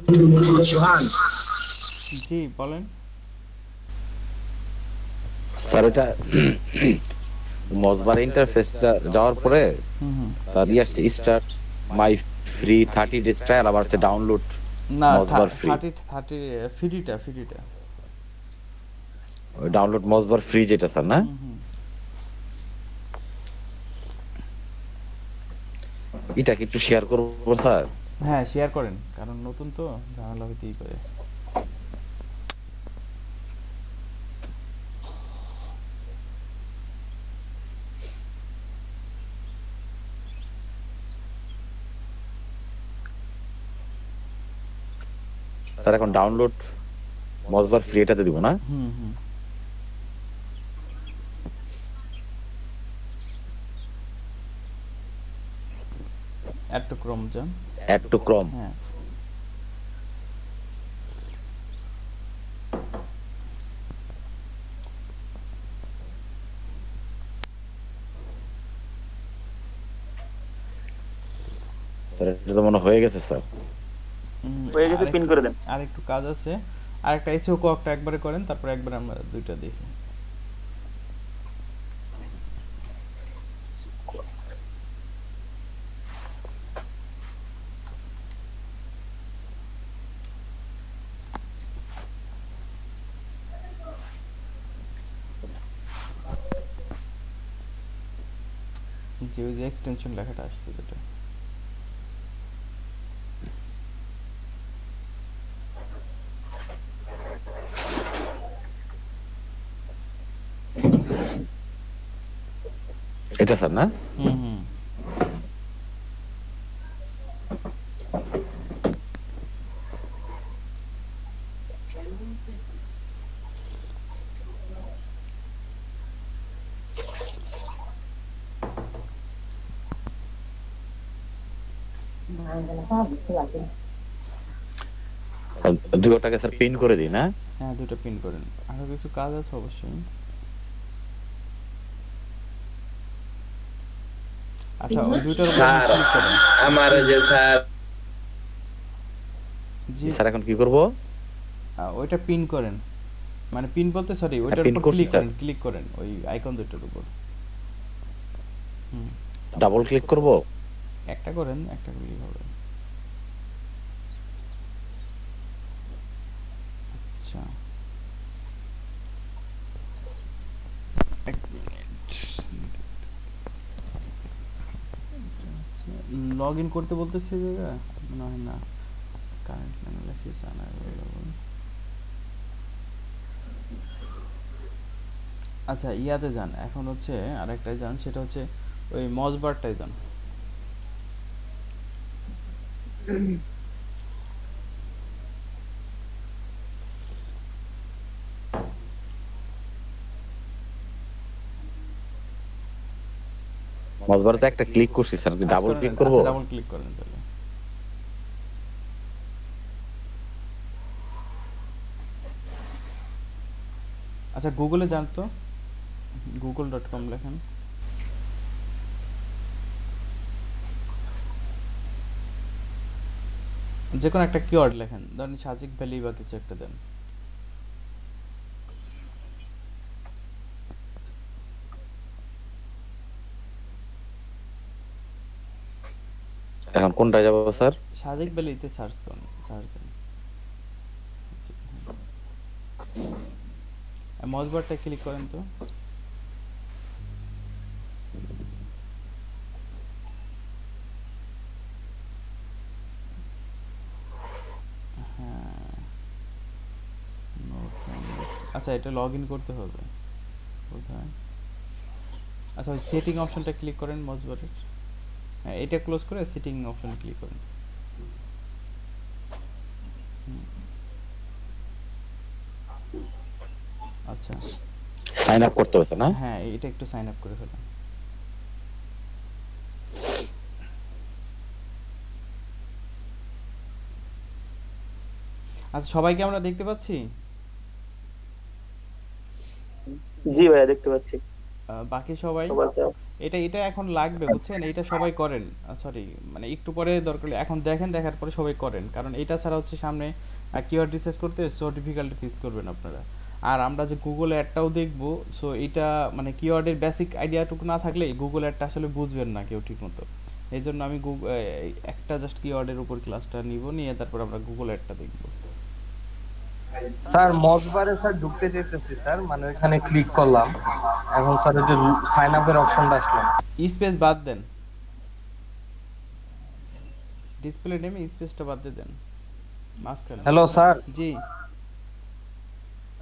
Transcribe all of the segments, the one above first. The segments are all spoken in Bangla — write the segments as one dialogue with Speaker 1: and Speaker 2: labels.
Speaker 1: সোহান,
Speaker 2: জি বলেন।
Speaker 3: স্যার এটা মজবার ইন্টারফেসটা যাওয়ার পরে
Speaker 2: হুম হুম।
Speaker 3: স্যার আসছে start my free 30 days trial, আবার হচ্ছে ডাউনলোড
Speaker 2: না,
Speaker 3: মজবার ফ্রি।
Speaker 2: থার্টি থার্টি ফ্রিটা ফ্রিটা।
Speaker 3: ওই ডাউনলোড মজবার ফ্রি যেটা স্যার, না?
Speaker 2: হুম হুম।
Speaker 3: এটা কি একটু শেয়ার করবো স্যার?
Speaker 2: হ্যাঁ শেয়ার করেন, কারণ নতুন তো ঝামেলা হইতেই পারে।
Speaker 3: স্যার এখন ডাউনলোড মজবার ফ্রি এটাতে দিব, না?
Speaker 2: হুম হুম। অ্যাড টু ক্রোম যান।
Speaker 3: Add to Chrome.
Speaker 2: হ্যাঁ।
Speaker 3: স্যার এটা তো মনে হয়ে গেছে স্যার।
Speaker 1: হয়ে গেছে, পিন
Speaker 2: আরেকটু
Speaker 1: করে দেন।
Speaker 2: আরেকটু কাজ আছে। আরেকটা এসিও কোয়াকটা একবারে করেন, তারপর একবার আমরা দুইটা দেখি। যে ওই যে এক্সটেনশন লেখাটা আসছে যেটা।
Speaker 3: এটা স্যার, না?
Speaker 2: হুম হুম।
Speaker 3: দুটোটাকে স্যার পিন করে দিই, না?
Speaker 2: হ্যাঁ দুটো পিন করেন। আরো কিছু কাজ আছে অবশ্যই। আচ্ছা ওই দুইটার উপর আপনি
Speaker 1: স্যার,
Speaker 2: ক্লিক করেন।
Speaker 1: আমার
Speaker 2: জি
Speaker 1: যে স্যার,
Speaker 2: জি।
Speaker 3: জি স্যার, এখন কি করব?
Speaker 2: ওইটা পিন করেন। মানে পিন বলতে সরি,
Speaker 3: হ্যাঁ,
Speaker 2: ওইটার
Speaker 3: পিন
Speaker 2: উপর
Speaker 3: করছি
Speaker 2: ক্লিক
Speaker 3: স্যার।
Speaker 2: করেন, ক্লিক করেন ওই আইকন দুটোর উপর। হুম।
Speaker 3: ডাবল ক্লিক করব?
Speaker 2: একটা করেন, একটা করলেই হবে। আচ্ছা, এক মিনিট। লগ ইন করতে বলতেছে জায়গা, মনে হয় না। Current analysis unavailable. আচ্ছা ইয়াতে যান, এখন হচ্ছে আরেকটায় যান, সেটা হচ্ছে ওই মজবারটায় যান।
Speaker 3: মজবারতে একটা ক্লিক করছি স্যার,
Speaker 2: কাজ
Speaker 3: ডাবল
Speaker 2: করেন না?
Speaker 3: ক্লিক করব?
Speaker 2: আচ্ছা ডাবল ক্লিক করেন তাহলে। আচ্ছা গুগলে যান তো, google.com লেখেন। যে কোনো একটা কিওয়ার্ড লেখেন, ধরেন সাজিক ভ্যালি বা কিছু একটা দেন।
Speaker 3: এখন কোনটা যাব স্যার?
Speaker 2: সাজিক ভ্যালিতে সার্চ করুন, সার্চ দেন। মজবারটায় ক্লিক করেন তো। হ্যাঁ, আচ্ছা এটা লগ ইন করতে হবে কোথায়? আচ্ছা ওই সেটিং অপশনটা ক্লিক করেন মজবারের। হ্যাঁ এটা ক্লোজ করে সেটিং অপশন ক্লিক করেন। হুম, আচ্ছা।
Speaker 3: সাইন আপ করতে হবে না?
Speaker 2: হ্যাঁ এটা একটু সাইন আপ করে ফেলেন। আচ্ছা সবাইকে আমরা দেখতে পাচ্ছি।
Speaker 1: জি ভাইয়া দেখতে পাচ্ছি
Speaker 2: বাকি সবাই
Speaker 1: সবার তো।
Speaker 2: এটা এটা এখন লাগবে বুঝছেন, এটা সবাই করেন। সরি, মানে একটু পরে দরকার হলে এখন দেখেন, দেখার পরে সবাই করেন, কারণ এটা ছাড়া হচ্ছে সামনে কিওয়ার্ড রিসার্চ করতে সো ডিফিকাল্টি ফেস করবেন আপনারা। আর আমরা যে গুগল অ্যাডটাও দেখবো, সো এটা মানে কিওয়ার্ডের বেসিক আইডিয়াটুকু না থাকলে গুগল অ্যাডটা আসলে বুঝবেন না কেউ ঠিক মতো। এই জন্য আমি একটা জাস্ট কিওয়ার্ডের উপর ক্লাসটা নিব, নিয়ে তারপর আমরা গুগল অ্যাডটা দেখবো।
Speaker 4: স্যার মজবারে স্যার ঢুকতে চাইতেছি স্যার, মানে ওখানে ক্লিক করলাম, এখন স্যার ওই যে সাইন আপের অপশনটা আসলো।
Speaker 2: স্পেস বাদ দেন, ডিসপ্লে নেমে স্পেসটা বাদ দিয়ে দেন মাঝখানে।
Speaker 4: হ্যালো স্যার,
Speaker 2: জি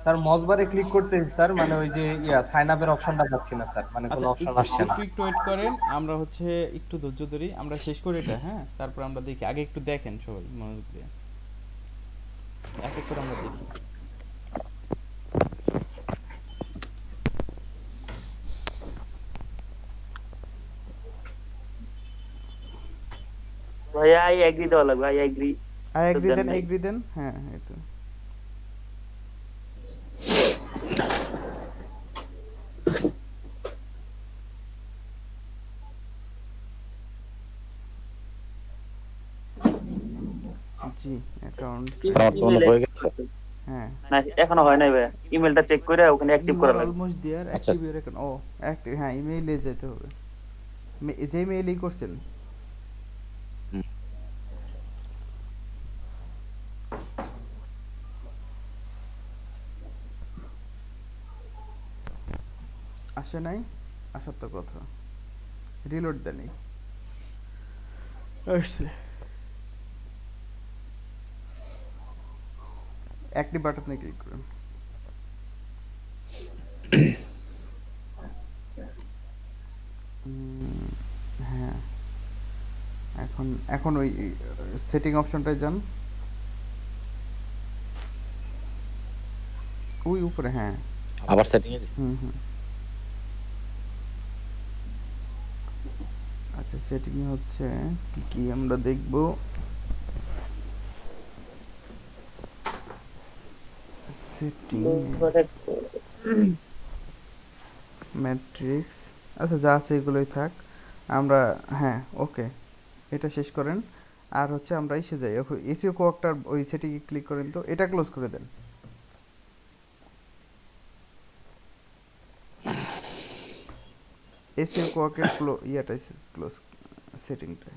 Speaker 4: স্যার মজবারে ক্লিক করতেছি স্যার, মানে ওই যে সাইন আপের অপশনটা পাচ্ছি না স্যার, মানে কোনো
Speaker 2: আচ্ছা,
Speaker 4: অপশন আসছে না।
Speaker 2: একটু একটু ওয়েট করেন, আমরা হচ্ছে একটু ধৈর্য ধরি, আমরা শেষ করি এটা, হ্যাঁ, তারপর আমরা দেখি। আগে একটু দেখেন সবাই মনোযোগ দিয়ে, এক এক করে আমরা দেখি।
Speaker 1: ভাইয়া আই এগ্রি দেওয়া লাগবে, আই এগ্রি।
Speaker 2: আই এগ্রি দেন, এগ্রি দেন, হ্যাঁ এই তো। জি অ্যাকাউন্ট,
Speaker 3: আমার তো মনে হয়ে গেছে।
Speaker 2: হ্যাঁ
Speaker 1: না এখনো হয় নাই ভাইয়া, ইমেলটা চেক করে ওখানে অ্যাক্টিভ করা লাগবে।
Speaker 2: অলমোস্ট দেয়ার,
Speaker 3: আচ্ছা।
Speaker 2: Active your account. ও অ্যাক্টিভ, হ্যাঁ ইমেইলে যেতে হবে, যে মেইলই করছেন।
Speaker 3: হুম।
Speaker 2: আসে নাই, আসার তো কথা, রিলোড দেনি আসছে। অ্যাক্টিভ বাটনে ক্লিক করুন। হ্যাঁ এখন এখন ওই সেটিং অপশনটায় যান, ওই উপরে, হ্যাঁ
Speaker 3: আবার সেটিং এ
Speaker 2: হুম হুম। আচ্ছা সেটিং এ হচ্ছে কি কি আমরা দেখবো, সেটিং ম্যাট্রিক্স, আচ্ছা যা আছে এগুলোই থাক। আমরা হ্যাঁ ওকে, এটা শেষ করেন। আর হচ্ছে আমরা এসে যাই এসিও কোয়াক্টার ওই সেটিংয়ে ক্লিক করেন, তো এটা ক্লোজ করে দেন। SEO কোয়াক্টের ইয়াটাই close, সেটিংটা।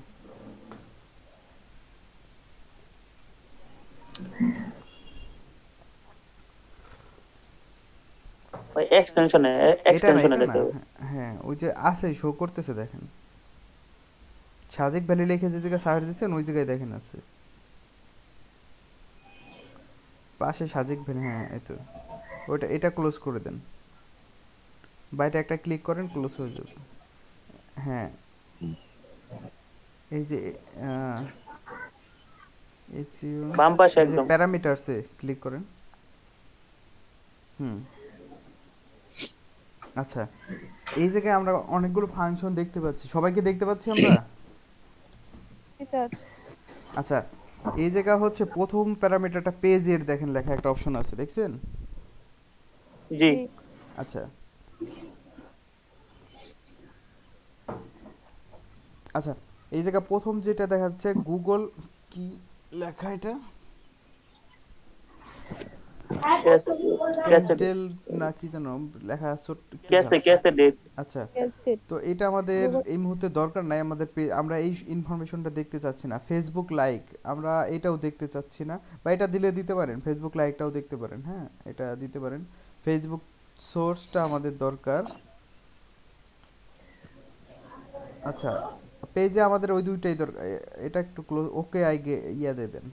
Speaker 1: ভাই এক্সটেনশনে
Speaker 2: এটা না, এটা না,
Speaker 1: যেতে হবে।
Speaker 2: হ্যাঁ ওই যে আছে শো করতেছে দেখেন, সাজেক ভ্যালি লিখে যে জায়গায় সার্চ দিচ্ছেন ওই জায়গায় দেখেন আছে পাশে সাজেক ভ্যালি, হ্যাঁ এই তো ওইটা, এটা ক্লোজ করে দেন। বাইরে একটা ক্লিক করেন, ক্লোজ হয়ে যাবে। হ্যাঁ এই যে এসইও
Speaker 1: বাম পাশে
Speaker 2: এই যে
Speaker 1: একদম।
Speaker 2: প্যারামিটারসে ক্লিক করেন। হুম আচ্ছা, এই জায়গায় আমরা অনেকগুলো ফাংশন দেখতে পাচ্ছি, সবাইকে দেখতে পাচ্ছি আমরা।
Speaker 5: স্যার
Speaker 2: আচ্ছা এই জায়গা হচ্ছে প্রথম প্যারামিটারটা পেজের দেখেন লেখা একটা অপশন আছে, দেখছেন?
Speaker 1: জি
Speaker 2: আচ্ছা আচ্ছা এই জায়গা প্রথম যেটা দেখাচ্ছে গুগল কি লেখা, এটা ক্যাসডেল না কি যেন লেখা আছে,
Speaker 1: কেসে ডেট।
Speaker 2: আচ্ছা
Speaker 5: টেস্টেড
Speaker 2: তো এটা আমাদের
Speaker 5: Google-
Speaker 2: এই মুহূর্তে দরকার নাই, আমাদের আমরা এই ইনফরমেশনটা দেখতে চাচ্ছি না। ফেসবুক লাইক আমরা এটাও দেখতে চাচ্ছি না, বা এটা দিলে দিতে পারেন, ফেসবুক লাইকটাও দেখতে পারেন, হ্যাঁ এটা দিতে পারেন। ফেসবুক সোর্সটা আমাদের দরকার। আচ্ছা পেজে আমাদের ওই দুইটাই দরকার, এটা একটু ক্লোজ, ওকে আই ইয়া দিয়ে দেন।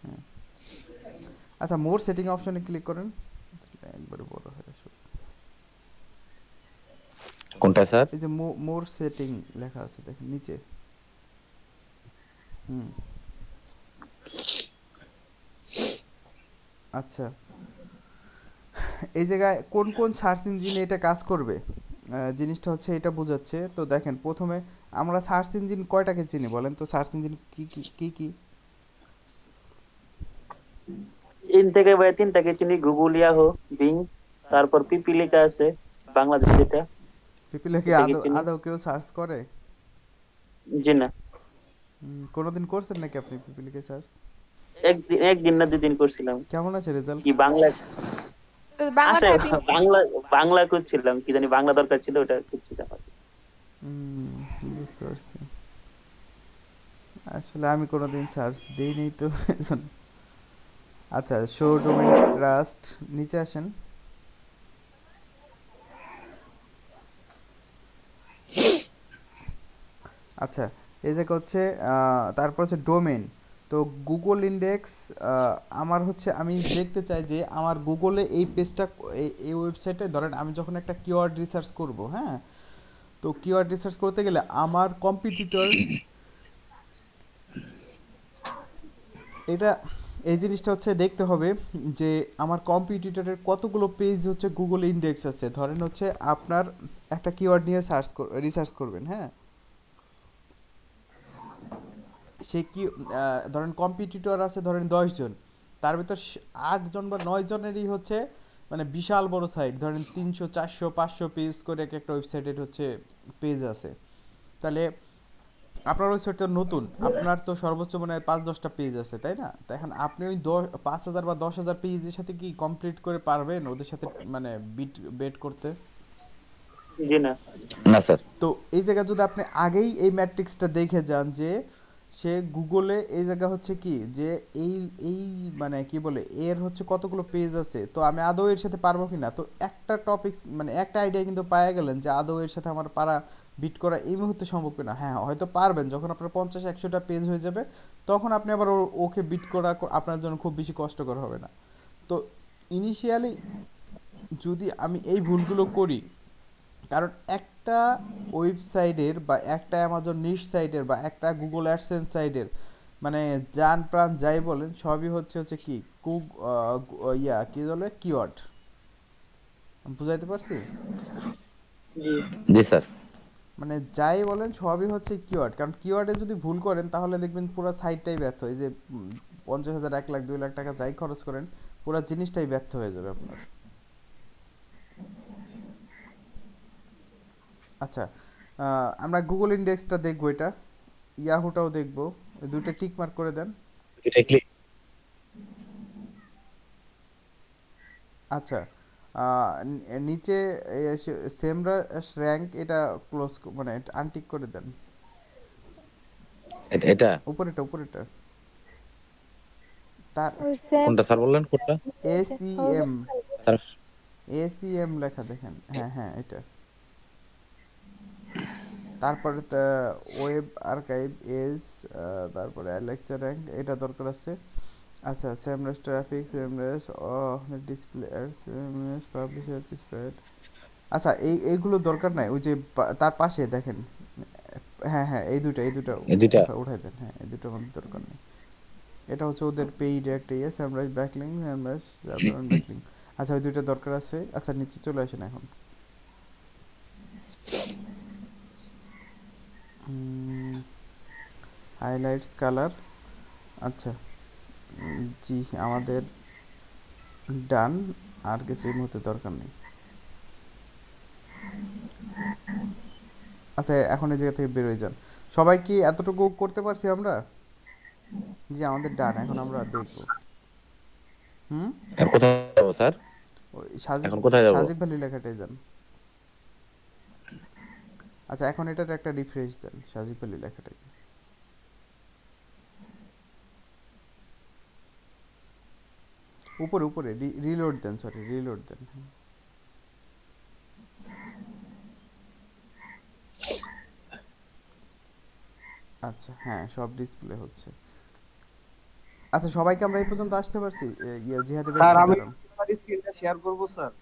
Speaker 2: হ্যাঁ আচ্ছা মোর সেটিং অপশনে ক্লিক করেন, একবারে বড় হয়ে আসবে।
Speaker 3: কোনটা স্যার?
Speaker 2: এই যে মোর সেটিং লেখা আছে দেখেন নিচে। হুম আচ্ছা এই জায়গায় কোন কোন সার্চ ইঞ্জিনে এটা কাজ করবে জিনিসটা হচ্ছে এটা বোঝাচ্ছে। তো দেখেন প্রথমে আমরা সার্চ ইঞ্জিন কয়টাকে চিনি বলেন তো, সার্চ ইঞ্জিন কি কি কি কি?
Speaker 1: ইন থেকে ভাই তিনটাকে চিনি, গুগল, ইয়াহু, বিং, তারপর পিপিলিকা আছে বাংলাদেশ যেটা।
Speaker 2: পিপিলেকে
Speaker 1: এটা কি
Speaker 2: আদৌ
Speaker 1: চিনি?
Speaker 2: আদৌ কেউ সার্চ করে?
Speaker 1: জি না,
Speaker 2: কোনোদিন করছেন নাকি আপনি পিপিলিকে সার্চ?
Speaker 1: একদিন না 2 দিন করছিলাম।
Speaker 2: কেমন আছে রেজাল্ট?
Speaker 1: কি বাংলা
Speaker 5: তো বাংলা
Speaker 1: আসে,
Speaker 5: টাইপিং
Speaker 1: বাংলা বাংলা খুঁজছিলাম, কি জানি বাংলা দরকার ছিল, ওটা খুঁজছিলাম আর কি।
Speaker 2: বুঝতে পারছি। আসলে আমি কোনোদিন সার্চ দেইনি তো এজন্য। আচ্ছা, শো ডোমেইন ট্রাস্ট নিচে আসেন। আচ্ছা, এই জায়গা হচ্ছে তারপর হচ্ছে ডোমেইন। তো গুগল ইন্ডেক্স, আমার হচ্ছে আমি দেখতে চাই যে আমার গুগলে এই পেজটা, এই ওয়েবসাইটে ধরেন আমি যখন একটা কিওয়ার্ড রিসার্চ করব, হ্যাঁ, তো কিওয়ার্ড রিসার্চ করতে গেলে আমার কম্পিটিটর, এটা এই জিনিসটা হচ্ছে দেখতে হবে যে আমার কম্পিটিটরের কতগুলো পেজ হচ্ছে গুগল ইন্ডেক্স আছে। ধরেন হচ্ছে আপনার একটা কিওয়ার্ড নিয়ে রিসার্চ করবেন, হ্যাঁ, সে কি ধরেন কম্পিটিটর আছে ধরেন 10 জন, তার ভিতর 8 জন বা 9 জনেরই হচ্ছে মানে বিশাল বড় সাইট, ধরেন 300 400 500 পেজ করে একটা ওয়েবসাইটের হচ্ছে পেজ আছে। তাহলে আপনার ওয়েবসাইট তো নতুন, আপনার তো সর্বোচ্চ মানে 5-10টা পেজ আছে, তাই না? তো এখন আপনি ওই 5,000 বা 10,000 পেজের সাথে কি কমপ্লিট করে পারবেন ওদের সাথে মানে বেট করতে?
Speaker 1: জি না।
Speaker 3: না স্যার।
Speaker 2: তো এই জায়গা যদি আপনি আগেই এই ম্যাট্রিক্সটা দেখে যান যে সে গুগলে এই জায়গা হচ্ছে কি যে এই এই মানে কি বলে এর হচ্ছে কতগুলো পেজ আছে, তো আমি আদৌ এর সাথে পারবো কিনা, তো একটা টপিক মানে একটা আইডিয়া কিন্তু পাওয়া গেলেন যে আদৌ এর সাথে আমার পারা বিট করা এই মুহূর্তে সম্ভব কিনা। হ্যাঁ, হয়তো পারবেন, যখন আপনার 50-100টা পেজ হয়ে যাবে তখন আপনি আবার ওকে বিট করা আপনার জন্য খুব বেশি কষ্টকর হবে না। তো ইনিশিয়ালি যদি আমি এই ভুলগুলো করি, কারণ একটা ওয়েবসাইটের বা একটা অ্যামাজন নিশ সাইটের বা একটা গুগল অ্যাডসেন্স সাইটের মানে জান প্রাণ যাই বলেন সবই হচ্ছে কি কি বলে কিওয়ার্ড। বুঝাইতে পারছি?
Speaker 1: জি।
Speaker 3: জি স্যার।
Speaker 2: মানে যাই বলেন সবই হচ্ছে কিওয়ার্ড, কারণ কিওয়ার্ডে যদি ভুল করেন তাহলে দেখবেন পুরো সাইটটাই ব্যর্থ। এই যে 50,000 1 লাখ 2 লাখ টাকা যাই খরচ করেন পুরো জিনিসটাই ব্যর্থ হয়ে যাবে আপনার। আচ্ছা, আমরা গুগল ইন্ডেক্সটা দেখবো, এটা ইয়াহুটাও দেখবো, এই দুইটা টিক মার্ক করে দেন।
Speaker 3: এটা ক্লিক।
Speaker 2: আচ্ছা, নিচে সেমরা র্যাঙ্ক এটা ক্লোজ মানে আনটিক করে দেন।
Speaker 3: এটা
Speaker 2: উপরেটা উপরেটা তার
Speaker 5: ওই সেম
Speaker 3: কোনটা স্যার বললেন কোনটা?
Speaker 2: এসইএম,
Speaker 3: স্যার
Speaker 2: এসইএম লেখা দেখেন, হ্যাঁ হ্যাঁ এটা। তারপরে ওয়েব আর্কাইভ এজ, তারপরে লেকচার র্যাঙ্ক এটা দরকার আছে। আচ্ছা, সেমরেস ট্রাফিক, সেমরেস ডিসপ্লে, সেমরেস পাবলিশার ডিসপ্লে। আচ্ছা, এইগুলো দরকার নাই, ওই যে তার পাশে দেখেন, হ্যাঁ হ্যাঁ এই দুটো
Speaker 3: এই দুইটা
Speaker 2: উঠাই দেন, হ্যাঁ এই দুটোর মধ্যে দরকার নেই। এটা হচ্ছে ওদের পেইড একটা ইয়ে, সামরাইজ ব্যাকলিং, সামরাইজ ব্যাকলিং। আচ্ছা, ওই দুইটা দরকার আছে। আচ্ছা, নিচে চলে আসেন এখন। হাইলাইটস কালার, আচ্ছা, জি আমাদের ডান, আর কিছু এই মুহূর্তে দরকার নেই। আচ্ছা, এখন এই জায়গা থেকে বের হয়ে যান। সবাই কি এতটুকু করতে পারছি আমরা? জি আমাদের ডান, এখন আমরা দেখবো।
Speaker 3: এখন কোথায় যাব স্যার?
Speaker 2: ওই সাজিক,
Speaker 3: এখন কোথায় যাব?
Speaker 2: সাজিক ভ্যালি লেখাটাই দেন। আচ্ছা, এখন এটার একটা রিফ্রেশ দেন, সাজিক ভ্যালি লেখাটাই। উপরে উপরে রিলোড দেন, সরি রিলোড দেন। আচ্ছা, হ্যাঁ সব ডিসপ্লে হচ্ছে। আচ্ছা, সবাইকে আমরা এই পর্যন্ত আসতে পারছি? জিহাদি ভাই
Speaker 4: স্যার
Speaker 2: একটু
Speaker 4: আমি
Speaker 2: দাঁড়ান।
Speaker 4: স্ক্রিনটা শেয়ার করব স্যার।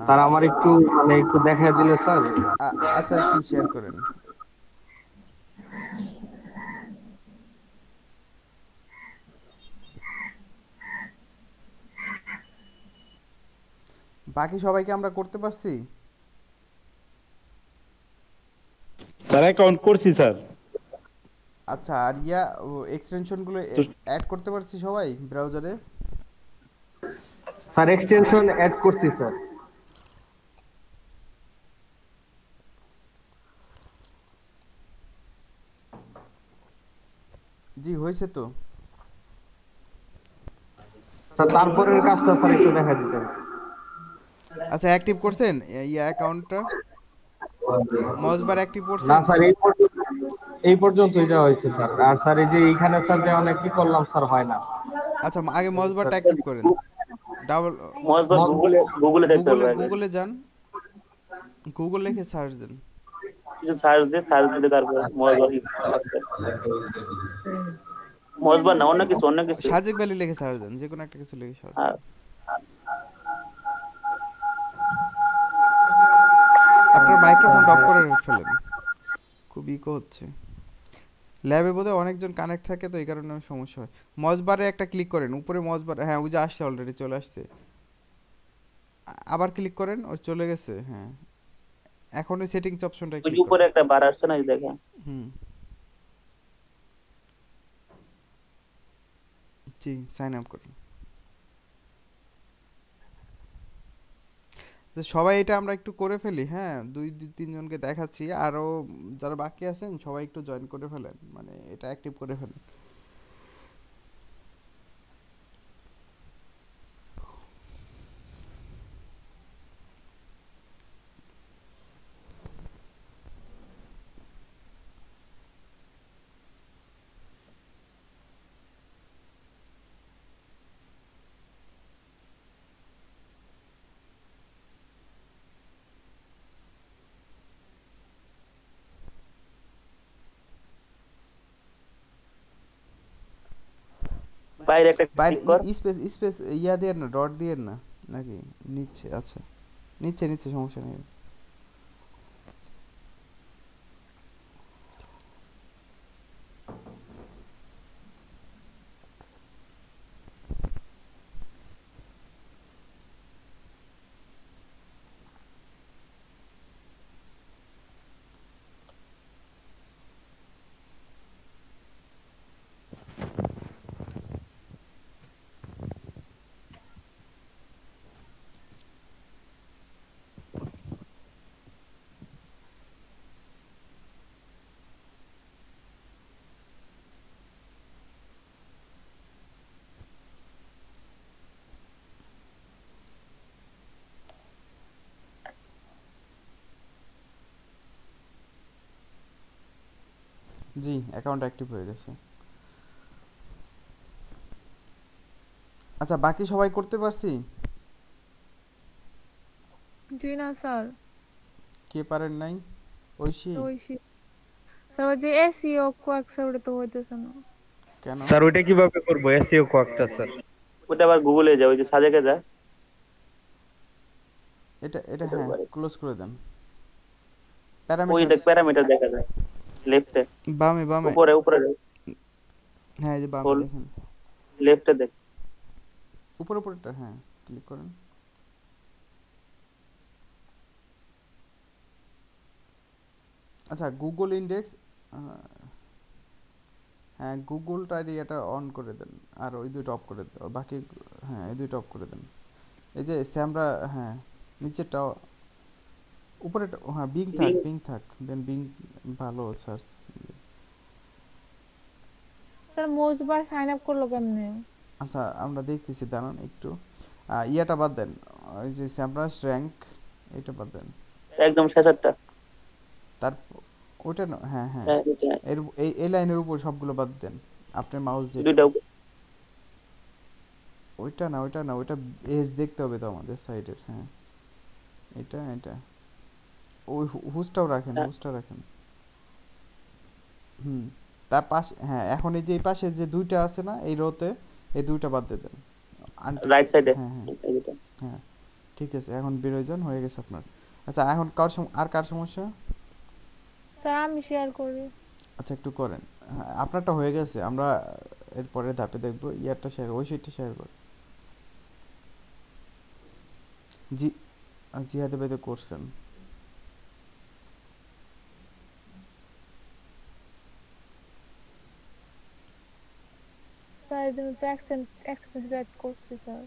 Speaker 4: স্যার আমার একটু মানে একটু দেখায় দিলে স্যার।
Speaker 2: আচ্ছা, স্ক্রিন শেয়ার করেন। বাকি সবাইকে আমরা করতে পারছি?
Speaker 6: স্যার অ্যাকাউন্ট করছি স্যার।
Speaker 2: আচ্ছা, আর এক্সটেনশন গুলো অ্যাড করতে পারছি সবাই ব্রাউজারে?
Speaker 4: স্যার এক্সটেনশন অ্যাড করছি স্যার।
Speaker 2: জি হয়েছে তো।
Speaker 4: স্যার তারপরের কাজটা স্যার একটু দেখা দিতেন।
Speaker 2: আচ্ছা অ্যাক্টিভ করছেন ইয়া অ্যাকাউন্টটা, মজবার অ্যাক্টিভ
Speaker 4: না
Speaker 2: করছেন?
Speaker 4: স্যার এই পর্যন্তই যা হয়েছে স্যার। আর স্যার এই যে এইখানে স্যার যে অনেক কি করলাম স্যার হয় না
Speaker 2: আচ্ছা আগে মজবারটা
Speaker 4: স্যার।
Speaker 2: অ্যাক্টিভ করেন। ডাবল
Speaker 1: মজবার গুগলে গুগলে দেখতে হবে আগে।
Speaker 2: গুগলে যান, গুগল লিখে সার্চ দেন।
Speaker 1: কিছু সার্চ দিলে তারপর মজবার আসবে। মজবার না, অন্য কিছু, অন্য কিছু।
Speaker 2: সাজেক ভ্যালি লিখে সার্চ দেন, যে কোনো একটা কিছু লিখে সার্চ দেন।
Speaker 1: আর
Speaker 2: আপনার মাইক্রোফোনটা অফ করে ফেলেন, খুব ইকো হচ্ছে। ল্যাবে বোধহয় অনেকজন কানেক্ট থাকে তো এই কারণে সমস্যা হয়। মজবারে একটা ক্লিক করেন, উপরে মজবার, হ্যাঁ ওই যে আসছে, অলরেডি চলে আসছে। আবার ক্লিক করেন, ওর চলে গেছে। হ্যাঁ এখন ওই সেটিংস অপশনটা
Speaker 1: ওই যে
Speaker 2: ক্লিক
Speaker 1: উপরে
Speaker 2: করেন।
Speaker 1: একটা বার আসছে না, এই দেখেন।
Speaker 2: হুম জি সাইন আপ করুন। তো সবাই এটা আমরা একটু করে ফেলি, হ্যাঁ দুই তিনজনকে দেখাচ্ছি, আরো যারা বাকি আছেন সবাই একটু জয়েন করে ফেলেন, মানে এটা অ্যাক্টিভ করে ফেলেন।
Speaker 1: বাইরে একটা
Speaker 2: বাইরে
Speaker 1: ক্লিক কর।
Speaker 2: স্পেস স্পেস ইয়া দিয়ে না, ডট দিয়ে না নাকি নিচে? আচ্ছা নিচে নিচে সমস্যা নেই। জি অ্যাকাউন্ট অ্যাক্টিভ হয়ে গেছে। আচ্ছা বাকি সবাই করতে পারছি?
Speaker 5: জি না স্যার,
Speaker 2: কে পারেন নাই? ঐশী?
Speaker 5: ওই স্যার ওই যে এসইও কোয়াক স্যার ওটা তো হইতেছে না।
Speaker 2: কেন?
Speaker 4: স্যার ওইটা কিভাবে করবো এসইও কোয়াকটা স্যার?
Speaker 1: ওটা আবার গুগলে যা, ওই যে সাজেকে যা।
Speaker 2: এটা এটা
Speaker 1: ওটার
Speaker 2: হ্যাঁ
Speaker 1: উপরে
Speaker 2: ক্লোজ করে দেন।
Speaker 1: ওই দেখ,
Speaker 2: প্যারামিটারস
Speaker 1: প্যারামিটার দেখা যায় লেফটে।
Speaker 2: বামে বামে,
Speaker 1: উপরে উপরে
Speaker 2: হ্যাঁ এই যে বামে
Speaker 1: হোল,
Speaker 2: দেখেন,
Speaker 1: লেফটে দেখ।
Speaker 2: উপরে উপরেরটা, হ্যাঁ ক্লিক করেন। আচ্ছা গুগল ইন্ডেক্স, হ্যাঁ গুগলটা এটা অন করে দেন, আর ওই দুইটা অফ করে দেন বাকি। হ্যাঁ এই দুইটা অফ করে দেন। এই যে স্যামরা, হ্যাঁ নিচেরটা, উপরেটা, হ্যাঁ বিং থাক,
Speaker 1: লিঙ্ক
Speaker 2: বিং থাক দেন, বিং ভালো সার্চ।
Speaker 5: স্যার মোজবার সাইন আপ করলো কেমনে?
Speaker 2: আচ্ছা আমরা দেখতেছি, দাঁড়ান একটু। ইয়াটা বাদ দেন, ওই যে স্যামরাস র্যাঙ্ক, এটা বাদ দেন।
Speaker 1: একদম শেষেরটা।
Speaker 2: তার ওইটা না, হ্যাঁ হ্যাঁ
Speaker 1: হ্যাঁ, এই যে
Speaker 2: এর এই লাইনের উপর সবগুলো বাদ দেন। আপনার মাউস যে,
Speaker 1: দুইটা
Speaker 2: ওইটা না ওইটা না, ওইটা এজ দেখতে হবে তো আমাদের সাইডের, হ্যাঁ এটা এটা ওই হুসটাও রাখেন,
Speaker 1: হ্যাঁ,
Speaker 2: হুসটা রাখেন। হুম তার পাশে, হ্যাঁ এখন এই যে এই পাশে যে দুইটা আছে না এই রোতে, এই দুইটা বাদ দিয়ে দেন। আনটিক,
Speaker 1: রাইট সাইডে
Speaker 2: হ্যাঁ হ্যাঁ
Speaker 1: এই দুইটা।
Speaker 2: হ্যাঁ ঠিক আছে, এখন বেরোয় যান, হয়ে গেছে আপনার। আচ্ছা এখন আর কার সমস্যা?
Speaker 5: স্যার আমি শেয়ার করি।
Speaker 2: আচ্ছা একটু করেন। হ্যাঁ আপনারটা হয়ে গেছে, আমরা এরপরে ধাপে দেখবো। ইয়ারটা শেয়ার, ওই সাইডটা শেয়ার কর। জি জিহাদে বেদে করছেন।
Speaker 5: স্যার এই জন্য তো এক্সপেন্স অ্যাড করছি স্যার।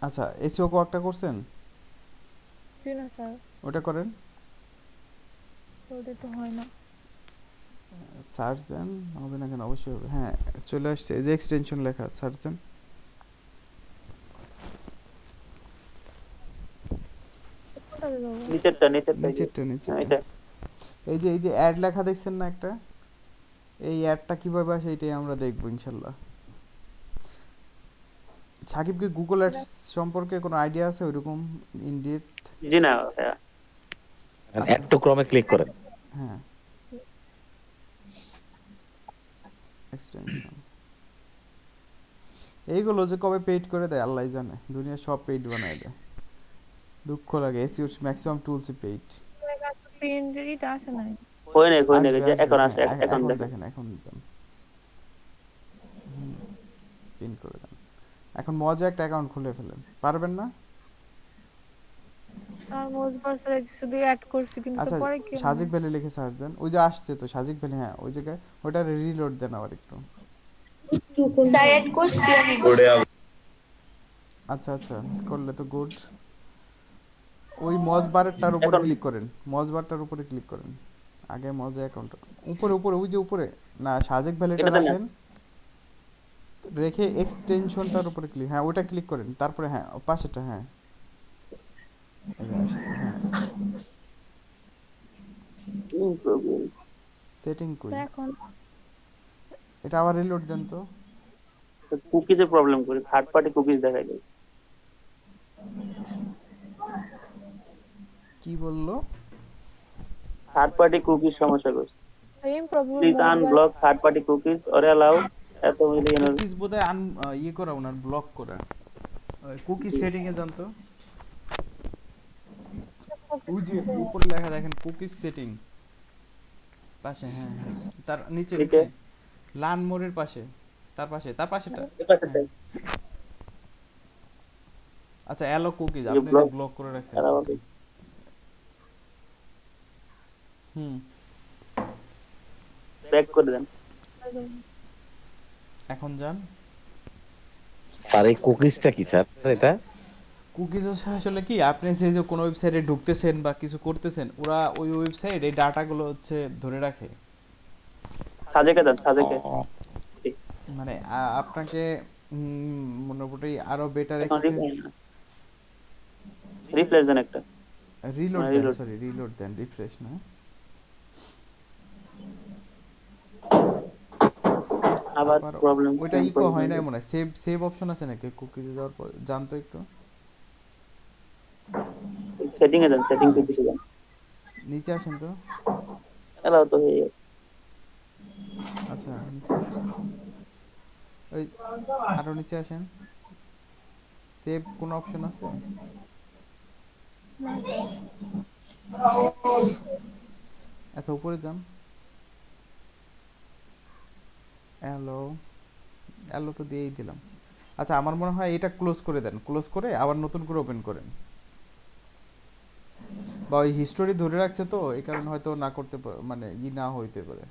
Speaker 2: আচ্ছা এসিও কোয়াকটা করছেন?
Speaker 5: জি না স্যার,
Speaker 2: ওটা করেন।
Speaker 5: ওটা তো হয় না।
Speaker 2: সার্চ দেন, হবে না কেন? অবশ্যই হবে। হ্যাঁ, চলে আসছে, এই যে এক্সটেনশন লেখা, সার্চ দেন।
Speaker 5: কোথায় যাবো?
Speaker 1: নিচেরটা নিচেরটা এই যে।
Speaker 2: নিচেরটা নিচেরটা,
Speaker 1: এটা
Speaker 2: এই যে অ্যাড লেখা দেখছেন না একটা? এই অ্যাডটা কিভাবে আসে এটাই আমরা দেখবো ইনশাল্লাহ। সাকিব কি গুগল অ্যাডস সম্পর্কে কোনো আইডিয়া আছে ওইরকম ইনডিড?
Speaker 1: জি না ভাইয়া।
Speaker 3: অ্যাড টু ক্রমে ক্লিক করেন।
Speaker 2: হ্যাঁ, এক্সটেনশন এইগুলো যে কবে পেইড করে দেয় আল্লাহ জানে, দুনিয়া সব পেইড বানায় দেয়, দুঃখ লাগে। এসইও ম্যাক্সিমাম টুলসই পেইড।
Speaker 5: প্রিন্টারটা আসে নাই।
Speaker 1: হয় নাই
Speaker 2: আসবে
Speaker 1: যে
Speaker 2: আসবে,
Speaker 1: এখন
Speaker 2: হ্যাঁ,
Speaker 1: আসে এখন
Speaker 2: এখন
Speaker 1: দেখেন।
Speaker 2: দেখেন, এখন দেন, পিন করে দেন। এখন মজা একটা অ্যাকাউন্ট খুলে ফেলেন, পারবেন না?
Speaker 5: আর মোজবার স্যার শুধু অ্যাড করছি কিন্তু
Speaker 2: আচ্ছা,
Speaker 5: পরে কি
Speaker 2: সাজিক ভ্যালি লিখে সার্চ দেন, ওই যে আসছে তো সাজিক ভ্যালি, হ্যাঁ ওই জায়গায় ওটা রিলোড দেন আবার একটু।
Speaker 7: স্যার অ্যাড করছি আমি।
Speaker 2: আচ্ছা আচ্ছা, করলে তো গুড। ওই মজবারটার উপরে
Speaker 1: এখন
Speaker 2: ক্লিক করেন, মজবারটার উপরে ক্লিক করেন, আগে মজা অ্যাকাউন্ট উপরে উপরে, ওই যে উপরে না, সাজেক ভ্যালিটা
Speaker 1: এটাতে না।
Speaker 2: রাখেন, রেখে এক্সটেনশনটার উপরে ক্লিক, হ্যাঁ ওটা ক্লিক করেন, তারপরে হ্যাঁ পাশেটা, হ্যাঁ এই যে আসছে, হ্যাঁ সেটিং কই,
Speaker 5: এখন
Speaker 2: এটা আবার রিলোড দেন তো।
Speaker 1: কুকিজের প্রবলেম করে থার্ড পার্টি কুকিজ দেখা গেছে।
Speaker 2: কি বললো?
Speaker 1: থার্ড পার্টি কুকিজ সমস্যা করছে।
Speaker 5: Same problem
Speaker 1: please unblock third party cookies or allow এত মিলিয়ন।
Speaker 2: কুকিজ বোধহয় ইয়ে করা, ওনার ব্লক করা। কুকি সেটিং এ যান তো, ওই যে উপরে লেখা দেখেন কুকিজ সেটিং পাশে, হ্যাঁ হ্যাঁ তার নিচে
Speaker 1: নিচে?
Speaker 2: নিচে লান মোড়ের পাশে, তার পাশে, তার পাশেটা।
Speaker 1: এপাশেটাই
Speaker 2: আচ্ছা, অ্যালো কুকিজ
Speaker 1: যে
Speaker 2: আপনি যে
Speaker 1: ব্লক
Speaker 2: ব্লক করে রাখছেন
Speaker 1: অ্যালাউ
Speaker 2: cookie। হুম,
Speaker 1: ব্যাক করে দেন।
Speaker 2: এখন যান।
Speaker 3: স্যার এই কুকিজটা কি স্যার এটা?
Speaker 2: কুকিজ আসলে কি, আপনি যে কোনো ওয়েবসাইটে ঢুকতেছেন বা কিছু করতেছেন, ওরা ওই ওয়েবসাইট এই ডাটাগুলো হচ্ছে ধরে রাখে।
Speaker 1: সাজেকে দেন সাজেকে।
Speaker 3: ও,
Speaker 2: মানে আপনাকে মোটামুটি আরো বেটার
Speaker 1: এখন
Speaker 2: এক্সপিরিয়েন্স।
Speaker 1: রিপ্লেস দেন একটা।
Speaker 2: রিলোড
Speaker 1: মানে
Speaker 2: দেন,
Speaker 1: reload।
Speaker 2: সরি রিলোড দেন, রিফ্রেশ না।
Speaker 1: আবার
Speaker 2: আবার
Speaker 1: প্রবলেম
Speaker 2: ওইটা ইকো হয় না মনে হয়, সেভ সেভ অপশন আছে নাকি কুকিজে যাওয়ার পর, জানতো একটু
Speaker 1: সেটিং এ দেন, সেটিং কুকিজে দেন।
Speaker 2: নিচে আসেন তো।
Speaker 1: অ্যালাউ তো হয়ে গেছে।
Speaker 2: আচ্ছা নিচে, ওই আরো নিচে আসেন, সেভ কোন অপশন আছে? আচ্ছা উপরে যান, হ্যালো হ্যালো তো দিয়েই দিলাম। আচ্ছা আমার মনে হয় এটা ক্লোজ করে দেন, ক্লোজ করে আবার নতুন করে ওপেন করেন, বা ওই হিস্টোরি ধরে রাখছে তো এই কারণে হয়তো না করতে মানে না হইতে পারে।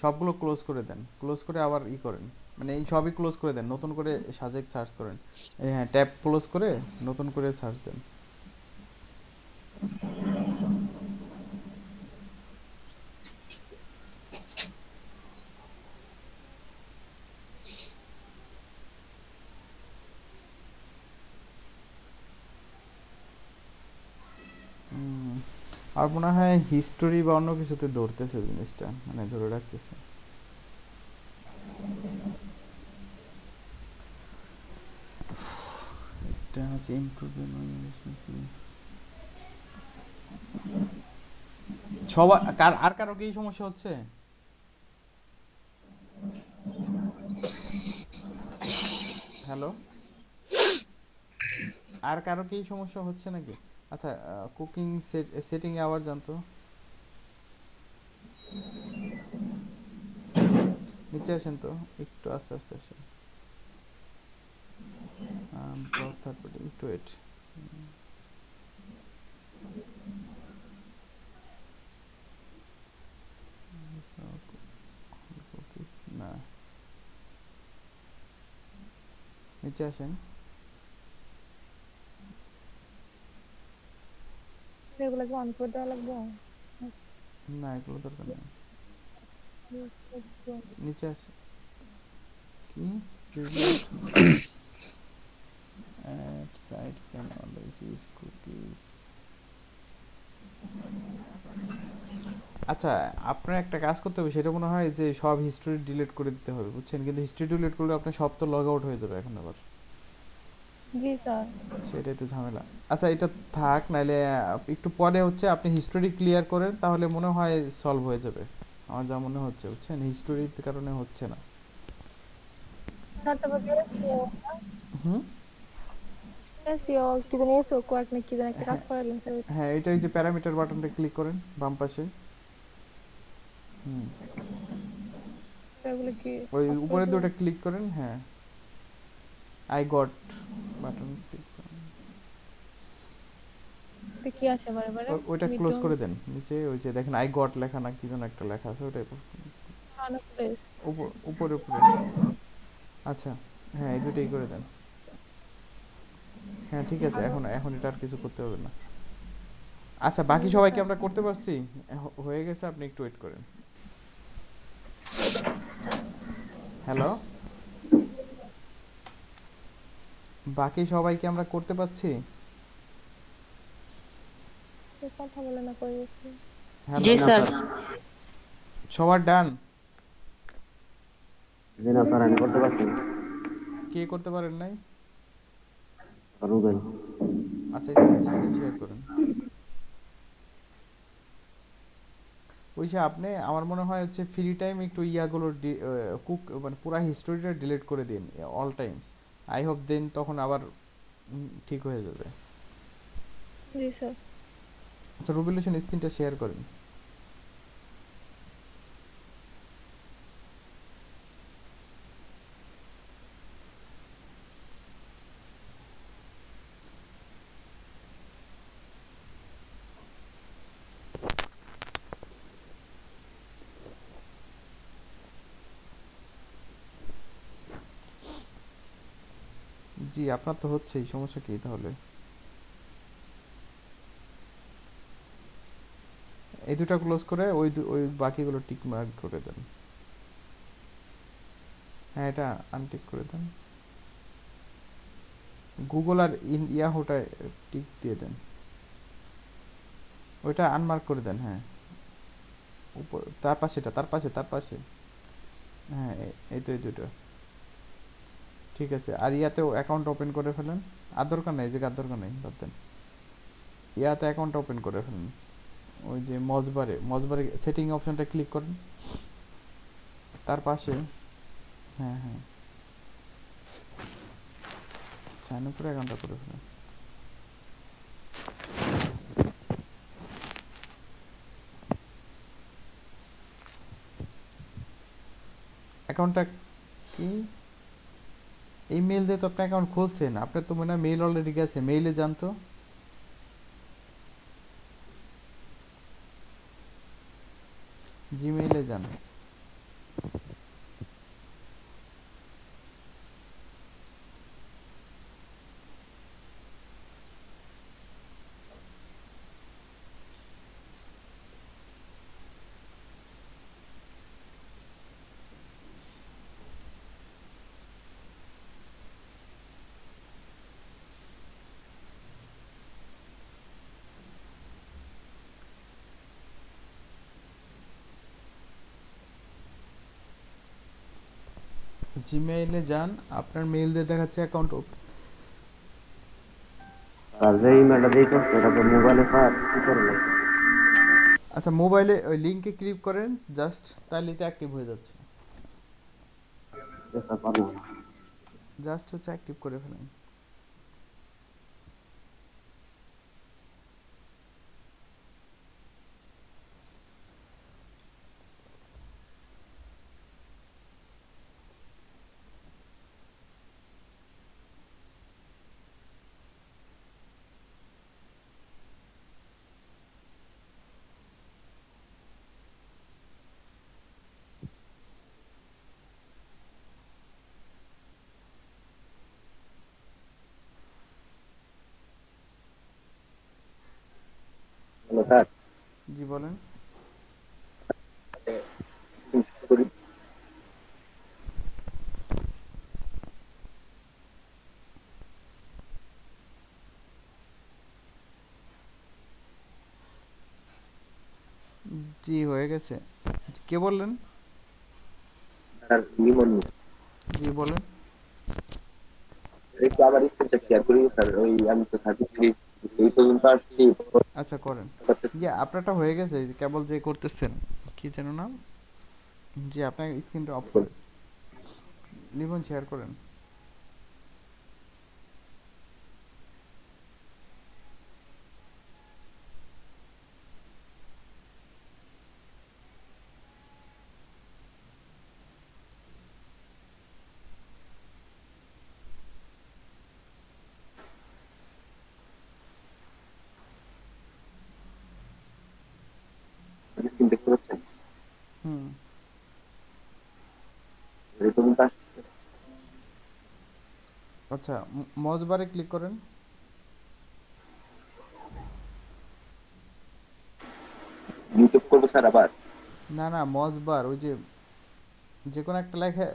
Speaker 2: সবগুলো ক্লোজ করে দেন, ক্লোজ করে আবার করেন, মানে এই সবই ক্লোজ করে দেন, নতুন করে সাজেক সার্চ করেন। এই হ্যাঁ, ট্যাব ক্লোজ করে নতুন করে সার্চ দেন। আর মনে হয় হিস্টোরি বা অন্য কিছুতে ধরতেছে জিনিসটা, মানে ধরে রাখতেছে। এটা হচ্ছে সবার আর কারো কি সমস্যা হচ্ছে? হ্যালো, আর কারো কি সমস্যা হচ্ছে নাকি? আচ্ছা, কুকিং সেটিং এ আবার জানতো, নিচে আসেন তো, একটু আস্তে আস্তে আসেন। ব্লক থার্ড পার্টি, একটু ওয়েট। না, নিচে আসেন।
Speaker 5: এগুলোকে অন করে দেওয়া লাগবে।
Speaker 2: না এগুলো দরকার নেই, নিচে আসে কি relate at site can always use cookies. আচ্ছা আপনার একটা কাজ করতে হবে, সেটা মনে হয় যে সব হিস্ট্রি ডিলিট করে দিতে হবে বুঝছেন, কিন্তু হিস্ট্রি ডিলিট করলে আপনার সব তো লগ আউট হয়ে যাবে এখন আবার,
Speaker 5: জি স্যার।
Speaker 2: সেটাই তো ঝামেলা। আচ্ছা এটা থাক, নাইলে একটু পরে হচ্ছে আপনি হিস্টোরি ক্লিয়ার করেন, তাহলে মনে হয় সলভ হয়ে যাবে, আমার যা মনে হচ্ছে বুঝছেন, হিস্টোরির কারণে হচ্ছে না।
Speaker 5: স্যার তারপর
Speaker 2: হুম
Speaker 5: এসিও কি জানি এসিও কোয়াক না কি জানি একটা কাজ করালেন স্যার।
Speaker 2: হ্যাঁ এটা এই যে প্যারামিটার বাটনটা ক্লিক করেন বাম পাশে, হুম
Speaker 5: এগুলো কি
Speaker 2: ওই উপরে দুটো ক্লিক করেন, হ্যাঁ আই গট বাটন ক্লিক করেন,
Speaker 5: কি আসে বারে বারে
Speaker 2: ওইটা ক্লোজ করে দেন, নিচে ওই যে দেখেন আই গট লেখা না কি যেন একটা লেখা আছে ওটাই
Speaker 5: প্লেস।
Speaker 2: উপরে উপরে। আচ্ছা হ্যাঁ এই দুটোই করে দেন, হ্যাঁ ঠিক আছে, এখন এখন এটা আর কিছু করতে হবে না। আচ্ছা বাকি সবাইকে আমরা করতে পারছি, হয়ে গেছে, আপনি একটু ওয়েট করেন। হ্যালো, বাকি সবাইকে আমরা করতে পারছি?
Speaker 5: কথা বলে না কই গেছে?
Speaker 8: জি স্যার।
Speaker 2: সবার ডান?
Speaker 9: জি না স্যার, আমি করতে পারছি না।
Speaker 2: কে করতে পারেন নাই?
Speaker 9: রুবেল।
Speaker 2: আচ্ছা স্ক্রিন শেয়ার করেন। ওই যে আপনি, আমার মনে হয় হচ্ছে ফ্রি টাইম একটু ইয়াগুলো কুক মানে পুরো হিস্টোরিটা ডিলিট করে দিন অল টাইম, আই হোপ দেন তখন আবার ঠিক হয়ে যাবে।
Speaker 5: জি স্যার।
Speaker 2: আচ্ছা রুবেল হোসেন স্ক্রিনটা শেয়ার করেন। জি আপনার তো হচ্ছেই, সমস্যা কি তাহলে? এই দুটো ক্লোজ করে ওই বাকিগুলো টিক মার্ক করে দেন। হ্যাঁ এটা আনটিক করে দেন। গুগল আর ইয়াহুটা টিক দিয়ে দেন, ওইটা আনমার্ক করে দেন। হ্যাঁ উপর তার পাশেটা, তার পাশে হ্যাঁ এই তো এই দুটো ঠিক আছে। আর ইয়াতেও অ্যাকাউন্ট ওপেন করে ফেলেন, আর দরকার নেই, যে আর দরকার নেই, বাদ দেন। ইয়াতে অ্যাকাউন্ট ওপেন করে ফেলেন, ওই যে মজবারে সেটিং অপশনটা ক্লিক করেন, তার পাশে হ্যাঁ হ্যাঁ সাইন আপ করে অ্যাকাউন্টটা করে ফেলেন। অ্যাকাউন্টটা কি এই মেইল দিয়ে তো আপনি অ্যাকাউন্ট খুলছেন, আপনার তো মনে হয় মেইল অলরেডি গেছে, মেইলে যান তো, জিমেইলে যান। জিমেইলে যান, আপনার মেইল দিয়ে দেখাচ্ছে অ্যাকাউন্ট ওপেন।
Speaker 9: স্যার যে ইমেলটা দিয়ে করছে এটা তো মোবাইলে, স্যার কি করবো?
Speaker 2: আচ্ছা মোবাইলে ওই লিংকে ক্লিক করেন জাস্ট, তাহলে তো অ্যাক্টিভ হয়ে যাচ্ছে।
Speaker 9: স্যার পারবো না।
Speaker 2: জাস্ট হচ্ছে অ্যাক্টিভ করে ফেলেন।
Speaker 9: Hello sir.
Speaker 2: জি বলেন। জি হয়ে গেছে। কে বললেন?
Speaker 9: স্যার লিমন
Speaker 2: জি বলেন।
Speaker 9: একটু আবার স্ক্রিনটা শেয়ার করি স্যার, ওই আমি তো 33 এই পর্যন্ত আসছি।
Speaker 2: আচ্ছা করেন। ইয়ে আপনারটা হয়ে গেছে, এই যে কেবল যে করতেছেন কি যেন নাম, জি আপনার স্ক্রিনটা অফ করেন, লিমন শেয়ার করেন।
Speaker 9: স্ক্রিন দেখতে পাচ্ছেন?
Speaker 2: হুম
Speaker 9: এই পর্যন্ত আসছি।
Speaker 2: আচ্ছা মজ বারে ক্লিক করেন।
Speaker 9: ইউটিউব করবো স্যার আবার?
Speaker 2: না না মজ বার, ওই যে যে কোনো একটা লেখা,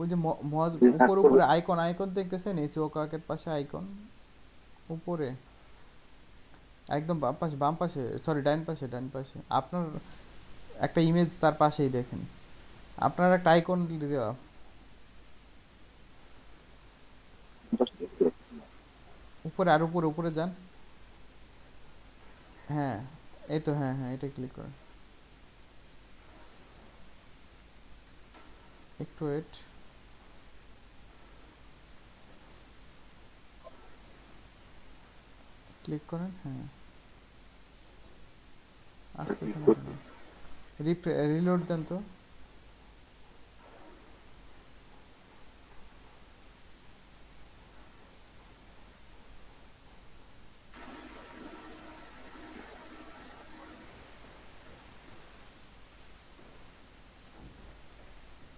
Speaker 2: ওই যে মজ
Speaker 9: সার্চ
Speaker 2: উপরে
Speaker 9: করবো।
Speaker 2: উপরে আইকন আইকন দেখতেছেন, এসিও কাকের পাশে আইকন উপরে একদম বাম পাশে, সরি ডান পাশে, ডান পাশে আপনার একটা ইমেজ তার পাশেই দেখেন, আপনার একটা আইকন দেওয়া। উপরে আর উপরে উপরে যান। হ্যাঁ এই তো, হ্যাঁ হ্যাঁ এটা ক্লিক করেন। একটু ওয়েট। ক্লিক করেন, হ্যাঁ আসতেছে না কেন? রিলোড দেন তো।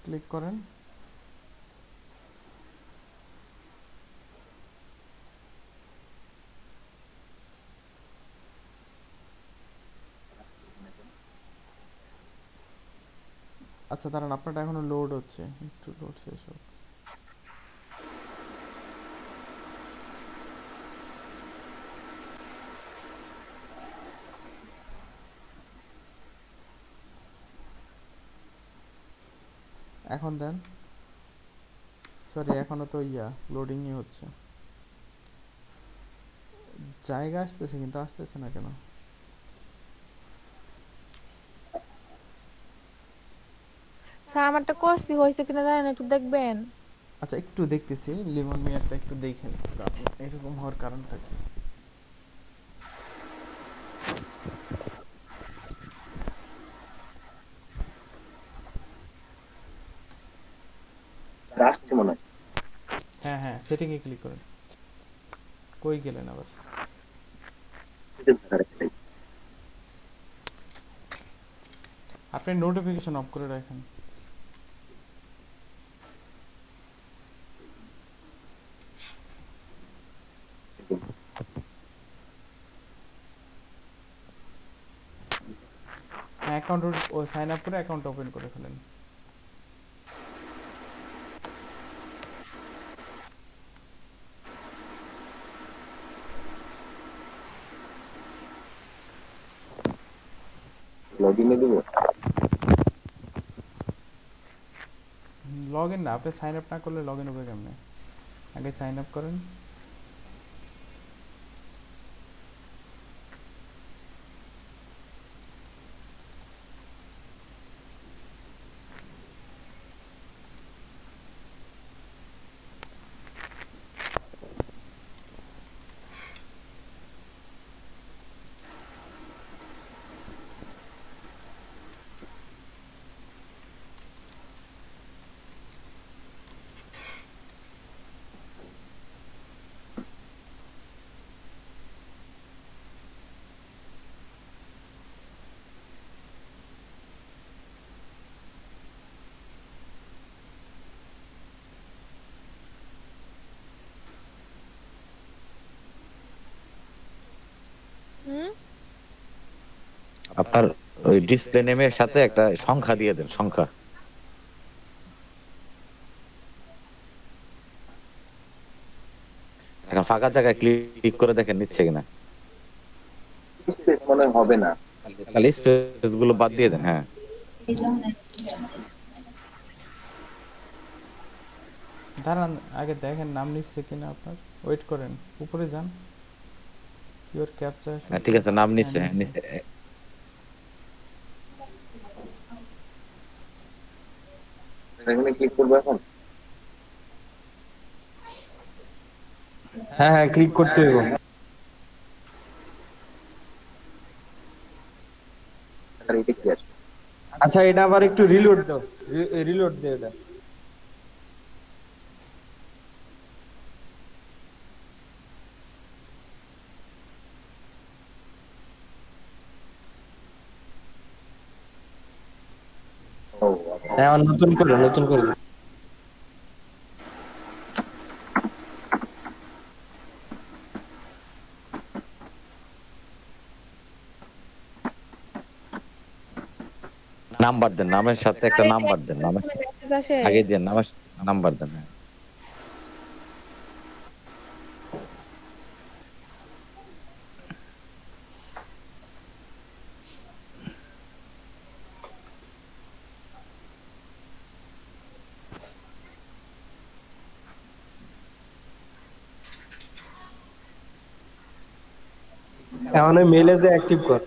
Speaker 2: ক্লিক করেন। আচ্ছা দাঁড়ান, আপনারটা এখনো লোড হচ্ছে, একটু লোড শেষ হোক। এখন দেন। সরি এখনো তো লোডিংই হচ্ছে, জায়গা আসতেছে কিন্তু আসতেছে না কেন?
Speaker 5: স্যার আমারটা করছি, হয়েছে কিনা জানেন, একটু দেখবেন।
Speaker 2: আচ্ছা একটু দেখতেছি, লিমন মিয়ারটা একটু দেখেন এরকম হওয়ার কারণটা কি।
Speaker 9: আসছে মনে হয়।
Speaker 2: হ্যাঁ হ্যাঁ সেটিং এ ক্লিক করেন। কই গেলেন আবার? আপনি নোটিফিকেশন অফ করে রাখেন। হ্যাঁ অ্যাকাউন্ট ও সাইন আপ করে অ্যাকাউন্ট ওপেন করে ফেলেন।
Speaker 9: লগইনে দেব?
Speaker 2: লগ ইন না, আপনি সাইন আপ না করলে লগ ইন হবে কেমনে? আগে সাইন আপ করেন।
Speaker 3: আপনার ওই ডিসপ্লে নেমের সাথে একটা সংখ্যা দিয়ে দেন, সংখ্যা। এখন ফাঁকা জায়গায় ক্লিক করে দেখেন নিচ্ছে কিনা।
Speaker 9: স্পেস মনে হয় হবে না।
Speaker 3: খালি স্পেস গুলো বাদ দিয়ে দেন। হ্যাঁ
Speaker 2: দাঁড়ান, আগে দেখেন নাম নিচ্ছে কিনা আপনার। ওয়েট করেন, উপরে যান। Your captcha.
Speaker 3: হ্যাঁ ঠিক আছে, নাম নিচ্ছে। হ্যাঁ নিচ্ছে।
Speaker 9: এখানে ক্লিক করবো এখন।
Speaker 4: হ্যাঁ হ্যাঁ ক্লিক করতে হবে।
Speaker 9: আর এটা কি আসবে?
Speaker 4: আচ্ছা এটা আবার একটু রিলোড দাও, রিলোড দে এটা।
Speaker 9: ও আচ্ছা।
Speaker 4: হ্যাঁ নতুন করে, নতুন করে।
Speaker 3: নাম্বার দেন, নামের সাথে একটা নাম্বার দেন, নামের সাথে
Speaker 5: মেসেজ আসে।
Speaker 3: আগে দেন, নামের নাম্বার দেন। হ্যাঁ
Speaker 4: এখন ওই মেলে যে অ্যাক্টিভ কর।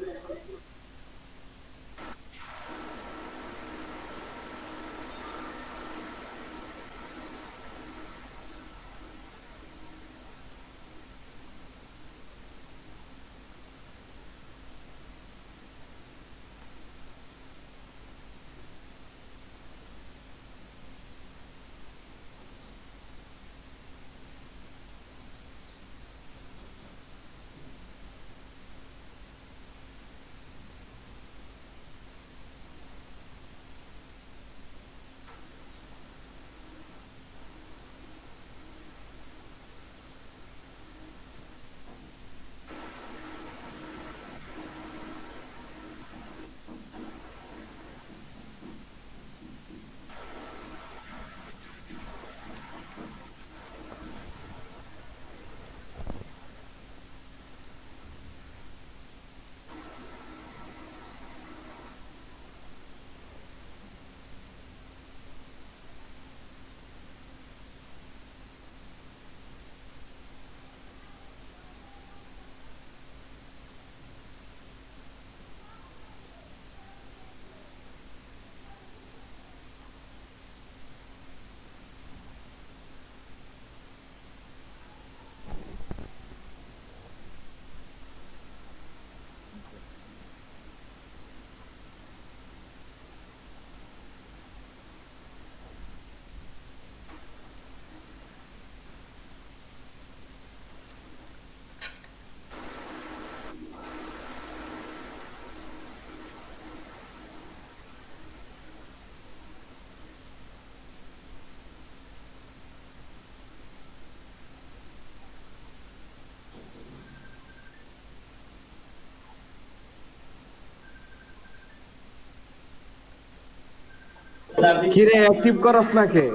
Speaker 4: কিরে অ্যাক্টিভ করস না কে?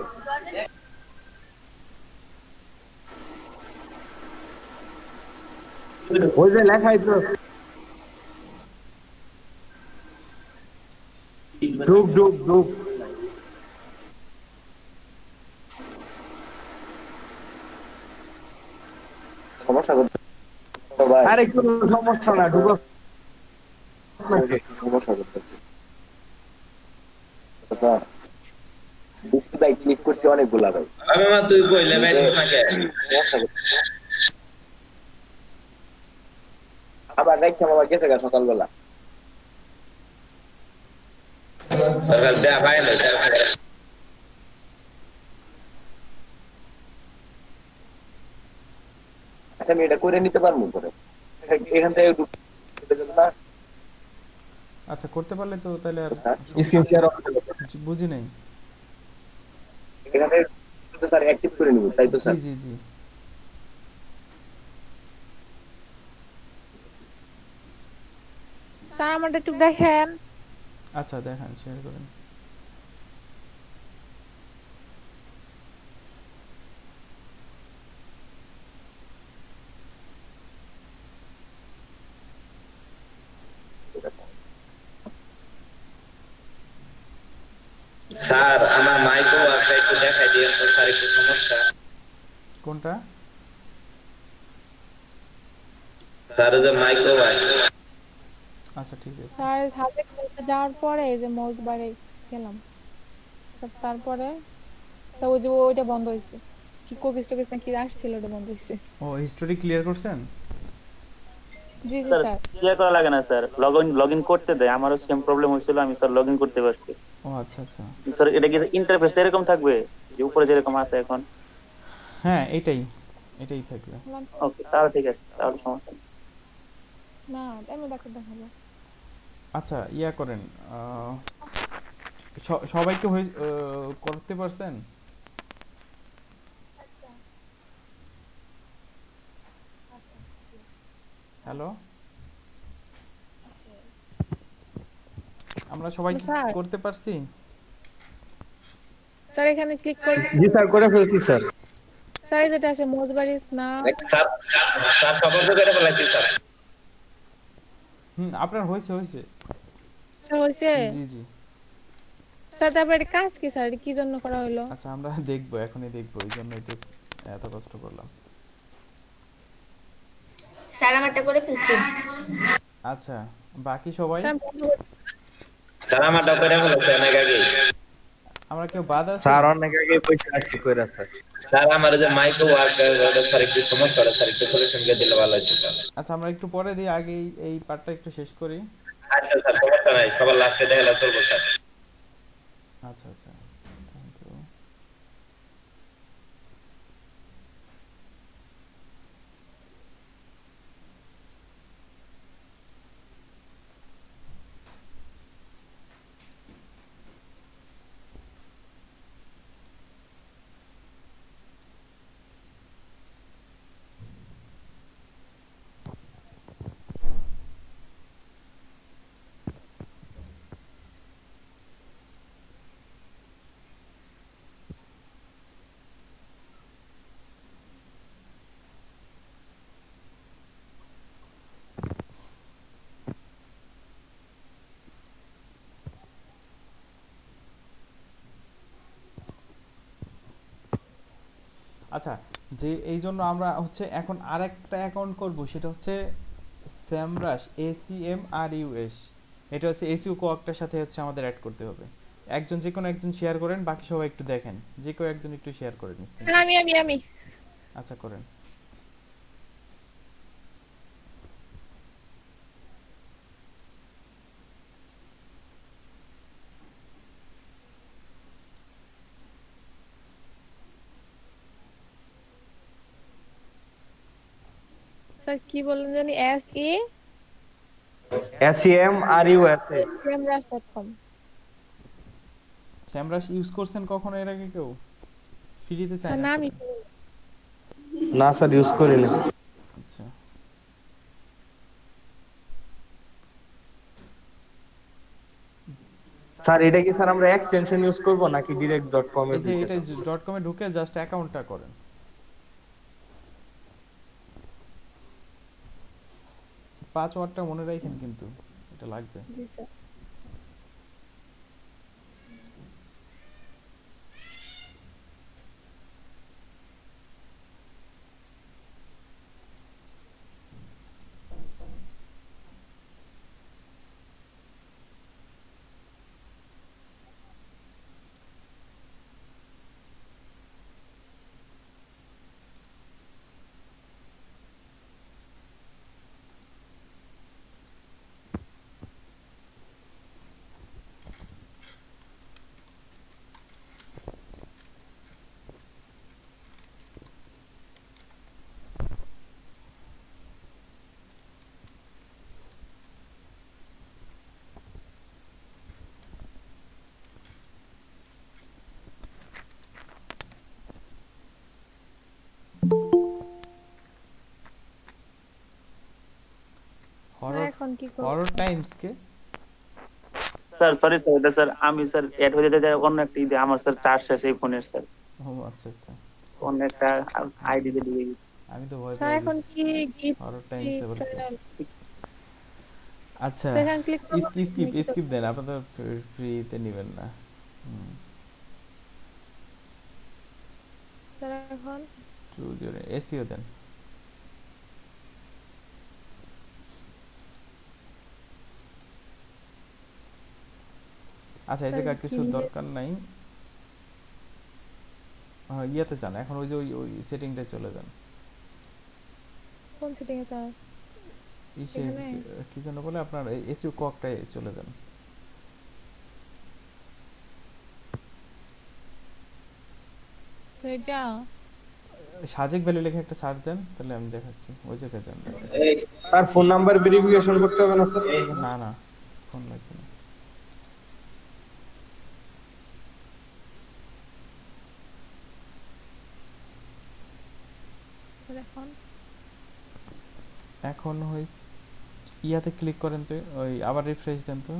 Speaker 4: ওই যে লেখাই তো ডুব ডুব ডুব।
Speaker 9: সমস্যা করতে ভাই,
Speaker 4: আরে কোনো সমস্যা না, ঢুকস না কে?
Speaker 9: সমস্যা করতে বুঝতে ভাই, ক্লিক করছি অনেকগুলা ভাই।
Speaker 8: তুই কইলে
Speaker 9: সমস্যা করতে। আবার রাইখা বাবা গেছে গা সকালবেলা। আচ্ছা আমি এটা করে নিতে পারবো করে এখান থেকে ঢুকতে যাবো না?
Speaker 2: আচ্ছা করতে পারলে তো তাহলে আর
Speaker 4: স্ক্রিন শেয়ার
Speaker 2: বুঝি নাই।
Speaker 9: এখান থেকে স্যার অ্যাক্টিভ করে নিব, তাই তো
Speaker 2: জি
Speaker 9: স্যার?
Speaker 2: জি জি।
Speaker 5: স্যার আমারটা একটু দেখেন।
Speaker 2: আচ্ছা দেখান, শেয়ার করেন।
Speaker 8: স্যার আমার মাইক্রো ওয়ার্কটা একটু দেখাই দিন তো স্যার, একটু সমস্যা।
Speaker 2: কোনটা?
Speaker 8: স্যার যে মাইক্রো ওয়ার্ক।
Speaker 2: আচ্ছা ঠিক আছে।
Speaker 5: স্যার হাতে খেলতে যাওয়ার পরে এই যে মাউস বারে গেলাম, তারপরে তো ওই যে ওইটা বন্ধ হয়েছে, কি কোকিস টোকিস না কি আসছিল ওটা বন্ধ হয়েছে।
Speaker 2: ও হিস্টোরি ক্লিয়ার করছেন?
Speaker 5: জি জি
Speaker 1: স্যার
Speaker 5: স্যার।
Speaker 1: ক্লিয়ার করা লাগে না স্যার, লগইন করতে দেয়, আমারও সেম প্রবলেম হয়েছিল, আমি স্যার লগইন করতে পারছি।
Speaker 2: ও আচ্ছা আচ্ছা।
Speaker 1: স্যার এটা কি ইন্টারফেস এরকম থাকবে যে উপরে যেরকম আছে এখন?
Speaker 2: হ্যাঁ এটাই থাকবে।
Speaker 1: ওকে তাহলে ঠিক আছে, তাহলে সমস্যা নেই।
Speaker 5: না আমি দেখাবো।
Speaker 2: আচ্ছা ইয়া করেন, সবাইকে করতে পারছেন? হ্যালো, আমরা সবাই করতে পারছি?
Speaker 5: স্যার এখানে ক্লিক করে
Speaker 4: জি স্যার করে ফেলছি স্যার।
Speaker 5: স্যার যেটা আছে মোজবারিস না
Speaker 8: স্যার স্যার সবার তো করে ফেলাইছি স্যার।
Speaker 2: আপনার হয়েছে
Speaker 5: স্যার হইছে?
Speaker 2: জি জি
Speaker 5: স্যার তারপরে কাজ কি স্যার, কি জন্য করা হলো?
Speaker 2: আচ্ছা আমরা দেখবো, এখনই দেখবো, এই জন্যই তো এত কষ্ট করলাম।
Speaker 7: স্যার আমারটা করে ফেলছি।
Speaker 2: আচ্ছা বাকি সবাই?
Speaker 8: স্যার আমারটা করে ফেলেছে অনেক আগে।
Speaker 2: আমরা কেউ বাদ আছে?
Speaker 4: স্যার অনেক আগে পয়সা আসি কইরা স্যার।
Speaker 8: স্যার আমার যে মাইক্রো ওয়ার্ক স্যার একটু সমস্যা হলো স্যার, একটু সলিউশন দিয়ে দিলে ভালো হতো স্যার।
Speaker 2: আচ্ছা আমরা একটু পরে দিই, আগে এই পার্টটা একটু শেষ করি।
Speaker 8: আচ্ছা স্যার সমস্যা নাই, সবার লাস্টে দেখালে চলবে স্যার।
Speaker 2: আচ্ছা আচ্ছা থ্যাংক ইউ। আচ্ছা যে এই জন্য আমরা হচ্ছে এখন আরেকটা অ্যাকাউন্ট করব, সেটা হচ্ছে স্যামরাশ ACMRUS, এটা হচ্ছে এসইউ কোয়াকটার সাথে হচ্ছে আমাদের অ্যাড করতে হবে। একজন যে কোনো একজন শেয়ার করেন, বাকি সবাই একটু দেখেন, যে কেউ একজন একটু শেয়ার করেন।
Speaker 5: স্যার আমি
Speaker 2: আচ্ছা করেন।
Speaker 5: স্যার কি বললেন জানি
Speaker 4: SEMRUS
Speaker 5: samrush.com।
Speaker 2: স্যামরাশ ইউজ করছেন কখনো এর আগে কেউ? ফ্রিতে চাই
Speaker 5: স্যার
Speaker 2: না?
Speaker 5: না আমি
Speaker 4: না স্যার ইউজ করিনি।
Speaker 2: আচ্ছা
Speaker 4: স্যার এটা কি স্যার আমরা এক্সটেনশন ইউজ করব নাকি ডাইরেক্ট .com এ?
Speaker 2: এই যে এটা .com এ ঢুকে জাস্ট অ্যাকাউন্টটা করেন। পাসওয়ার্ডটা মনে রাখেন কিন্তু, এটা লাগবে।
Speaker 5: জি স্যার। এখন কি করব?
Speaker 2: হরর টাইমস কে
Speaker 1: স্যার সরি স্যার, এটা স্যার আমি স্যার এড হয়ে যেতে অন্য একটা ইদে আমার স্যার চার্জ শেষ এই ফোনের স্যার,
Speaker 2: ও আচ্ছা আচ্ছা
Speaker 1: অন্য একটা আইডি তে দিয়ে গেছি।
Speaker 2: আমি তো ভয়
Speaker 5: স্যার
Speaker 2: পেয়ে
Speaker 5: এখন
Speaker 2: গেছি।
Speaker 5: কি গিফট
Speaker 2: হরর টাইমস এ বলতে আচ্ছা
Speaker 5: সেখানে ক্লিক করব।
Speaker 2: স্কিপ দেন, আপনারা ফ্রিতে নেবেন না,
Speaker 5: স্যার এখন
Speaker 2: 20 এসিও দেন। আচ্ছা এই
Speaker 5: স্যার
Speaker 2: জায়গায়
Speaker 5: কি
Speaker 2: কিছু
Speaker 5: নিয়ে
Speaker 2: দরকার নাই, ইয়েতে যান এখন, ওই যে ওই সেটিংটা চলে যান।
Speaker 5: কোন সেটিং এ স্যার?
Speaker 2: ইসে
Speaker 5: এখানে
Speaker 2: কি যেন বলে আপনার এসইও ককটায় চলে যান।
Speaker 5: তো এটা
Speaker 2: সাজেক ভ্যালি লিখে একটা সার্চ দেন, তাহলে আমি দেখাচ্ছি, ওই জায়গায় যান।
Speaker 4: স্যার ফোন নাম্বার ভেরিফিকেশন করতে হবে না স্যার?
Speaker 2: না না, ফোন লাগবে না।
Speaker 5: এখন
Speaker 2: এখন ওই ইয়াতে ক্লিক করেন তো, ওই আবার রিফ্রেশ দেন তো।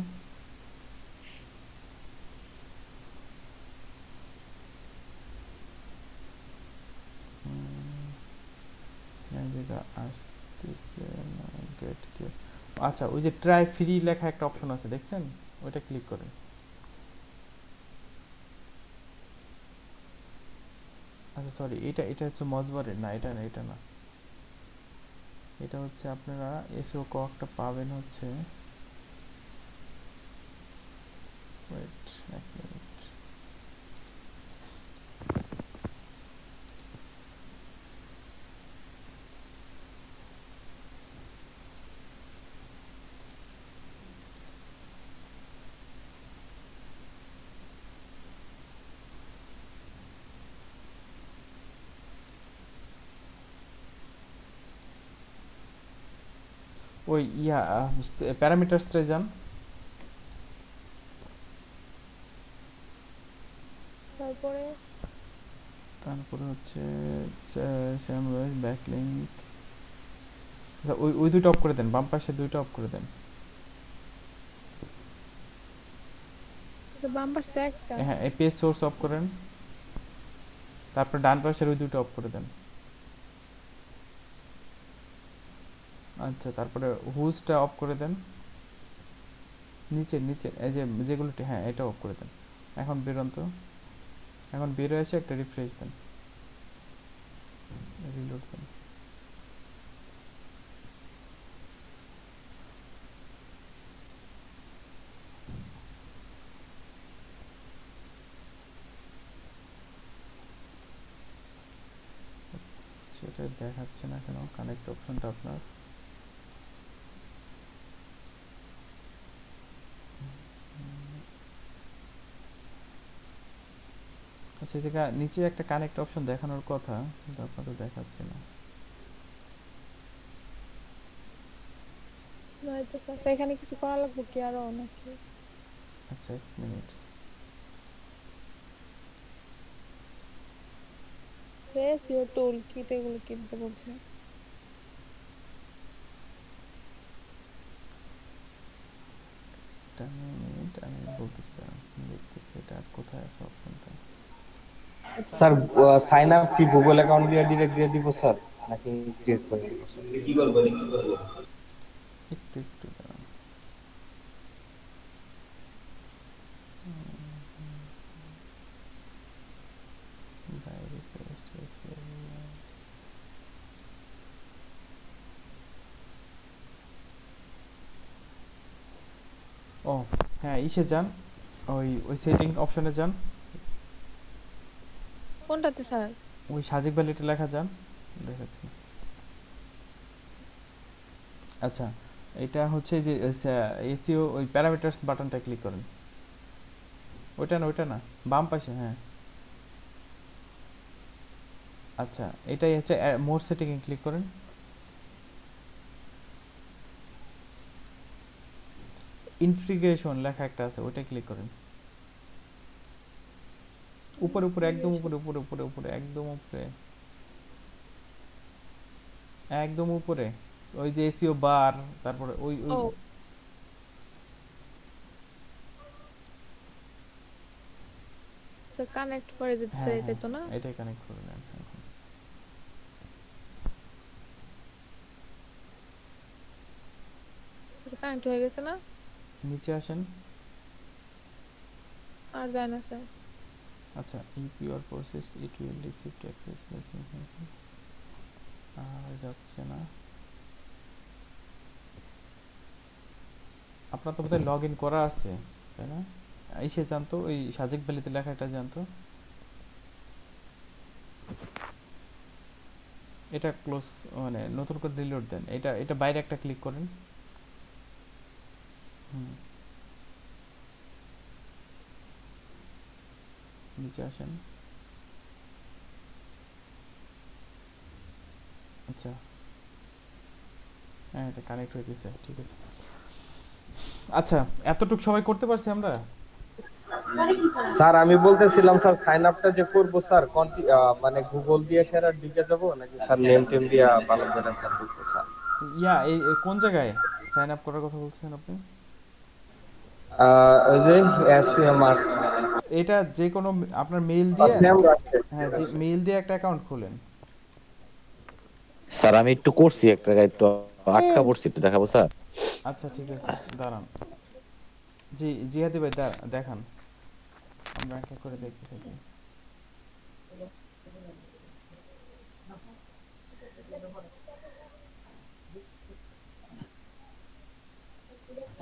Speaker 2: এই জায়গা আসতেছে না, গেট কি, আচ্ছা ওই যে ট্রাই ফ্রি লেখা একটা অপশন আছে দেখছেন, ওইটা ক্লিক করেন। আচ্ছা সরি, এটা এটা হচ্ছে মজবারের না, এটা না, এটা না, এটা হচ্ছে আপনারা এসও ককটা পাবেন হচ্ছে, ওয়েট এক মিনিট, ওই ইয়া প্যারামিটারসে যান।
Speaker 5: তারপরে
Speaker 2: তারপরে হচ্ছে স্যামরাইজ ব্যাকলিংক, ওই ওই দুটো অফ করে দেন, বাম পাশে দুটো অফ করে দেন।
Speaker 5: বাম পাশে একটা,
Speaker 2: হ্যাঁ এই পেজ সোর্স অফ করেন, তারপর ডান পাশের ওই দুটো অফ করে দেন। আচ্ছা তারপরে হুজটা অফ করে দেন, নিচে নিচে এই যে যেগুলো, হ্যাঁ এটা অফ করে দেন। এখন বেরোন তো, এখন বের হয়ে এসে একটা রিফ্রেশ দেন, রিলোড দেন। সেটা দেখাচ্ছে না কেন, কানেক্ট অপশনটা আপনার আচ্ছা, যেটা নিচে একটা কানেক্ট অপশন দেখানোর কথা কিন্তু আপনাদের দেখাচ্ছে না।
Speaker 5: নয়তো স্যার এখানে কিছু করা লাগবে কি আরো নাকি?
Speaker 2: আচ্ছা এক মিনিট,
Speaker 5: এসইও টুল কিট এগুলো কিনতে বলছে।
Speaker 2: একটা মিনিট আমি বলতেছি, দেখতেছি এটা কোথায় আছে অপশনটা।
Speaker 4: স্যার সাইন আপ কি গুগল অ্যাকাউন্ট দিয়ে ডিরেক্ট দিয়ে দিব স্যার, নাকি ক্রিয়েট করে দিব স্যার?
Speaker 2: একটু একটু দাঁড়ান। ডায়েরি পোস্ট, ও হ্যাঁ ইসে যান, ওই ওই সেটিং অপশনে যান,
Speaker 5: কোনটাতে স্যার?
Speaker 2: ওই সাজেক ভ্যালিটা লেখা যান, দেখাচ্ছি। আচ্ছা এটা হচ্ছে যে এসইও ওই প্যারামিটারস বাটনটা ক্লিক করেন, ওইটা না ওইটা না, বাম পাশে, হ্যাঁ। আচ্ছা এটাই হচ্ছে মোর সেটিং এ ক্লিক করেন, ইন্টিগ্রেশন লেখা একটা আছে, ওইটা ক্লিক করেন। উপরে উপরে একদম উপরে উপরে উপরে উপরে একদম উপরে, একদম উপরে ওই যে এসইও বার, তারপরে ওই ওই
Speaker 5: স্যার কানেক্ট করে দিতেছে,
Speaker 2: হ্যাঁ
Speaker 5: এটা তো না?
Speaker 2: এটাই কানেক্ট করে নেন এখন।
Speaker 5: স্যার কানেক্ট হয়ে গেছে না?
Speaker 2: নিচে আসেন,
Speaker 5: আর যায় না স্যার।
Speaker 2: আচ্ছা if you are processed it will receive access আর যাচ্ছে না। আপনার তো বোধহয় লগ ইন করা আছে তাই না? এসে জানতো ওই সাজেক ভ্যালিতে লেখাটা জানতো, এটা ক্লোজ মানে নতুন করে রিলোড দেন। এটা এটা বাইরে একটা ক্লিক করেন। নিচে আসেন। আচ্ছা হ্যাঁ এটা কানেক্ট হয়ে গেছে, ঠিক আছে। আচ্ছা এতটুকু সবাই করতে পারছি আমরা?
Speaker 4: স্যার আমি বলতেছিলাম স্যার সাইন আপটা যে করব স্যার মানে গুগল দিয়ে সেরা ঢুকে যাব নাকি স্যার নেম টেম দিয়ে ভালো করে স্যার ঢুকবো স্যার?
Speaker 2: এই কোন জায়গায় সাইন আপ করার কথা বলছেন আপনি?
Speaker 4: ওই যে এসএমআর
Speaker 2: এটা যে কোনো আপনার মেইল দিয়ে, হ্যাঁ যে মেইল দিয়ে একটা অ্যাকাউন্ট খুলেন।
Speaker 3: স্যার আমি একটু করছি একটা একটু আটকা পড়ছি, একটু দেখাবো স্যার?
Speaker 2: আচ্ছা ঠিক আছে দাঁড়ান। জি জিহাদি ভাই দেখান, আমরা একটা করে দেখতে থাকি।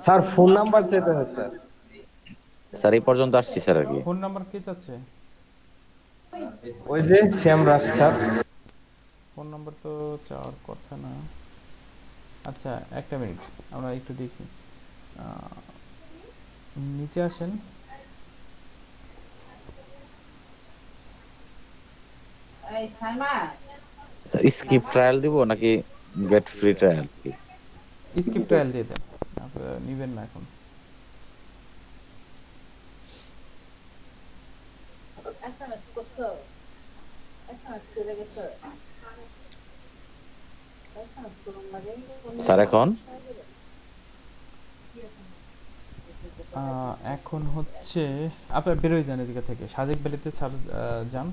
Speaker 4: স্যার ফোন নাম্বার চাইতে হয় স্যার।
Speaker 3: স্যার এই পর্যন্ত আসছি স্যার। আর কি
Speaker 2: ফোন নাম্বার কে চাচ্ছে?
Speaker 4: ওই যে শ্যামরাজ স্যার।
Speaker 2: ফোন নাম্বার তো চাওয়ার কথা না। আচ্ছা একটা মিনিট আমরা একটু দেখি, নিচে আসেন।
Speaker 3: স্কিপ ট্রায়াল দিব নাকি gate free trial?
Speaker 2: Skip trial দিয়ে দেন, আপনারা নিবেন না এখন।
Speaker 3: স্যার এখন
Speaker 2: এখন হচ্ছে আপনার বেরোয় যান এদিকে থেকে, সাজেক ভ্যালিতে যান।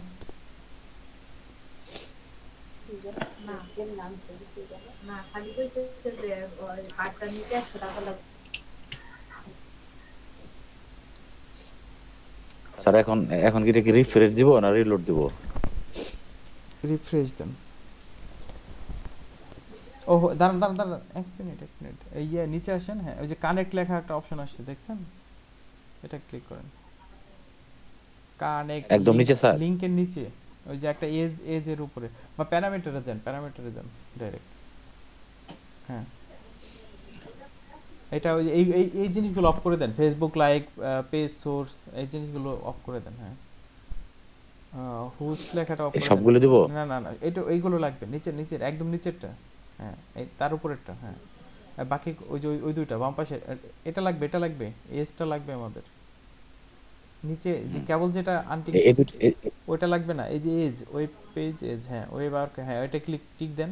Speaker 3: স্যার এখন এখন কি এটা কি রিফ্রেশ দিব না রিলোড দিব?
Speaker 2: রিফ্রেশ দেন। ও দাঁড়ান দাঁড়ান দাঁড়ান এক মিনিট এই নিচে আসেন। হ্যাঁ ওই যে কানেক্ট লেখা একটা অপশন আসছে দেখছেন, এটা ক্লিক করেন। কানেক্ট
Speaker 3: একদম নিচে স্যার,
Speaker 2: লিংকের নিচে ওই যে একটা এজ এর উপরে, বা প্যারামিটারে যান ডাইরেক্ট। হ্যাঁ এটা ওই এই জিনিসগুলো অফ করে দেন, ফেসবুক লাইক, পেজ সোর্স, এই জিনিসগুলো অফ করে দেন। হ্যাঁ হুস লেখাটা অফ করে দেন।
Speaker 3: সবগুলো দিব
Speaker 2: না না না এটা এইগুলো লাগবে, নিচের একদম নিচেরটা। হ্যাঁ এই তার উপরেরটা। হ্যাঁ বাকি ওই যে ওই দুইটা বাম পাশে এটা লাগবে এজটা লাগবে আমাদের। নিচে যে কেবল যেটা আনটিক ওইটা লাগবে না, এই যে এজ ওয়েব পেজ এজ, হ্যাঁ ওয়েব আর হ্যাঁ ওইটা টিক দেন,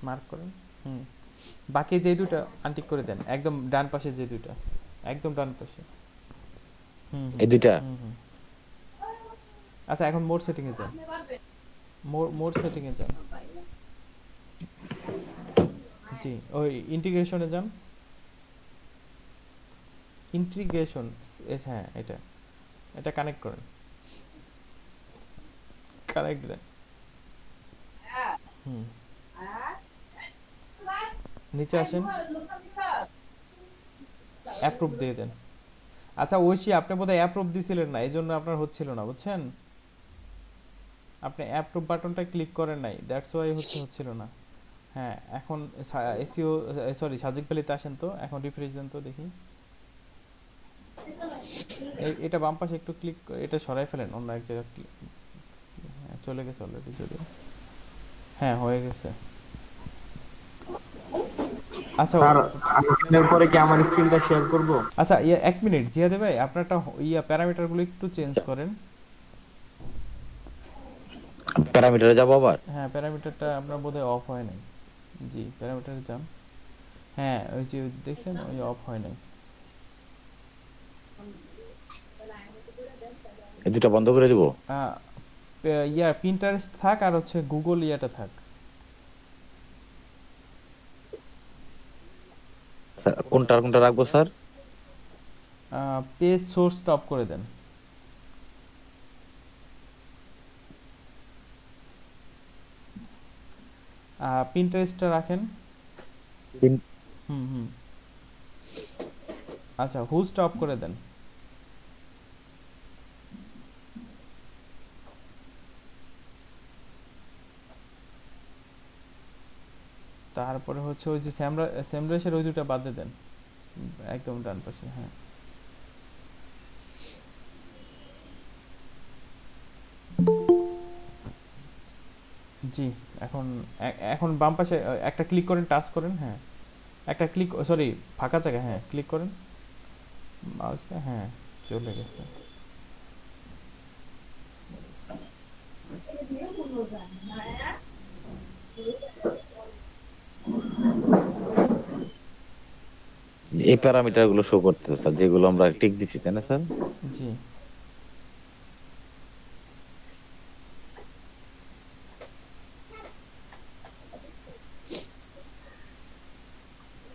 Speaker 2: মার্ক করেন। বাকি যে দুটো আনটিক করে দেন, একদম ডান পাশে যে দুটো, একদম ডান পাশে
Speaker 3: এই দুইটা।
Speaker 2: আচ্ছা এখন মোড সেটিং এ যান, মোড সেটিং এ যান। জি ওই ইন্টিগ্রেশনে যান, ইন্টিগ্রেশন এস, হ্যাঁ এটা কানেক্ট করেন, কানেক্ট দেন। নিচে আসেন, অ্যাপ্রুভ দিয়ে দেন। আচ্ছা ঐশী আপনি বোধহয় অ্যাপ্রুভ দিছিলেন না, এই জন্য আপনার হচ্ছিল না বুঝছেন। আপনি অ্যাপ্রুভ বাটনটা ক্লিক করেন নাই, দ্যাটস ওয়াই হচ্ছিল না। হ্যাঁ এখন এসইও সরি সাজেক ভ্যালিতে আসেন তো, এখন রিফ্রেশ দেন তো দেখি। এটা বাম পাশে একটু ক্লিক, এটা সরাই ফেলেন অন্য এক জায়গায়। হ্যাঁ চলে গেছে অলরেডি যদিও, হ্যাঁ হয়ে গেছে। আচ্ছা
Speaker 4: পরে কি আমার স্ক্রিনটা শেয়ার করব?
Speaker 2: আচ্ছা এক মিনিট জিয়াদে ভাই আপনারটা প্যারামিটারগুলো একটু চেঞ্জ করেন।
Speaker 3: প্যারামিটারে যাব আবার?
Speaker 2: হ্যাঁ প্যারামিটারটা আপনার বোধহয় অফ হয় নাই। জি প্যারামিটারে যান। হ্যাঁ ওই যে দেখছেন ওই অফ হয় নাই।
Speaker 3: এই দুটো বন্ধ করে দিব?
Speaker 2: পিন্টারেস্ট থাক আর হচ্ছে গুগল ইয়াটা থাক।
Speaker 3: স্যার কোনটা রাখবো স্যার?
Speaker 2: পেজ সোর্সটা অফ করে দেন। পিন্টারেস্টটা রাখেন।
Speaker 3: পিন-
Speaker 2: হুম হুম। আচ্ছা, হুজটা অফ করে দেন। তারপরে হচ্ছে ওই যে স্যামরাসের ওই দুটো বাদে দেন, একদম ডান পাশে। হ্যাঁ, জি। এখন এখন বাম পাশে একটা ক্লিক করেন, টাচ করেন। হ্যাঁ, একটা ক্লিক, সরি, ফাঁকা জায়গা, হ্যাঁ ক্লিক করেন মাউসটা। হ্যাঁ, চলে গেছে।
Speaker 3: এই প্যারামিটার গুলো শো করতেছে স্যার, যেগুলো আমরা টিক দিছি, তাই না স্যার?
Speaker 2: জি।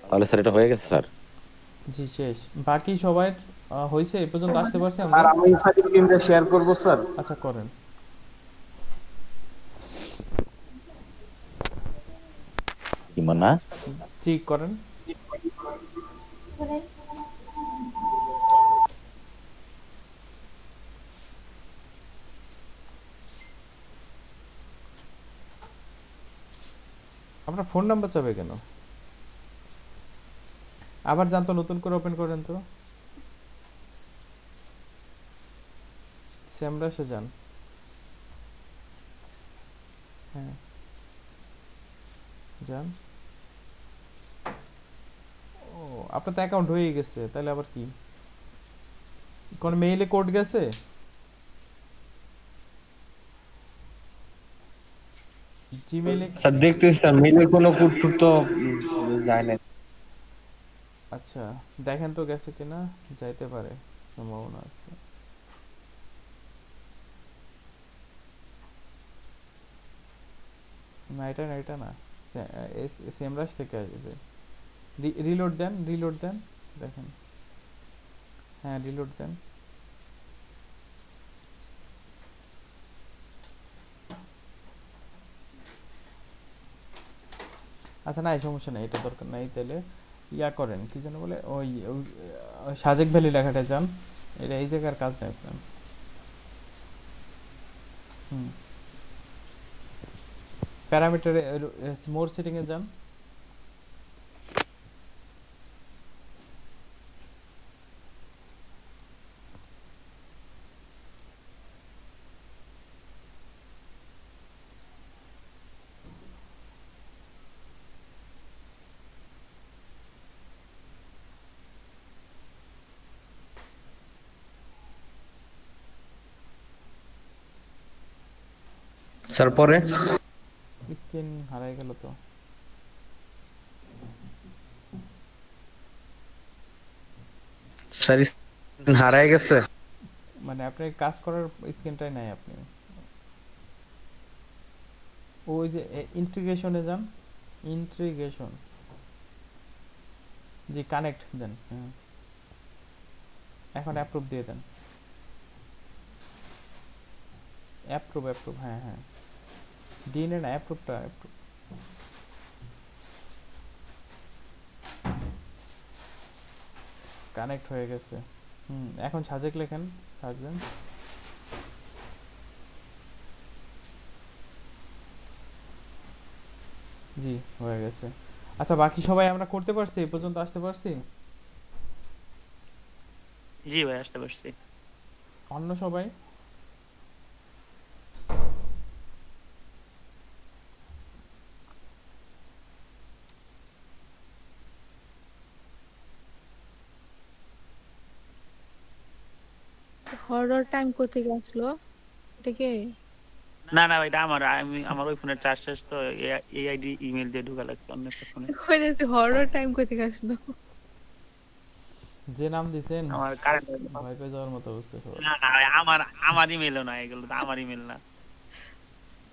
Speaker 3: তাহলে স্যার এটা হয়ে গেছে স্যার।
Speaker 2: জি, শেষ। বাকি সবাই হয়েছে এই পর্যন্ত, আসতে পারছি আমরা?
Speaker 4: আর আমি সার্টিফিকেটটা শেয়ার করব স্যার।
Speaker 2: আচ্ছা, করেন।
Speaker 3: ইমান না?
Speaker 2: জি, করেন। আপনার ফোন নাম্বার চাবে কেন? আবার যান তো, নতুন করে ওপেন করেন তো, স্যামরাসে যান। হ্যাঁ, যান। ও, আপনার তো অ্যাকাউন্ট হয়ে গেছে, তাহলে আবার কি? কোন মেইলে কোড গেছে? জিমেইলে?
Speaker 4: স্যার দেখতেছি স্যার, মেইলে কোনো কোড টুড তো যায় না।
Speaker 2: আচ্ছা, দেখেন তো গেছে কিনা, যাইতে পারে, সম্ভাবনা আছে। না, এটা না, এটা না, সেমরাস থেকে আসবে। রিলোড দেন, রিলোড দেন, দেখেন। হ্যাঁ, রিলোড দেন। আচ্ছা, না, এই সমস্যা নেই, এটা দরকার নাই। তাহলে ইয়া করেন, কি যেন বলে, ওই সাজেক ভ্যালি লেখাটা যান। এটা এই জায়গার কাজ নাই আপনার। হুম, প্যারামিটারে মোর সেটিং এ যান।
Speaker 4: স্যার পরে
Speaker 2: স্ক্রিন হারাই গেল তো।
Speaker 4: স্যার হারায় গেছে।
Speaker 2: মানে আপনার কাজ করার স্ক্রিনটাই নাই আপনি। ওই যে ইন্টিগ্রেশনে যান, ইন্টিগ্রেশন। জি, কানেক্ট দেন। হ্যাঁ, এখন অ্যাপ্রুভ দিয়ে দেন। অ্যাপ্রুভ, অ্যাপ্রুভ, হ্যাঁ হ্যাঁ, ডিএনএ না, অ্যাপ্রুভটা, অ্যাপ্রুভ। কানেক্ট হয়ে গেছে। হুম, এখন সাজেক লেখেন, সার্চ দেন। জি, হয়ে গেছে। আচ্ছা, বাকি সবাই আমরা করতে পারছি, এই পর্যন্ত আসতে পারছি?
Speaker 1: জি ভাই, আসতে পারছি।
Speaker 2: অন্য সবাই?
Speaker 5: হরর টাইম কোথেকে আসলো? এটা কে?
Speaker 1: না না ভাই, এটা আমার ওই ফোনের চার্জ শেষ তো, এই আইডি ইমেল দিয়ে ঢোকা লাগছে অন্য একটা ফোনে।
Speaker 5: কইতেছি হরর টাইম কোথেকে আসলো?
Speaker 2: যে নাম দিছেন,
Speaker 1: আমার কারেন্ট
Speaker 2: ভয় পেয়ে যাওয়ার মতো অবস্থা সবার।
Speaker 1: না না ভাই, আমার ইমেলও না, এগুলো তো আমার ইমেল না।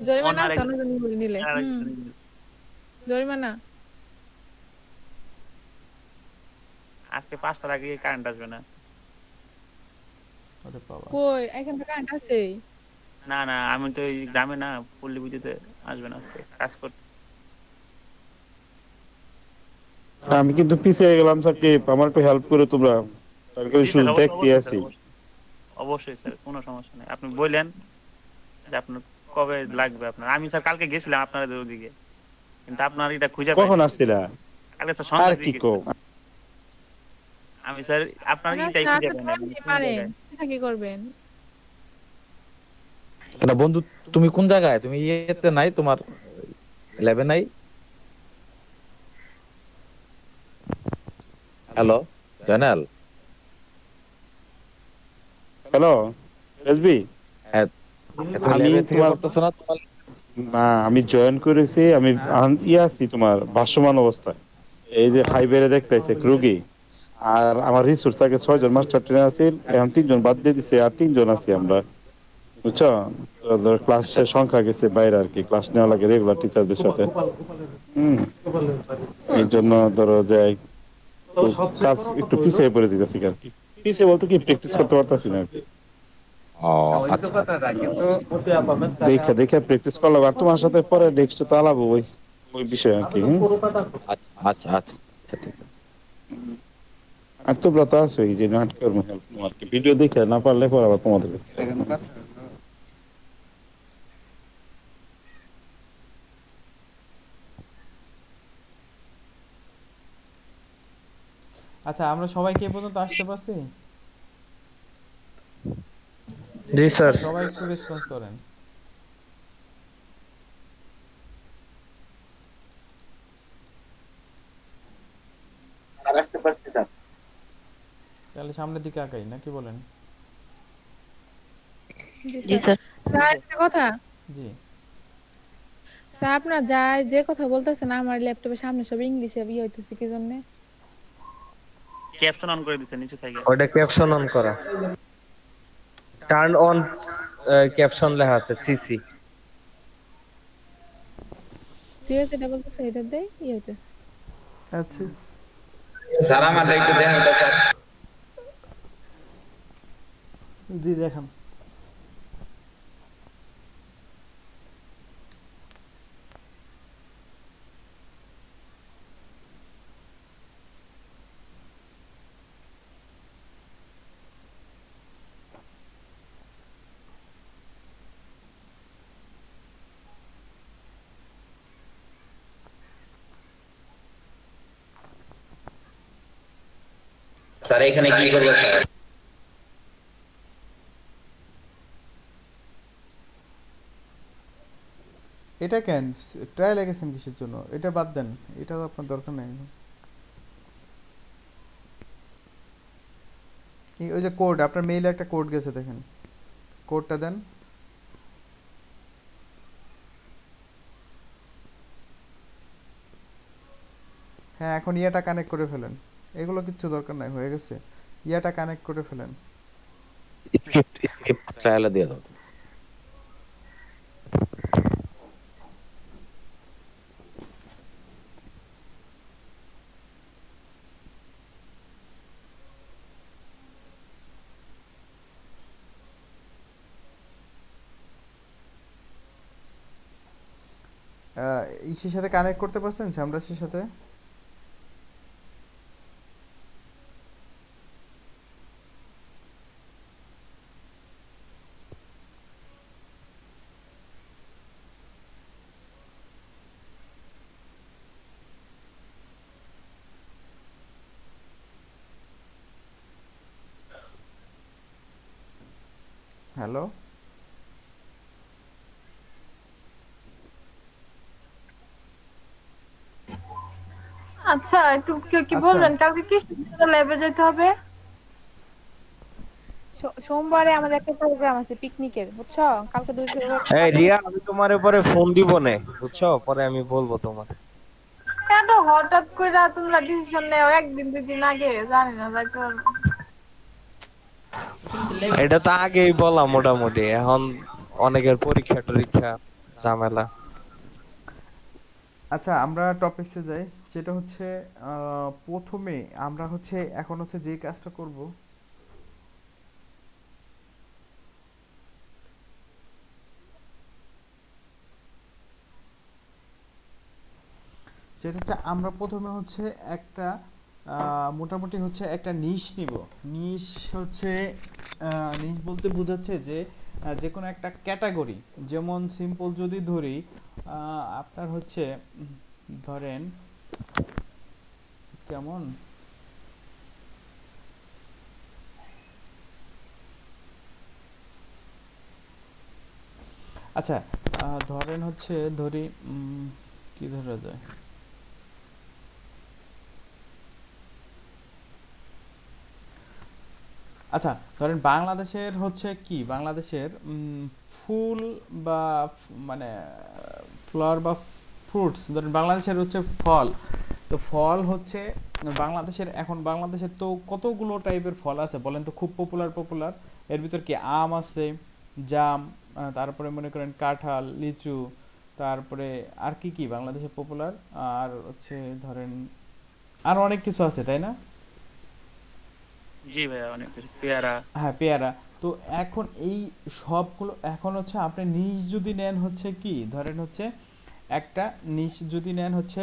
Speaker 5: জরিমানা
Speaker 1: অন্য
Speaker 5: আছে
Speaker 1: আরেক-
Speaker 5: অন্যজন নিলে।
Speaker 1: আরেকজনের email।
Speaker 5: জরিমানা।
Speaker 1: আজকে 5টার আগে কারেন্ট আসবে না।
Speaker 2: ওরে বাবা।
Speaker 5: কই এখান থেকে কারেন্ট আছে?
Speaker 1: না না, আমি তো এই গ্রামে না, পল্লী বিদ্যুতে আসবে না, আজকে কাজ করতেছি।
Speaker 6: আমি কিন্তু পিছিয়ে গেলাম সাকিব, আমার একটু হেল্প করে তোমরা, তার কাছে
Speaker 1: জি
Speaker 6: শুধু
Speaker 1: স্যার,
Speaker 6: দেখতে
Speaker 1: অবশ্যই স্যার,
Speaker 6: আছি।
Speaker 1: অবশ্যই অবশ্যই স্যার, কোনো সমস্যা নেই। আপনি বললেন যে আপনার কবে লাগবে আপনার। আমি স্যার কালকে গেছিলাম আপনাদের ওদিকে, কিন্তু আপনার এটা খুঁজে
Speaker 6: কখন
Speaker 1: পাইনি।
Speaker 6: আসছিলা?
Speaker 1: কালকে স্যার
Speaker 6: আর
Speaker 1: সন্ধ্যার
Speaker 6: কি
Speaker 1: দিকে
Speaker 6: কও?
Speaker 1: গেছিলাম আমি স্যার। আপনার
Speaker 5: না
Speaker 1: ইটাই
Speaker 5: স্যার,
Speaker 1: খুঁজে
Speaker 5: আপনি
Speaker 1: পাইনি আমি
Speaker 5: পারেননি,
Speaker 1: কোন
Speaker 5: পারেন
Speaker 1: জায়গায়।
Speaker 5: সেটা কি করবেন?
Speaker 3: কেন বন্ধু, তুমি কোন জায়গায়? তুমি ইয়েতে নাই, তোমার 11 নাই? হ্যালো জয়নাল।
Speaker 6: হ্যালো এসবি,
Speaker 3: হ্যাঁ, তুমি
Speaker 6: আমি
Speaker 3: 11 থেকে
Speaker 6: তোমার,
Speaker 3: করতেছো না তোমার?
Speaker 6: না আমি জয়েন করেছি, আমি আছি তোমার ভাসমান অবস্থায়। এই যে হাইওয়ে দেখতেছে রুগী, আর আমার রিসোর্স আগে 6 জন মাস্টার ট্রেনার আছে, এখন 3 জন বাদ দিয়ে দিছে, আর 3 জন আছি আমরা, বুঝছো? তো ধর ক্লাসের সংখ্যা গেছে বাইরে আর কি, ক্লাস নেওয়া লাগে রেগুলার টিচারদের সাথে। হম, এই জন্য ধরো যে কাজ একটু পিছিয়ে পড়ে দিতেছি আর কি। পিছিয়ে বলতে কি, প্র্যাকটিস করতে পারতাছি না আর কি।
Speaker 3: ও আচ্ছা আচ্ছা।
Speaker 6: দেখে দেখে প্র্যাকটিস করলাম, আর তোমার সাথে পরে নেক্সট তো আলাপ ওই ওই বিষয়ে আর কি।
Speaker 3: আচ্ছা আচ্ছা আচ্ছা আচ্ছা, ঠিক আছে।
Speaker 6: আর তোমরা তো আছো, এই যে নাটকের হেল্প আর কি, ভিডিও দেখে না পারলে পরে আবার তোমাদের কাছে।
Speaker 2: আচ্ছা, আমরা সবাই কে পর্যন্ত আসতে পারছি?
Speaker 4: জি স্যার।
Speaker 2: সবাই একটু রেসপন্স করেন।
Speaker 9: আর আসতে পারছি স্যার।
Speaker 2: তাহলে সামনের দিকে আগাই, নাকি বলেন?
Speaker 5: জি স্যার। স্যার একটা কথা,
Speaker 2: জি।
Speaker 5: স্যার আপনার যে কথা বলতেছেন আমার ল্যাপটপের সামনে সব ইংলিশে হইতেছে কি জন্য?
Speaker 1: ক্যাপশন অন করে দিচ্ছেন নিচে থেকে।
Speaker 4: ওটা ক্যাপশন অন করা, টার্ন অন ক্যাপশন লেখা আছে সিসি।
Speaker 5: যে যেটা বলতেছে এটা দেই হইতেছে।
Speaker 2: আচ্ছা,
Speaker 8: স্যার আমাদের একটু দেখেন তো স্যার।
Speaker 2: জি দেখান।
Speaker 8: স্যার এখানে কি করবো স্যার?
Speaker 2: এটা কেন ট্রায়াল গেছেন কিসের জন্য? এটা বাদ দেন, এটা তো আপনার দরকার নেই। ওই যে কোড, আপনার মেইলে একটা কোড গেছে দেখেন, কোডটা দেন। হ্যাঁ, এখন ইয়াটা কানেক্ট করে ফেলেন। এগুলো কিচ্ছু দরকার নাই, হয়ে গেছে। ইয়াটা কানেক্ট করে ফেলেন।
Speaker 3: স্ক্রিপ্ট স্ক্রিপ্ট ট্রায়ালে দিয়ে দাও।
Speaker 2: ইসের সাথে কানেক্ট করতে পারছেন, স্যামরাসের সাথে? হ্যালো?
Speaker 5: আচ্ছা একটু কি
Speaker 2: আচ্ছা,
Speaker 5: বলবেন, কালকে কি ল্যাবে যেতে হবে? সোমবারে আমাদের একটা প্রোগ্রাম আছে পিকনিকের, বুঝছো? কালকে
Speaker 4: এই রিয়া, আমি তোমার পরে ফোন দিব নে, বুঝছো? পরে আমি বলবো তোমার।
Speaker 5: কেন হঠাৎ কইরা তোমরা ডিসিশন নেও একদিন দুই দিন আগে? জানি না যাইতে পারবো।
Speaker 4: এটা তো আগেই বলা মোটামুটি, এখন অনেকের পরীক্ষা টরীক্ষা ঝামেলা।
Speaker 2: আচ্ছা আমরা টপিকসে যাই। যেটা হচ্ছে প্রথমে আমরা হচ্ছে এখন হচ্ছে যে কাজটা করব, সেটা হচ্ছে আমরা প্রথমে হচ্ছে একটা মোটামুটি হচ্ছে একটা নিশ নিব। নিশ হচ্ছে নিশ বলতে বোঝাচ্ছে যে যে কোনো একটা ক্যাটাগরি, যেমন সিম্পল যদি ধরি আপনার হচ্ছে ধরেন কেমন আচ্ছা ধরেন হচ্ছে ধরি কি ধরা যায়, আচ্ছা ধরেন বাংলাদেশের হচ্ছে কি, বাংলাদেশের ফুল বা মানে ফ্লাওয়ার বা ফ্রুটস, ধরেন বাংলাদেশের হচ্ছে ফল, তো ফল হচ্ছে বাংলাদেশের, এখন বাংলাদেশের তো কতগুলো টাইপের ফল আছে বলেন তো, খুব পপুলার এর ভিতর কি আম আছে, জাম, তারপরে মনে করেন কাঁঠাল, লিচু, তারপরে আর কি কি বাংলাদেশে পপুলার, আর হচ্ছে ধরেন আর অনেক কিছু আছে তাই না?
Speaker 1: জি ভাইয়া অনেক কিছু, পেয়ারা।
Speaker 2: হ্যাঁ পেয়ারা। তো এখন এই সবগুলো এখন হচ্ছে আপনি নিজ যদি নেন হচ্ছে কি, ধরেন হচ্ছে একটা নিশ যদি নেন হচ্ছে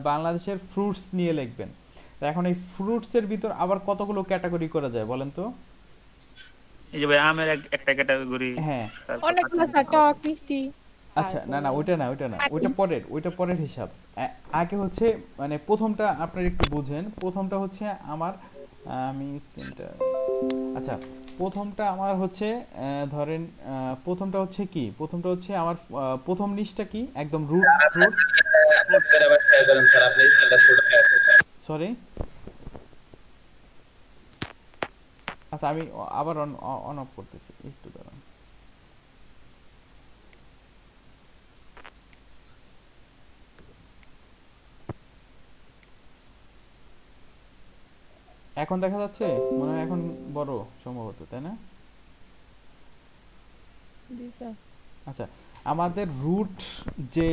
Speaker 2: বাংলাদেশের ফ্রুটস নিয়ে লিখবেন, তো এখন এই ফ্রুটসের ভিতর আবার কতগুলো ক্যাটাগরি করা যায় বলেন তো?
Speaker 1: এই যে ভাই আমের একটা ক্যাটাগরি,
Speaker 2: হ্যাঁ
Speaker 5: অনেকগুলো আছে, টক মিষ্টি।
Speaker 2: আচ্ছা না না ওইটা না ওইটা পরের হিসাব। আগে হচ্ছে মানে প্রথমটা আপনারা একটু বুঝেন, প্রথমটা হচ্ছে আমার আমি স্ক্রিনটা আচ্ছা প্রথমটা আমার হচ্ছে ধরেন প্রথমটা হচ্ছে কি, প্রথমটা হচ্ছে আমার প্রথম নিচটা কি একদম রুট
Speaker 8: করে আবার শেয়ার করেন স্যার, আপনি স্ক্রিনটা ছোট হয়ে আছে স্যার।
Speaker 2: সরি আচ্ছা আমি আবার অন অফ করতেছি, একটু দাঁড়ান। এখন দেখা যাচ্ছে মনে হয়, এখন বড় সম্ভবত তাই না?
Speaker 5: জি স্যার।
Speaker 2: আচ্ছা আমাদের রুট যে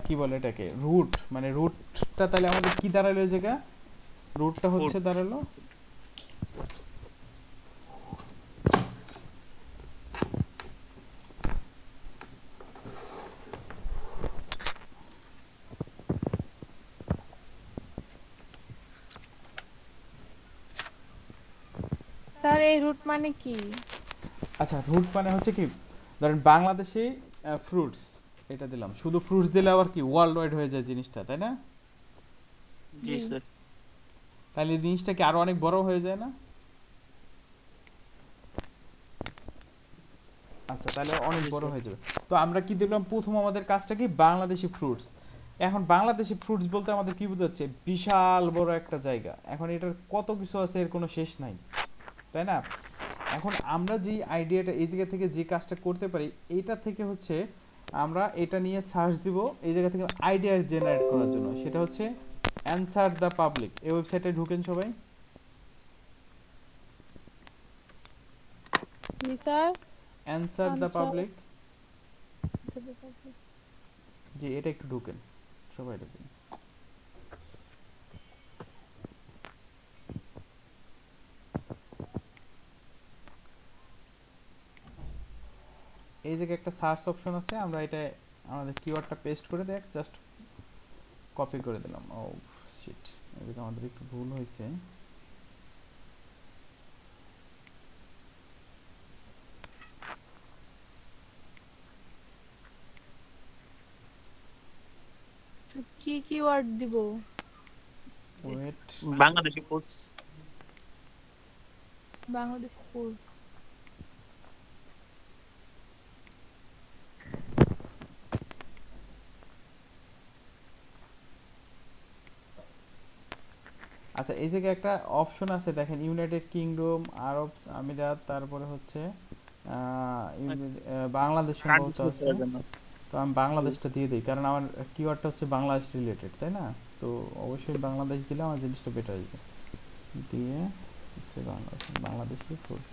Speaker 2: কি বলে এটাকে, রুট মানে রুটটা তাহলে আমাদের কি দাঁড়ালো এই জায়গা, রুটটা হচ্ছে দাঁড়ালো
Speaker 5: স্যার এই রুট মানে কি?
Speaker 2: আচ্ছা রুট মানে হচ্ছে কি, ধরেন বাংলাদেশি ফ্রুটস এটা দিলাম, শুধু ফ্রুটস দিলে আবার কি ওয়ার্ল্ড ওয়াইড হয়ে যায় জিনিসটা তাই না?
Speaker 1: জি স্যার।
Speaker 2: তাহলে জিনিসটা কি আরো অনেক বড় হয়ে যায় না? আচ্ছা তাহলে অনেক বড় হয়ে যাবে। তো আমরা কি দেখলাম, প্রথম আমাদের কাজটা কি বাংলাদেশি ফ্রুটস। এখন বাংলাদেশি ফ্রুটস বলতে আমাদের কি বোঝাচ্ছে, বিশাল বড় একটা জায়গা, এখন এটার কত কিছু আছে এর কোনো শেষ নাই তাই না? এখন আমরা যে আইডিয়াটা এই জায়গা থেকে যে কাজটা করতে পারি, এইটা থেকে হচ্ছে আমরা এটা নিয়ে সার্চ দিব এই জায়গা থেকে আইডিয়া জেনারেট করার জন্য, সেটা হচ্ছে অ্যানসার দ্য পাবলিক। এই ওয়েবসাইটে ঢুকেন সবাই।
Speaker 5: জি স্যার।
Speaker 2: অ্যানসার দ্য পাবলিক, জি এটা একটু ঢুকেন সবাই ঢুকেন। এই জায়গায় একটা সার্চ অপশন আছে, আমরা এটা আমাদের কিওয়ার্ডটা পেস্ট করে দেখ, জাস্ট কপি করে দিলাম। ও শিট, এদিকে আমাদের একটু ভুল হয়েছে।
Speaker 5: কি কিওয়ার্ড দিব?
Speaker 2: Wait,
Speaker 1: Bangladeshi fruits.
Speaker 5: Bangladesh food.
Speaker 2: আচ্ছা এই জায়গায় একটা অপশন আছে দেখেন, ইউনাইটেড কিংডম, আরব আমিরাত, তারপরে হচ্ছে বাংলাদেশ সম্ভবত আছে। তো আমি বাংলাদেশটা দিয়ে দিই, কারণ আমার কিওয়ার্ডটা হচ্ছে বাংলাদেশ রিলেটেড তাই না? তো অবশ্যই বাংলাদেশ দিলে আমার জিনিসটা বেটার আসবে। দিয়ে হচ্ছে বাংলাদেশি ফুড,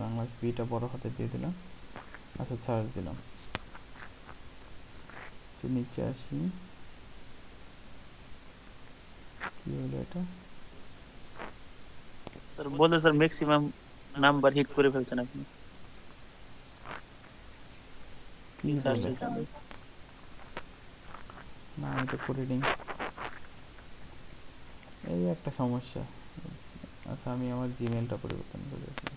Speaker 2: বাংলাদেশ বিটা বড় হাতে দিয়ে দিলাম। আচ্ছা সার্চ দিলাম, নিচে আসি, কি হলো এটা?
Speaker 1: স্যার বলে স্যার ম্যাক্সিমাম নাম্বার হিট করে ফেলছেন আপনি।
Speaker 2: কি
Speaker 1: রিসার্চ
Speaker 2: বলে
Speaker 1: চালু
Speaker 2: না এটা করে নিই এই একটা সমস্যা আচ্ছা আমি আমার জিমেইলটা পরিবর্তন করে দিই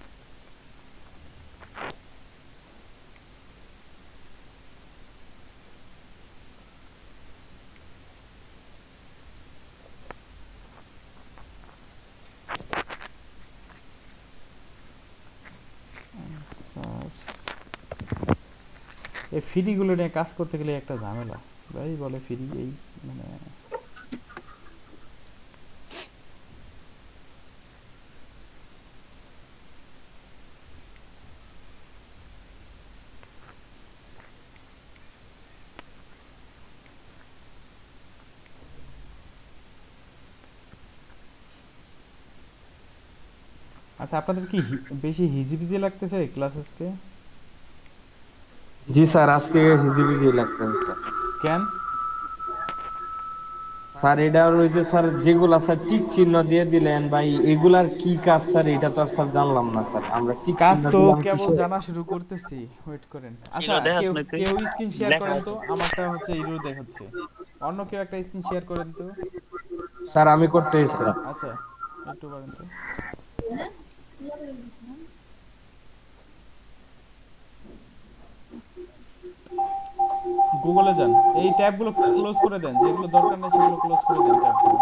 Speaker 2: এই ফ্রিগুলো নিয়ে কাজ করতে গেলে একটা ঝামেলা ভাই বলে ফ্রি এই মানে আচ্ছা আপনাদের কি বেশি হিজিবিজি লাগতেছে ক্লাসেসকে
Speaker 4: জি স্যার আজকে হিজিবিজি লাগতেছে স্যার
Speaker 2: কেন
Speaker 4: স্যার এটা ওই যে স্যার যেগুলা স্যার টিক চিহ্ন দিয়ে দিলেন ভাই এগুলার কি কাজ স্যার এটা তো আর স্যার জানলাম না স্যার আমরা টিক
Speaker 2: কাজ
Speaker 4: চিহ্ন
Speaker 2: তো
Speaker 4: দিলাম
Speaker 2: কেবল
Speaker 4: কিসে
Speaker 2: জানা শুরু করতেছি ওয়েট করেন আচ্ছা
Speaker 1: ইরো দেখাস
Speaker 2: কেউ
Speaker 1: না তুই
Speaker 2: কেউ স্ক্রিন শেয়ার
Speaker 1: দেখা
Speaker 2: করেন তো আমারটা হচ্ছে ইরো দেখাচ্ছে অন্য কেউ একটা স্ক্রিন শেয়ার করেন তো
Speaker 4: স্যার আমি করতে স্যার
Speaker 2: আচ্ছা একটু করেন তো গুগলে যান এই ট্যাবগুলো ক্লোজ করে দেন যেগুলো দরকার নেই সেগুলো ক্লোজ করে দেন ট্যাবগুলো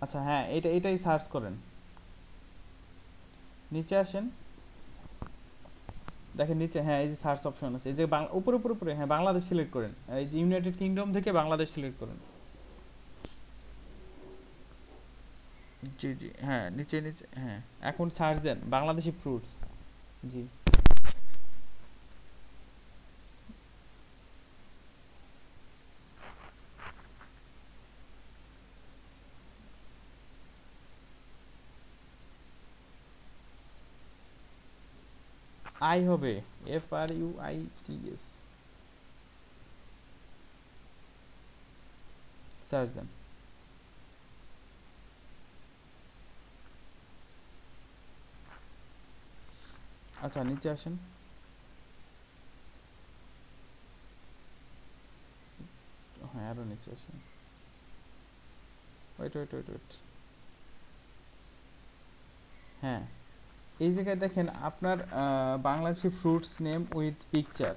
Speaker 2: আচ্ছা হ্যাঁ এটাই সার্চ করেন নিচে আসেন দেখেন নিচে হ্যাঁ এই যে সার্চ অপশন আছে এই যে উপরে উপরে উপরে হ্যাঁ বাংলাদেশ সিলেক্ট করেন এই যে ইউনাইটেড কিংডম থেকে বাংলাদেশ সিলেক্ট করেন জি জি হ্যাঁ নিচে নিচে হ্যাঁ এখন সার্চ দেন বাংলাদেশি ফ্রুটস জি আই হবে FRUITS সার্চ দেন আচ্ছা নিচে আসেন হ্যাঁ আরো নিচে আসেন ওয়েট ওয়েট ওয়েট ওয়েট হ্যাঁ এই জায়গায় দেখেন আপনার Bangladeshi fruits name with picture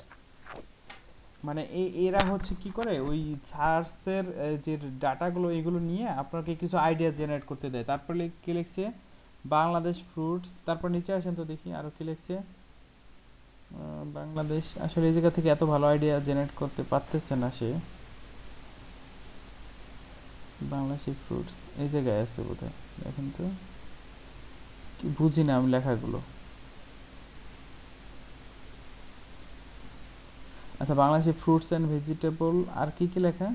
Speaker 2: মানে এরা হচ্ছে কি করে ওই সার্চের যে ডাটাগুলো এগুলো নিয়ে আপনাকে কিছু আইডিয়া জেনারেট করতে দেয় তারপরে কি লিখছে বাংলাদেশ ফ্রুটস তারপর নিচে আসেন তো দেখি আরো কি লিখছে বাংলাদেশ আসলে এই জায়গা থেকে এত ভালো আইডিয়া জেনারেট করতে পারতেছে না সে বাংলাদেশি ফ্রুটস এই জায়গায় আছে বোধহয় দেখেন তো কি বুঝি না আমি লেখাগুলো আচ্ছা বাংলাদেশি ফ্রুটস এন্ড ভেজিটেবল আর কি কি লেখা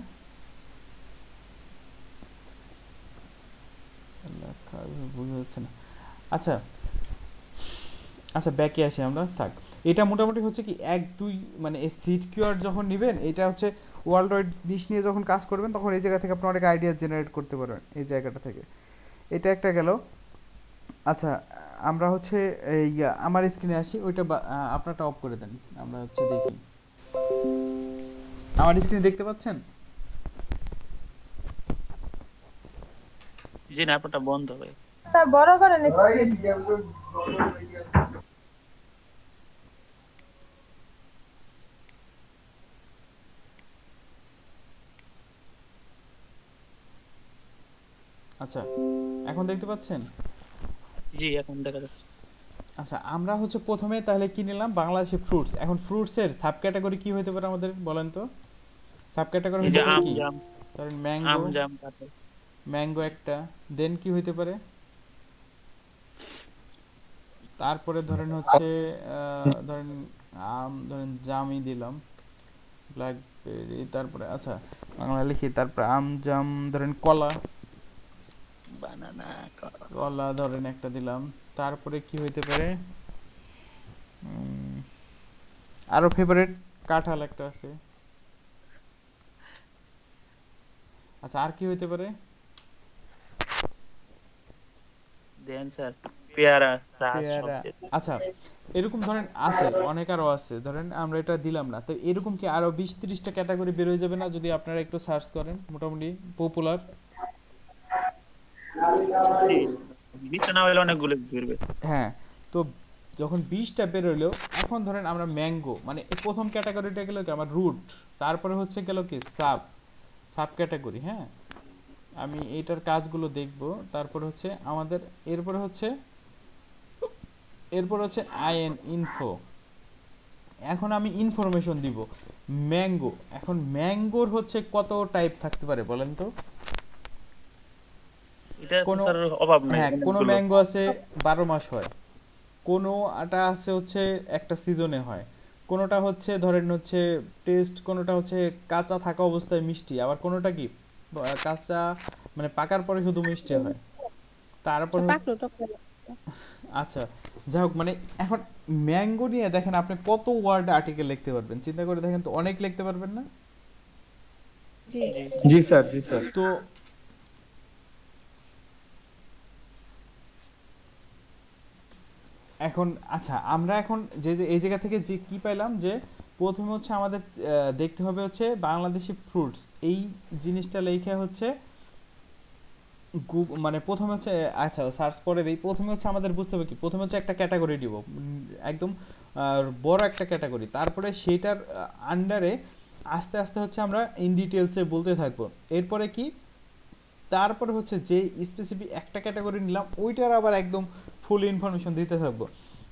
Speaker 2: লেখা বুঝা যাচ্ছে না আচ্ছা আচ্ছা ব্যাকে আসি আমরা থাক এটা মোটামুটি হচ্ছে কি 1-2 মানে এই সিট কিওয়ার্ড যখন নেবেন এটা হচ্ছে ওয়ার্ল্ড ওয়াইড ডিশ নিয়ে যখন কাজ করবেন তখন এই জায়গা থেকে আপনি অনেক আইডিয়া জেনারেট করতে পারবেন এই জায়গাটা থেকে এটা একটা গেল আচ্ছা আমরা হচ্ছে এই আমার স্ক্রিনে আসি ওইটা আপনারটা অফ করে দেন আমরা হচ্ছে দেখি আমার স্ক্রিনে দেখতে পাচ্ছেন
Speaker 1: জি না আপনারটা বন্ধ ভাই
Speaker 5: স্যার বড় করেন স্ক্রিন
Speaker 2: আচ্ছা এখন দেখতে পাচ্ছেন
Speaker 1: জি এখন দেখা যাচ্ছে
Speaker 2: আচ্ছা আমরা হচ্ছে প্রথমে তাহলে কি নিলাম বাংলাদেশি ফ্রুটস এখন ফ্রুটস এর সাব ক্যাটাগরি কি হতে পারে আমাদের বলেন তো সাব ক্যাটাগরি হতে পারে কি ধরেন ম্যাঙ্গো
Speaker 1: জাম কাঁঠাল
Speaker 2: ম্যাঙ্গো একটা দেন কি হতে পারে তারপরে ধরেন হচ্ছে ধরেন আম ধরেন জামই দিলাম ব্ল্যাকবেরি তারপরে আচ্ছা বাংলা লিখি তারপরে আম জাম ধরেন কলা
Speaker 1: বানানা
Speaker 2: কলা ধরেন একটা দিলাম তারপরে কি হইতে পারে আরো ফেভারিট কাঁঠাল একটা আছে আচ্ছা আর কি হইতে পারে
Speaker 1: দেন স্যার পেয়ারা চাষ সব
Speaker 2: পেয়ারা।
Speaker 1: দিয়ে দিই।
Speaker 2: আচ্ছা, এরকম ধরেন আছে, অনেক আরো আছে, ধরেন আমরা এটা দিলাম না, তো এরকম কি আরো 20-30টা ক্যাটাগরি বের হয়ে যাবে না যদি আপনারা একটু সার্চ করেন মোটামুটি পপুলার?
Speaker 1: জি, নিচে না হলে অনেকগুলো বেরবে।
Speaker 2: হ্যাঁ, তো যখন 20টা বের হইলো, এখন ধরেন আমরা ম্যাঙ্গো মানে এই প্রথম ক্যাটাগরিটা গেল কি আমার রুট, তারপরে হচ্ছে গেল কি সাব ক্যাটাগরি। হ্যাঁ, আমি এইটার কাজগুলো দেখব। তারপরে হচ্ছে আমাদের এরপর হচ্ছে আইএন ইনফো। এখন আমি ইনফরমেশন দিব ম্যাঙ্গো। এখন ম্যাঙ্গোর হচ্ছে কত টাইপ থাকতে পারে বলেন তো?
Speaker 1: এটা তো
Speaker 2: কোনো
Speaker 1: স্যার অভাব নাই
Speaker 2: হ্যাঁ, কোনো
Speaker 1: অনেকগুলো।
Speaker 2: ম্যাঙ্গো আছে 12 মাস হয়, কোনো আটা আছে হচ্ছে একটা সিজনে হয়, কোনোটা হচ্ছে ধরেন হচ্ছে টেস্ট, কোনোটা হচ্ছে কাঁচা থাকা অবস্থায় মিষ্টি, আবার কোনোটা কি কাঁচা মানে পাকার পরে শুধু মিষ্টি হয়। তারপর
Speaker 5: পাকলো টক।
Speaker 2: আচ্ছা, যাই হোক, মানে এখন ম্যাঙ্গো নিয়ে দেখেন আপনি কত ওয়ার্ড আর্টিকেল লিখতে পারবেন, চিন্তা করে দেখেন তো, অনেক লিখতে পারবেন না?
Speaker 5: জি
Speaker 4: জি স্যার, জি স্যার।
Speaker 2: তো এখন আচ্ছা, আমরা এখন যে এই জায়গা থেকে যে কি পাইলাম, যে প্রথমে হচ্ছে আমাদের দেখতে হবে হচ্ছে বাংলাদেশি ফ্রুটস, এই জিনিসটা লেখা হচ্ছে মানে প্রথমে হচ্ছে, আচ্ছা সার্চ করে দেই। প্রথমে হচ্ছে আমাদের বুঝতে হবে কি, প্রথমে হচ্ছে একটা ক্যাটাগরি দিব, একদম বড় একটা ক্যাটাগরি, তারপরে সেটার আন্ডারে আস্তে আস্তে হচ্ছে আমরা ইন ডিটেলসে বলতে থাকবো। এরপরে কি, তারপরে হচ্ছে যে স্পেসিফিক একটা ক্যাটাগরি নিলাম ওইটার আবার একদম ফুল ইনফরমেশন দিতে থাকবো।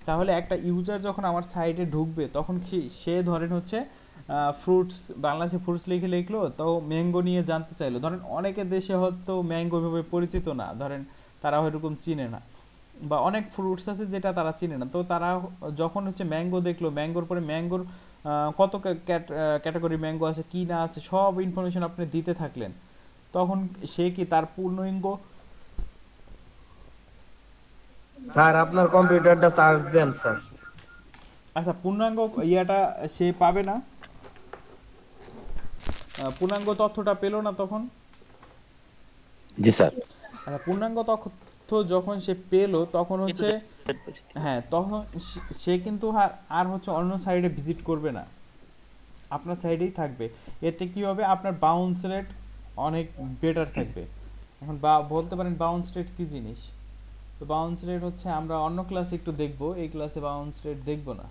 Speaker 2: তাহলে একটা ইউজার যখন আমার সাইটে ঢুকবে তখন কি সে ধরেন হচ্ছে ফ্রুটস, বাংলাদেশে ফ্রুটস লিখলো, তো ম্যাঙ্গো নিয়ে জানতে চাইলো, ধরেন অনেকের দেশে হয়তো ম্যাঙ্গো ভাবে পরিচিত না, ধরেন তারা এরকম চিনে না, বা অনেক ফ্রুটস আছে যেটা তারা চিনে না, তো তারা যখন হচ্ছে ম্যাঙ্গো দেখলো, ম্যাঙ্গোর পরে ম্যাঙ্গোর কত ক্যাটাগরি ম্যাঙ্গো আছে কি না আছে সব ইনফরমেশন আপনি দিতে থাকলেন, তখন সে কি তার পূর্ণাঙ্গ।
Speaker 4: স্যার আপনার কম্পিউটারটা চার্জ দেন স্যার।
Speaker 2: আচ্ছা, পূর্ণাঙ্গ ইয়াটা সে পাবে না, পূর্ণাঙ্গ তথ্যটা পেলো না তখন।
Speaker 3: জি স্যার।
Speaker 2: আচ্ছা, পূর্ণাঙ্গ তথ্য যখন সে পেলো তখন হচ্ছে হ্যাঁ, তখন সে কিন্তু আর হচ্ছে অন্য সাইডে ভিজিট করবে না, আপনার সাইডেই থাকবে। এতে কি হবে, আপনার বাউন্স রেট অনেক বেটার থাকবে। এখন বলতে পারেন বাউন্স রেট কি জিনিস? তো বাউন্স রেট হচ্ছে আমরা অন্য ক্লাসে একটু দেখব, এই ক্লাসে বাউন্স রেট দেখব না।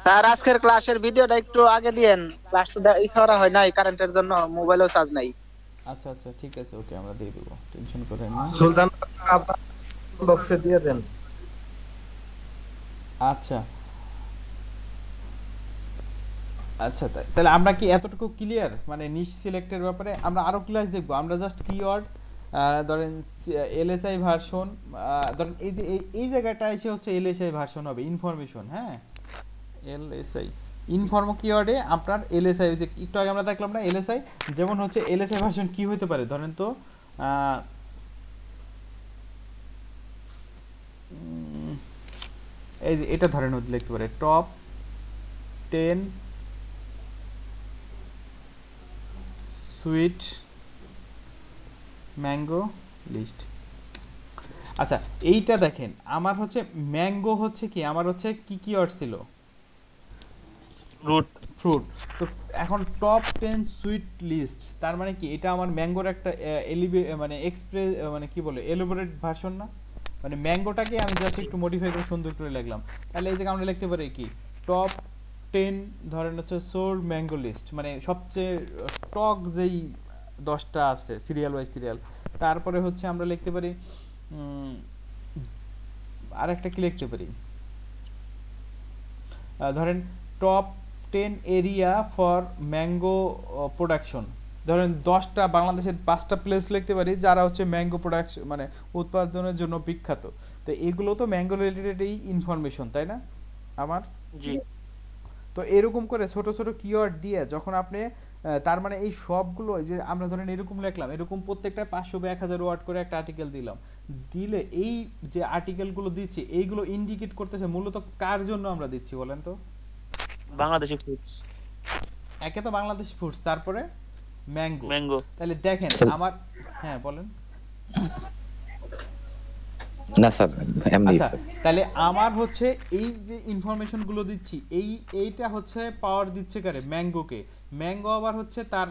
Speaker 10: স্যার আজকের ক্লাসের ভিডিওটা একটু আগে দিয়েন, ক্লাস তো করা হয় নাই কারেন্টের জন্য, মোবাইলও চার্জ নাই।
Speaker 2: আচ্ছা আচ্ছা, ঠিক আছে, ওকে, আমরা দিয়ে দেব, টেনশন করেন না।
Speaker 4: সুলতান আপনার বক্সে দিয়ে দেন।
Speaker 2: আচ্ছা আচ্ছা, তাহলে আমরা কি এতটুকু ক্লিয়ার, মানে নিশ সিলেক্টের ব্যাপারে আমরা আরো ক্লাস দেখব। আমরা জাস্ট কিওয়ার্ড ধরেন এলএসআই ভার্সন, ধরেন এই যে এই জায়গাটা এসে হচ্ছে এলএসআই ভার্সন হবে ইনফরমেশন। হ্যাঁ, এলএসআই ইনফর্ম কিওয়ার্ডে আপনার এলএসআই, যে একটু আগে আমরা দেখলাম না এলএসআই, যেমন হচ্ছে এলএসআই ভার্সন কি হতে পারে, ধরেন তো এই যে এটা ধরেন হতে লিখতে পারে টপ 10 সুইট ম্যাঙ্গো লিস্ট। আচ্ছা, এইটা দেখেন আমার হচ্ছে ম্যাঙ্গো হচ্ছে কি, আমার হচ্ছে কি কিওয়ার্ড ছিল, ফ্রুট। তো এখন টপ 10 সুইট লিস্ট, তার মানে কি এটা আমার ম্যাঙ্গোর একটা মানে এক্সপ্রেস মানে কি বলে এলিবোরেট ভার্সন না, মানে ম্যাঙ্গোটাকে আমি জাস্ট একটু মডিফাই করে সুন্দর করে লিখলাম। তাহলে এই জায়গায় আমরা লিখতে পারি কি, টপ 10 ধরেন হচ্ছে সোল্ড ম্যাঙ্গো লিস্ট, মানে সবচেয়ে টক যেই 10টা আছে সিরিয়াল বাই সিরিয়াল। তারপরে হচ্ছে আমরা লিখতে পারি আরেকটা কি লিখতে পারি, ধরেন top 10 area for mango production, ধরেন 10টা বাংলাদেশের 5টা প্লেস লিখতে পারি যারা হচ্ছে ম্যাঙ্গো প্রোডাকশন মানে উৎপাদনের জন্য বিখ্যাত। তো এগুলো তো ম্যাঙ্গো রিলেটেড এই ইনফরমেশন, তাই না আমার?
Speaker 1: জি।
Speaker 2: তো এরকম করে ছোট ছোট কিওয়ার্ড দিয়ে যখন আপনি তার মানে এই সবগুলো যে আমরা ধরেন এরকম লিখলাম, এরকম প্রত্যেকটা 500 বা 1000 ওয়ার্ড করে একটা আর্টিকেল দিলাম, দিলে এই যে আর্টিকেলগুলো দিচ্ছি এইগুলো ইন্ডিকেট করতেছে মূলত কার জন্য আমরা দিচ্ছি বলেন তো?
Speaker 1: বাংলাদেশি ফ্রুটস।
Speaker 2: একে তো বাংলাদেশি ফ্রুটস, তারপরে ম্যাঙ্গো।
Speaker 1: ম্যাঙ্গো।
Speaker 2: তাহলে দেখেন আমার, হ্যাঁ বলেন।
Speaker 3: না স্যার এমনি
Speaker 2: আচ্ছা
Speaker 3: স্যার।
Speaker 2: তাহলে আমার হচ্ছে এই যে ইনফরমেশন গুলো দিচ্ছি এইটা হচ্ছে পাওয়ার দিচ্ছে কারে ম্যাঙ্গোকে, ম্যাঙ্গো আবার হচ্ছে তার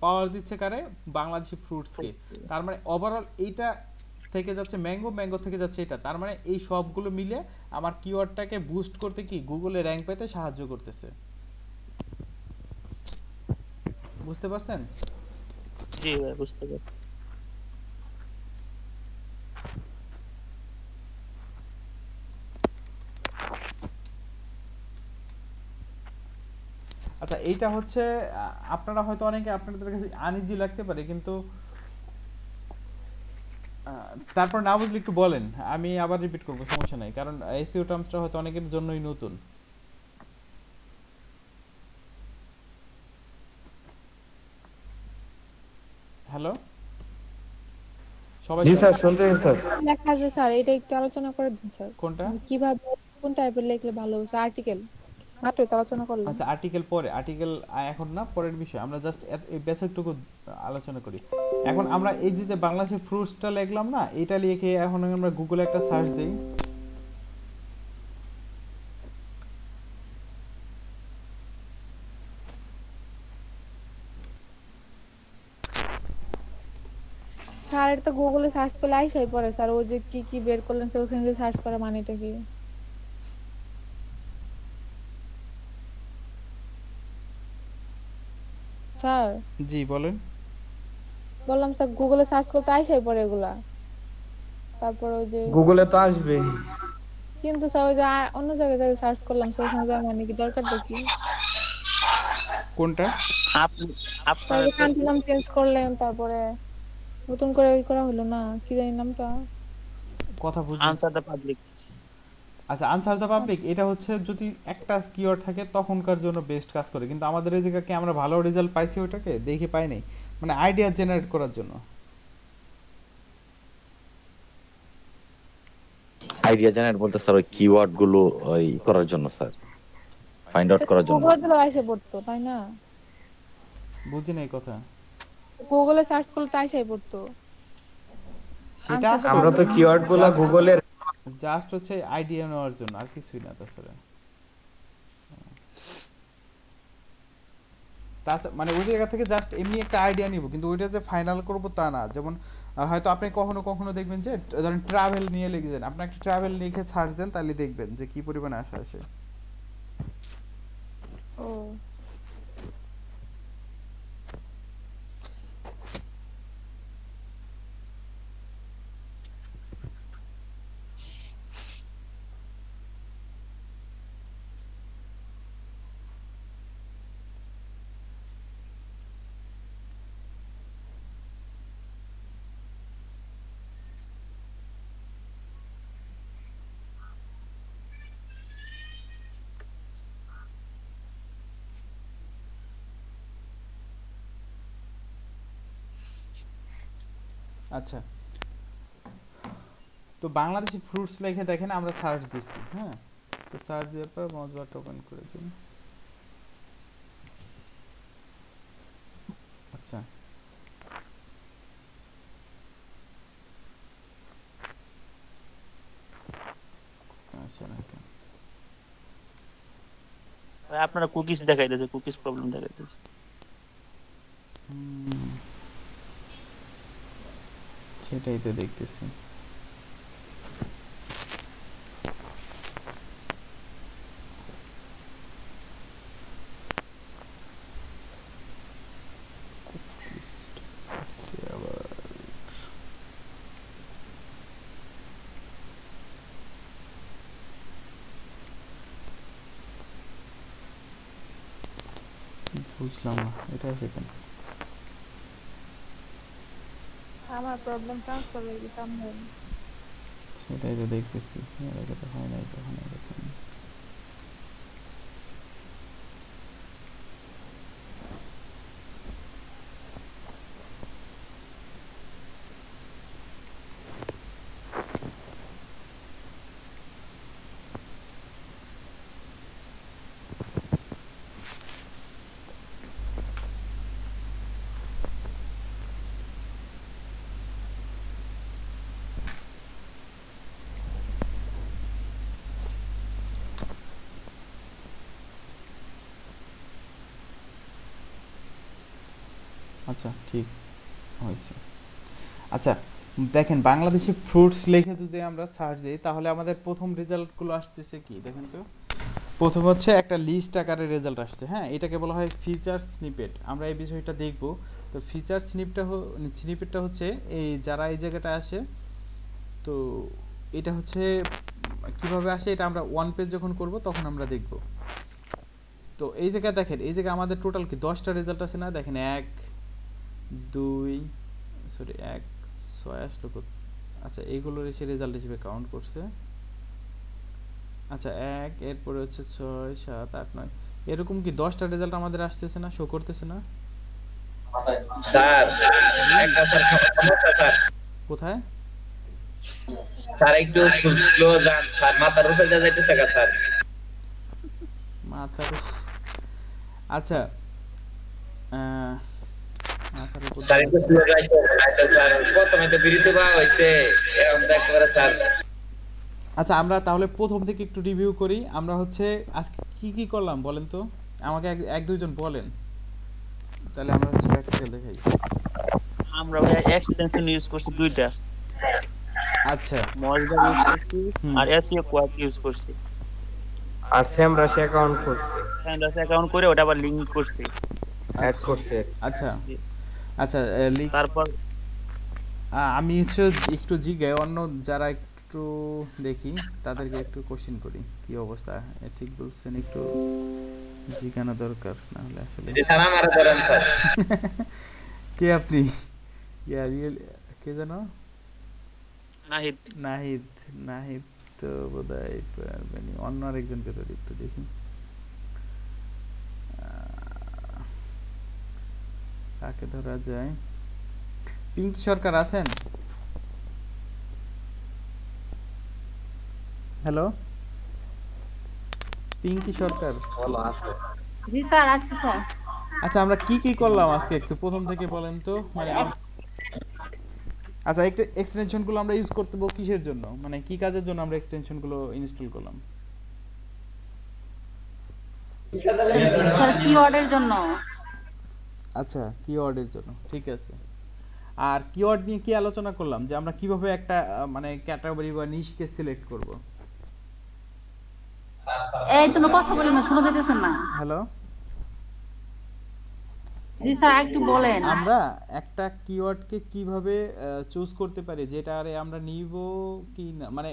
Speaker 2: পাওয়ার দিচ্ছে কারে বাংলাদেশি ফ্রুটসকে। তার মানে ওভারঅল এইটা থেকে যাচ্ছে ম্যাঙ্গো, ম্যাঙ্গো থেকে যাচ্ছে এটা, তার মানে এই সবগুলো মিলে আমার কিওয়ার্ডটাকে বুস্ট করতে কি গুগলে র্যাঙ্ক পেতে সাহায্য করতেছে। বুঝতে পারছেন?
Speaker 1: জি ভাই বুঝতে পারছি।
Speaker 2: আচ্ছা এইটা হচ্ছে আপনারা হয়তো অনেকে আপনাদের কাছে আনইজি লাগতে পারে, কিন্তু তারপর না বুঝলে একটু বলেন, আমি আবার রিপিট করবো, সমস্যা নাই, কারণ এসইও টার্মসটা হয়তো অনেকের জন্যই নতুন। হ্যালো সবাই?
Speaker 11: জি স্যার শুনতেছি স্যার।
Speaker 5: লেখা আছে স্যার, এটা একটু আলোচনা করে দিন স্যার।
Speaker 2: কোনটা?
Speaker 5: কিভাবে কোন টাইপের লিখলে ভালো হবে? আর্টিকেল মাত্র তো আলোচনা করলাম।
Speaker 2: আচ্ছা আর্টিকেল পরে, আর্টিকেল এখন না, পরের বিষয় আমরা জাস্ট এই বেসিকটুকু আলোচনা করি। এখন আমরা এই যে বাংলাদেশের ফ্রুটসটা লিখলাম না, এটা লিখে এখন আমরা গুগলে একটা সার্চ দেই।
Speaker 5: স্যার এটা তো গুগলে সার্চ করলে আইসাই পড়ে স্যার, ওই যে কি কি বের করলেন তো ওখানে সার্চ করা মানেটা কি? স্যার
Speaker 2: জি বলেন।
Speaker 5: বললাম স্যার গুগলে সার্চ করতে আইসাই পড়ে এগুলা, তারপর ওই যে
Speaker 11: গুগলে তো আসবে,
Speaker 5: কিন্তু স্যার ওই যে অন্য জায়গায় সার্চ করলাম তো ওখানে যাওয়ার মানে কি দরকারটা কি?
Speaker 2: কোনটা?
Speaker 5: আপনার কান্ট্রি নাম চেঞ্জ করলেন, তারপরে নতুন করে ই করা হলো না, কি জানি নামটা,
Speaker 2: কথা বুঝি।
Speaker 1: Answer the public.
Speaker 2: আচ্ছা আনসার দ্য পাবলিক এটা হচ্ছে যদি একটা কিওয়ার্ড থাকে তখনকার জন্য বেস্ট কাজ করে, কিন্তু আমাদের এই জায়গায় কি আমরা ভালো রেজাল্ট পাইছি ওটাকে দেখে পাই নাই, মানে আইডিয়া জেনারেট করার জন্য।
Speaker 3: আইডিয়া জেনারেট বলতে স্যার ওই কিওয়ার্ড গুলো ওই করার জন্য স্যার, ফাইন্ড আউট করার জন্য।
Speaker 5: গুগলে দিলে আইসা পড়তো তাই না?
Speaker 2: বুঝি নাই কথা।
Speaker 5: গুগলে সার্চ করলে তো আইসাই পড়তো।
Speaker 2: সেটা
Speaker 11: আমরা তো কিওয়ার্ড গুলো গুগলে
Speaker 2: জাস্ট হচ্ছে আইডিয়া নেওয়ার জন্য, আর কিছুই না। তাছাড়া মানে ওই জায়গা থেকে জাস্ট এমনি একটা আইডিয়া নিব, কিন্তু ওইটা যে ফাইনাল করব তা না। যেমন হয়তো আপনি কখনো কখনো দেখবেন যে ধরেন ট্রাভেল নিয়ে লিখেছেন, আপনি একটা ট্রাভেল লিখে সার্চ দেন, তাহলে দেখবেন যে কি পরিমাণে আসে।
Speaker 5: ও
Speaker 2: আচ্ছা তো বাংলাদেশি ফ্রুটস লিখে দেখেন, আমরা সার্চ দিচ্ছি, হ্যাঁ, তো সার্চ দেওয়ার পর মাউস বাটন ওপেন করে দিন। আচ্ছা
Speaker 1: আপনারা কুকিজ দেখাইতেছে, কুকিজ প্রবলেম দেখাইতেছে।
Speaker 2: সেটাই তো দেখতেছি। বুঝলাম না এটা সেকেন্ড
Speaker 5: আমার প্রবলেম ট্রান্সফার হয়ে গেছে আমরা।
Speaker 2: সেটাই তো দেখতেছি, এটা তো হয় নাই তখন এরকম। আচ্ছা ঠিক হয়েছে। আচ্ছা দেখেন বাংলাদেশি ফ্রুটস লিখে যদি আমরা সার্চ দিই তাহলে আমাদের প্রথম রেজাল্টগুলো আসতেছে কি দেখেন তো। প্রথম হচ্ছে একটা লিস্ট আকারে রেজাল্ট আসছে, হ্যাঁ এটাকে বলা হয় ফিচার স্নিপেট। আমরা এই বিষয়টা দেখব। তো ফিচার স্নিপেটটা হচ্ছে এই যারা এই জায়গাটা আসে, তো এটা হচ্ছে কিভাবে আসে এটা আমরা ওয়ান পেজ যখন করব তখন আমরা দেখব। তো এই জায়গায় দেখেন, এই জায়গায় আমাদের টোটাল কি 10টা রেজাল্ট আছে না, দেখেন 1 2 সরি 1 6 আসলো কত, আচ্ছা এইগুলোর এসে রেজাল্ট হিসেবে কাউন্ট করছে। আচ্ছা 1 এরপরে হচ্ছে 6 7 8 9 এরকম কি 10টা রেজাল্ট আমাদের আসতেছে না, শো করতেছে না
Speaker 8: স্যার? একটা স্যার সমস্যা স্যার।
Speaker 2: কোথায়
Speaker 8: স্যার একটু স্লো যান স্যার, মাথার উপরে যা যাইতেছে গা স্যার।
Speaker 2: মাথার আচ্ছা মাথার উপর
Speaker 8: স্যার একটু স্লো যাইতে স্যার, প্রথমে তো বিরতি পাওয়া হইছে এখন দেখ করে স্যার।
Speaker 2: আচ্ছা আমরা তাহলে প্রথম থেকে একটু রিভিউ করি। আমরা হচ্ছে আজকে কি কি করলাম বলেন তো, আমাকে এক দুইজন বলেন, তাহলে আমরা হচ্ছে প্র্যাকটিক্যাল দেখাই।
Speaker 1: আমরা ভাই এক্সটেনশন ইউজ করছি দুইটা।
Speaker 2: আচ্ছা
Speaker 1: মজদা ইউজ করছি আর এসইও কোয়াড ইউজ করছি।
Speaker 11: আর সেমরাশ অ্যাকাউন্ট করছে,
Speaker 1: সেমরাশ অ্যাকাউন্ট করে ওটা আবার লিংক করছি,
Speaker 11: অ্যাড করছে।
Speaker 2: আচ্ছা আচ্ছা
Speaker 1: তারপর
Speaker 2: আমি হচ্ছে একটু জিজ্ঞাসা অন্য যারা একটু দেখি তাদেরকে একটু কোশ্চেন করি কি অবস্থা। ঠিক বলছেন, একটু জিজ্ঞাসা দরকার, না হলে আসলে
Speaker 8: স্যার আমারে ধরেন স্যার।
Speaker 2: কে আপনি? কে জানো?
Speaker 1: নাহিদ।
Speaker 2: নাহিদ নাহিদ তো বোধহয় পারবেনি, অন্য আরেকজনকে তো একটু দেখি। কাকে ধরা যায়? পিঙ্কি সরকার আছেন? হ্যালো পিঙ্কি সরকার।
Speaker 12: ভালো আছে?
Speaker 13: জি স্যার আছে স্যার।
Speaker 2: আচ্ছা আমরা কি কি করলাম আজকে একটু প্রথম থেকে বলেন তো, মানে আচ্ছা একটা এক্সটেনশন গুলো আমরা ইউজ করতে বল কিসের জন্য, মানে কি কাজের জন্য আমরা এক্সটেনশন গুলো ইনস্টল করলাম?
Speaker 13: স্যার কিওয়ার্ডের জন্য।
Speaker 2: আচ্ছা কিওয়ার্ডের জন্য, ঠিক আছে। আর কিওয়ার্ড নিয়ে কি আলোচনা করলাম যে আমরা কিভাবে একটা মানে ক্যাটাগরি বা নিশকে সিলেক্ট করব।
Speaker 13: এই তুমি কথা বলেন না, শোনা যাইতেছে না।
Speaker 2: হ্যালো
Speaker 13: জি স্যার একটু বলেন।
Speaker 2: আমরা একটা কিওয়ার্ডকে কিভাবে চুজ করতে পারি, যেটা আরে আমরা নিব কি না, মানে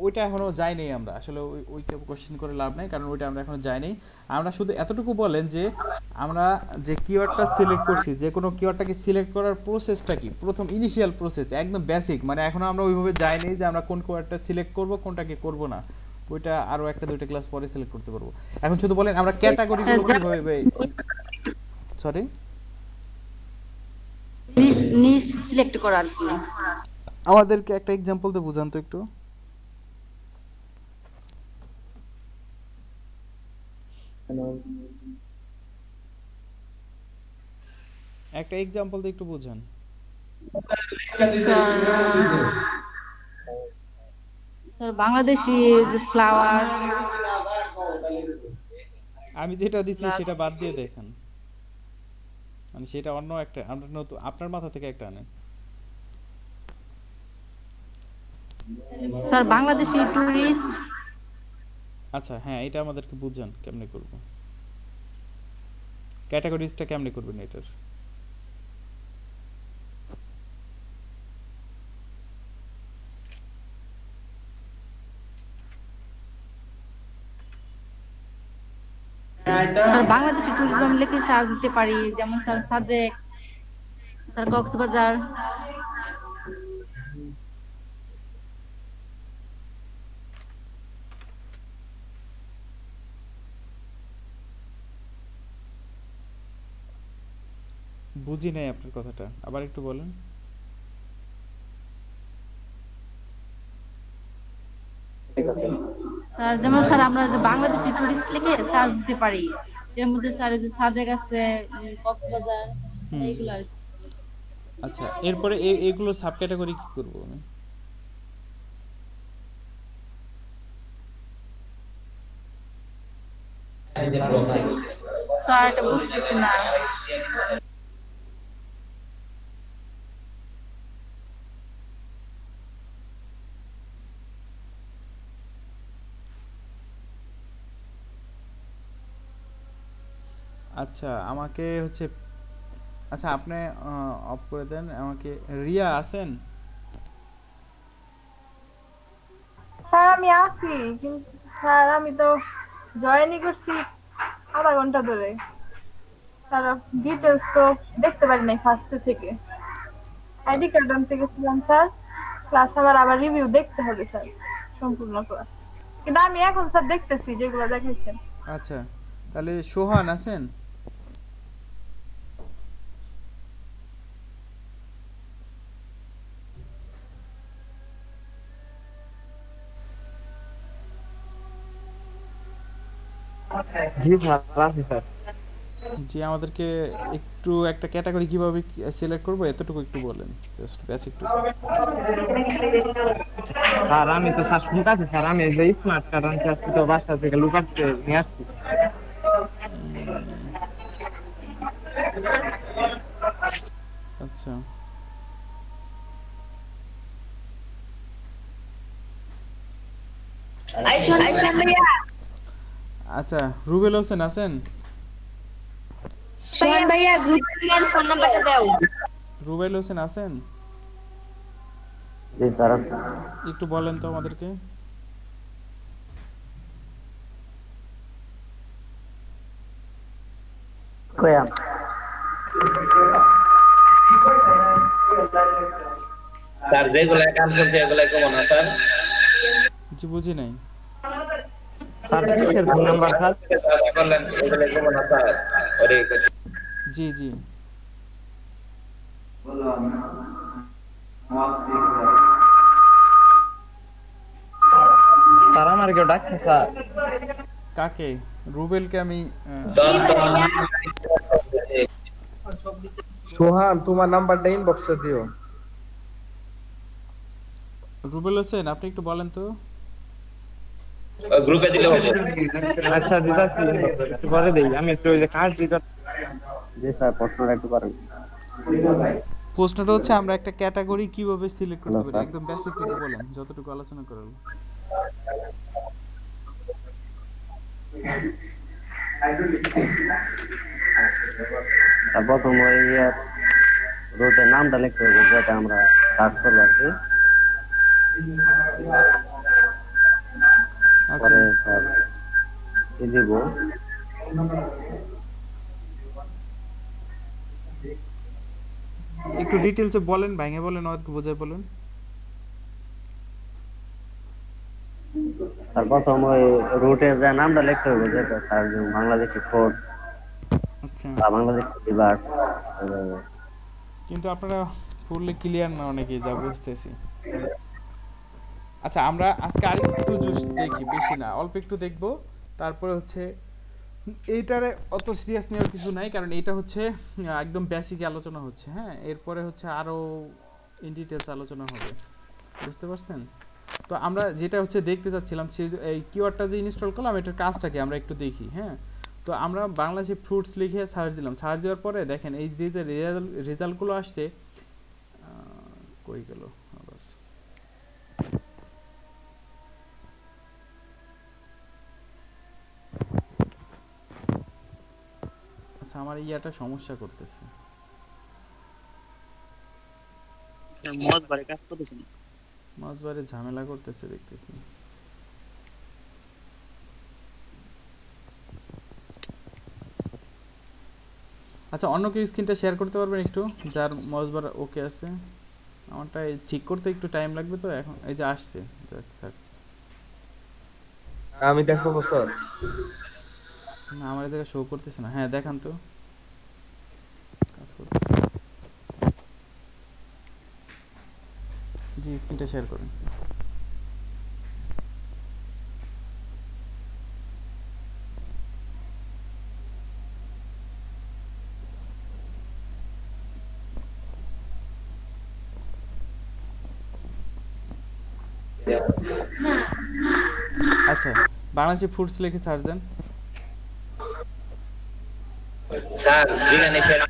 Speaker 2: ওইটা এখনো যাই নাই আমরা আসলে, ওইটা কোশ্চেন করে লাভ নাই কারণ ওইটা আমরা এখনো যাই নাই। আমরা শুধু এতটুকু বলেন যে আমরা যে কিওয়ার্ডটা সিলেক্ট করছি, যে কোনো কিওয়ার্ডটাকে সিলেক্ট করার প্রসেসটা কি, প্রথম ইনিশিয়াল প্রসেস একদম বেসিক, মানে এখনো আমরা ওইভাবে যাই নাই যে আমরা কোন কিওয়ার্ডটা সিলেক্ট করব কোনটাকে করব না, ওইটা আরো একটা দুইটা ক্লাস পরে সিলেক্ট করতে পারবো। এখন শুধু বলেন আমরা ক্যাটাগরিগুলো কিভাবে, সরি
Speaker 13: নিশ সিলেক্ট করার কি
Speaker 2: আমাদেরকে একটা एग्जांपल দিয়ে বুঝান তো একটু। একটা एग्जांपल দিয়ে একটু বুঝান।
Speaker 13: স্যার বাংলাদেশি ফ্লাওয়ার,
Speaker 2: আমি যেটা দিছি সেটা বাদ দিয়ে দেখেন, মানে সেটা অন্য একটা আমরা নতুন আপনার মাথা থেকে একটা আনেন।
Speaker 13: Sir Bangladeshi tourist.
Speaker 2: আচ্ছা হ্যাঁ এটা আমাদেরকে বুঝান কেমনে করব, ক্যাটাগরিজটা কেমনে করবেন এটার।
Speaker 13: স্যার বাংলাদেশি ট্যুরিজম লিখে সার্চ দিতে পারি, যেমন স্যার সাজেক, স্যার কক্সবাজার।
Speaker 2: বুঝি নাই আপনার কথাটা, আবার একটু বলেন।
Speaker 13: স্যার যেমন স্যার আমরা যে বাংলাদেশি টুরিস্ট লিখে সার্চ দিতে পারি, এর মধ্যে স্যার যে সাজেক আছে, কক্সবাজার, এইগুলো আর কি।
Speaker 2: আচ্ছা এরপরে এগুলো সাব ক্যাটাগরি কি করব আমি?
Speaker 13: স্যার এটা বুঝতেছি না।
Speaker 2: আচ্ছা আমাকে হচ্ছে, আচ্ছা আপনি অফ করে দেন আমাকে। রিয়া আছেন?
Speaker 5: স্যার আমি আছি, কিন্তু স্যার আমি তো জয়েনই করছি আধা ঘন্টা ধরে, স্যার ডিটেলস তো দেখতে পারি নাই ফার্স্ট থেকে। আইডি কার্ড আনতে গেছিলাম স্যার, ক্লাস আবার রিভিউ দেখতে হবে স্যার, সম্পূর্ণ ক্লাস। কিন্তু আমি এখন স্যার দেখতেছি যেগুলো দেখাইছেন।
Speaker 2: আচ্ছা তাহলে সোহান আছেন?
Speaker 11: জি স্যার আছি স্যার।
Speaker 2: জি আমাদেরকে একটু একটা ক্যাটাগরি কিভাবে সিলেক্ট করব এতটুকু একটু বলেন, জাস্ট বেসিক টু।
Speaker 11: স্যার আমি তো স্যার শুনতে আছি স্যার, আমি যে স্মার্ট কার্ড আনতে আসছি তো বাসা থেকে লুকাচ্ছে নিয়ে আসছি।
Speaker 2: আচ্ছা আচ্ছা রুবেল হোসেন আছেন?
Speaker 7: সোহান ভাইয়া গ্রুপের ফোন নাম্বারটা দাও।
Speaker 2: রুবেল হোসেন আছেন?
Speaker 11: জি স্যার।
Speaker 2: একটু বলেন তো আমাদেরকে।
Speaker 11: কয়া
Speaker 8: স্যার যেগুলো কাম করছে এগুলো কেমন না স্যার?
Speaker 2: জি বুঝি নাই
Speaker 11: স্যার। কিসের ফোন নাম্বার স্যার?
Speaker 8: করলেন এগুলো কেমন না স্যার? ওরে
Speaker 2: জি জি
Speaker 11: স্যার আমার কেউ ডাকছে স্যার।
Speaker 2: কাকে? রুবেলকে আমি
Speaker 4: সোহান তোমার নাম্বারটা ইনবক্সে দিও।
Speaker 2: রুবেল হোসেন আপনি একটু বলেন তো।
Speaker 8: গ্রুপে দিলে হবে।
Speaker 11: আচ্ছা দিতাছি, একটু পরে দেই আমি একটু ওই যে কাজ দিতে। জি স্যার প্রশ্নটা একটু করেন।
Speaker 2: প্রশ্নটা হচ্ছে আমরা একটা ক্যাটাগরি কিভাবে সিলেক্ট করতে পারি, একদম বেসিক থেকে বলেন যতটুকু আলোচনা করব।
Speaker 12: প্রথম ওই রুটের নামটা লিখতে হবে যেটা আমরা সার্চ করবো আর কি। পরে স্যার কি দিব,
Speaker 2: একটু ডিটেইলসে বলেন, ভাঙে বলেন, আমাদেরকে বোঝায় বলেন।
Speaker 12: স্যার প্রথম ওই রুটের যে নামটা লিখতে হবে যেটা স্যার বাংলাদেশি ফোর্স বা বাংলাদেশি রিভার্স।
Speaker 2: কিন্তু আপনারা ফুললি ক্লিয়ার না অনেকেই, যা বুঝতেছি। আচ্ছা আমরা আজকে আরেকটু জাস্ট দেখি, বেশি না অল্প একটু দেখব, তারপরে হচ্ছে এইটারে অত সিরিয়াস নেওয়ার কিছু নাই, কারণ এটা হচ্ছে একদম বেসিক আলোচনা হচ্ছে। হ্যাঁ এরপরে হচ্ছে আরো ইন ডিটেইলস আলোচনা হবে, বুঝতে পারছেন? তো আমরা যেটা হচ্ছে দেখতে চাচ্ছিলাম এই কিওয়ার্ডটা যে ইনস্টল করলাম এটার কাজটা কি আমরা একটু দেখি। হ্যাঁ তো আমরা বাংলাদেশি ফ্রুটস লিখে সার্চ দিলাম, সার্চ দেওয়ার পরে দেখেন এই যে রেজাল্টগুলো আসছে, কই গেল আবার, আচ্ছা আমার ইয়াটা সমস্যা করতেছে,
Speaker 1: মজবারে কাজ করতেছে না,
Speaker 2: মজবারে ঝামেলা করতেছে দেখতেছি। আচ্ছা অন্য কেউ স্ক্রিনটা শেয়ার করতে পারবেন একটু, যার মজবার ওকে আছে? আমারটা ঠিক করতে একটু টাইম লাগবে তো, এখন এই যে আসছে।
Speaker 4: আমি দেখো স্যার,
Speaker 2: না আমার এদিকে শো করতেছে না। হ্যাঁ দেখান তো, কাজ করতে। জি স্ক্রিনটা শেয়ার করেন। আচ্ছা বাংলাদেশি ফুডস লিখে সার্চ দেন।
Speaker 8: Sir biryani sir.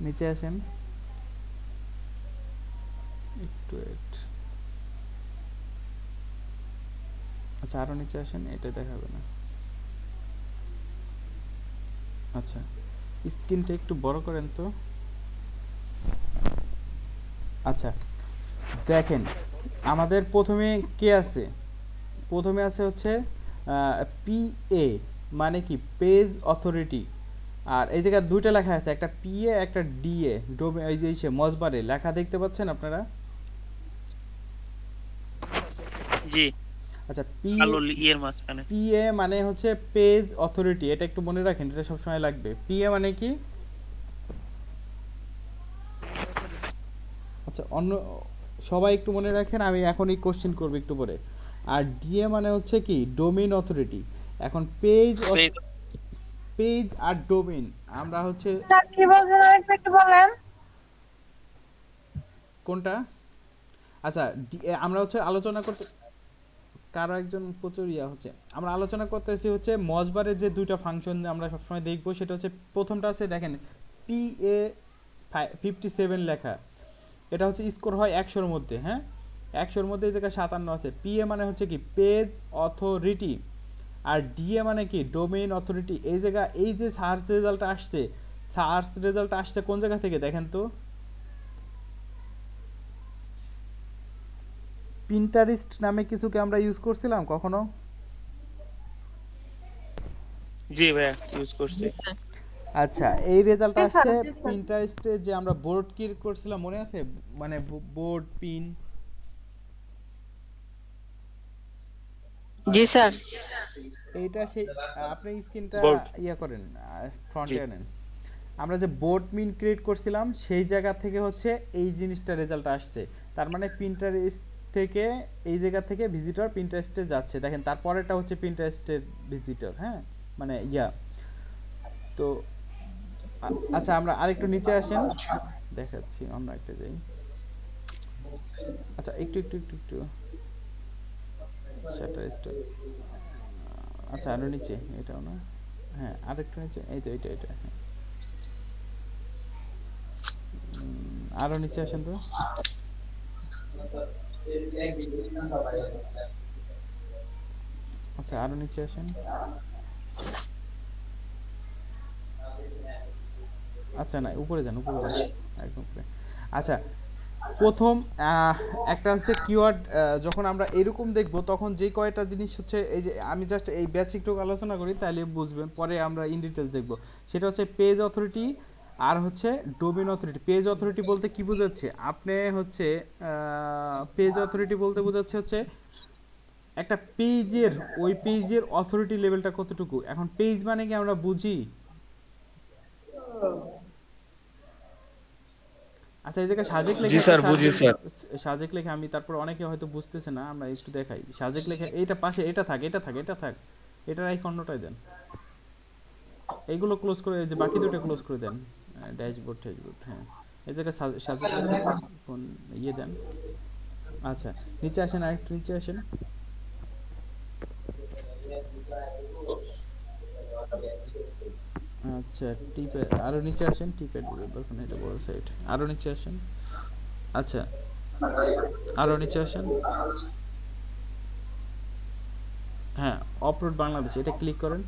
Speaker 2: নিচে আসেন একটু আচ্ছা আরো নিচে আসেন, এটা দেখাবে না। আচ্ছা স্ক্রিনটা একটু বড় করেন তো। আচ্ছা দেখেন আমাদের প্রথমে কে আছে, প্রথমে আছে হচ্ছে পিএ মানে কি পেজ অথরিটি, আর এই জায়গায় দুইটা লেখা আছে, একটা পিএ একটা ডিএ। এই যে মজবারে লেখা দেখতে পাচ্ছেন আপনারা?
Speaker 1: জি।
Speaker 2: আচ্ছা পিএ মানে হচ্ছে পেজ অথরিটি, এটা একটু মনে রাখেন, এটা সব সময় লাগবে। পিএ মানে কি? আচ্ছা অন্য সবাই একটু মনে রাখেন, আমি এখনই কোশ্চেন করব একটু পরে। আর ডিএ মানে হচ্ছে কি ডোমেইন অথরিটি। এখন পেজ আর ডোমেইন আমরা হচ্ছে
Speaker 5: স্যার কি বলছেন একটু বলেন
Speaker 2: কোনটা? আচ্ছা আমরা হচ্ছে আলোচনা করতে কারো একজন প্রচুর হচ্ছে, আমরা আলোচনা করতেছি হচ্ছে মজবারের যে দুইটা ফাংশন আমরা সবসময় দেখবো, সেটা হচ্ছে প্রথমটা আছে দেখেন PA 57 লেখা, এটা হচ্ছে স্কোর হয় 100-এর মধ্যে। হ্যাঁ 100-এর মধ্যে এই জায়গায় 57 আছে। PA মানে হচ্ছে কি পেজ অথরিটি, আর DA মানে কি ডোমেইন অথরিটি। এই জায়গা এই যে সার্চ রেজাল্ট আসছে কোন জায়গা থেকে দেখেন তো? পিন্টারেস্ট নামে কিছুকে আমরা ইউজ করছিলাম কখনো?
Speaker 1: জি ভাইয়া ইউজ করছি।
Speaker 2: আচ্ছা এই রেজাল্ট আসছে পিন্টারেস্টে, যে আমরা বোর্ড ক্রিয়েট করছিলাম মনে আছে, মানে বোর্ড পিন।
Speaker 7: জি স্যার।
Speaker 2: এইটা সেই আপনি স্ক্রিনটা করেন ফ্রন্টে আনেন। আমরা যে বোর্ড মিন ক্রিয়েট করছিলাম সেই জায়গা থেকে হচ্ছে এই জিনিসটা রেজাল্ট আসছে। তার মানে পিন্টারেস্ট থেকে এই জায়গা থেকে ভিজিটর পিন্টারেস্টে যাচ্ছে। দেখেন তারপরেটা হচ্ছে পিন্টারেস্টের ভিজিটর। হ্যাঁ মানে তো আচ্ছা আমরা আরেকটু নিচে আসেন, দেখাচ্ছি অন্য একটা যাই। আচ্ছা একটু শাটার স্টপ। আচ্ছা আরো নিচে, এটাও না, হ্যাঁ আরেকটু নিচে, এই তো এটা হ্যাঁ আরো নিচে আসেন তো। আচ্ছা আরো নিচে আসেন। আচ্ছা না উপরে যান একদম উপরে। আচ্ছা প্রথম একটা হচ্ছে কিওয়ার্ড, যখন আমরা এরকম দেখব তখন যে কয়টা জিনিস হচ্ছে, এই যে আমি জাস্ট এই বেসিকটুকু আলোচনা করি তাহলে বুঝবেন, পরে আমরা ইন ডিটেইলস দেখব। সেটা হচ্ছে পেজ অথরিটি আর হচ্ছে ডোমেইন অথরিটি। পেজ অথরিটি বলতে কি বোঝাচ্ছে? আপনি হচ্ছে পেজ অথরিটি বলতে বোঝাচ্ছে হচ্ছে একটা পেজের, ওই পেজের অথরিটি লেভেলটা কতটুকু। এখন পেজ মানে কি আমরা বুঝি? আচ্ছা এই জায়গায় সাজেক লেখা, জি স্যার বুঝি স্যার, সাজেক লেখা আমি তারপর অনেকে হয়তো বুঝতেছে না, আমরা একটু দেখাই। সাজেক লেখা এইটা পাশে এটা থাক, এটার আইকনটাই দেন, এইগুলো ক্লোজ করে, এই যে বাকি দুটো ক্লোজ করে দেন, ড্যাশবোর্ড হ্যাঁ এই জায়গায় সাজেক কোন দেন। আচ্ছা নিচে আসেন, আরেকটু নিচে আসেন। আচ্ছা টিপে আরো নিচে আসেন, টিপে দেখুন এটা বড় সাইট, আরো নিচে আসেন। আচ্ছা আরো নিচে আসেন, হ্যাঁ অপলোড বাংলাদেশ, এটা ক্লিক করেন।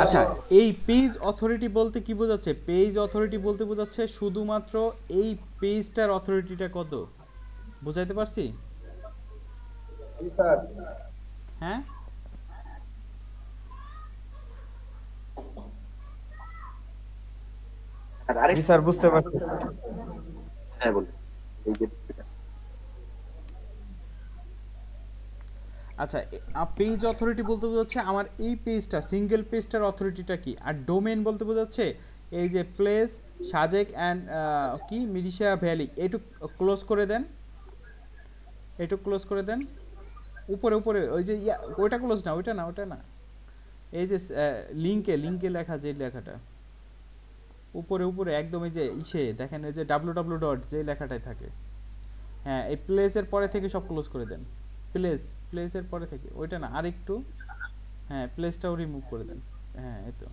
Speaker 2: আচ্ছা এই পেজ অথরিটি বলতে কি বোঝাচ্ছে? পেজ অথরিটি বলতে বোঝাচ্ছে শুধুমাত্র এই পেজটার অথরিটিটা কত, বুঝাইতে পারছি? হ্যাঁ
Speaker 4: স্যার বুঝতে পারছি।
Speaker 9: হ্যাঁ বলুন।
Speaker 2: আচ্ছা পেজ অথরিটি বলতে বোঝাচ্ছে আমার এই পেজটা, সিঙ্গেল পেজটার অথরিটিটা কি। আর ডোমেইন বলতে বোঝাচ্ছে এই যে প্লেস সাজেক অ্যান্ড কি মিরিশা ভ্যালি, এইটুক ক্লোজ করে দেন, এইটুক ক্লোজ করে দেন। উপরে ওই যে ওইটা ক্লোজ না, ওইটা না, এই যে লিংকে লেখা যে লেখাটা উপরে একদম এই যে দেখেন এই যে www. যে লেখাটাই থাকে, হ্যাঁ এই প্লেসের পরে থেকে সব ক্লোজ করে দেন। প্লেসের পরে থেকে ওইটা না, আরেকটু হ্যাঁ প্লেসটাও রিমুভ করে দেন। হ্যাঁ এই তো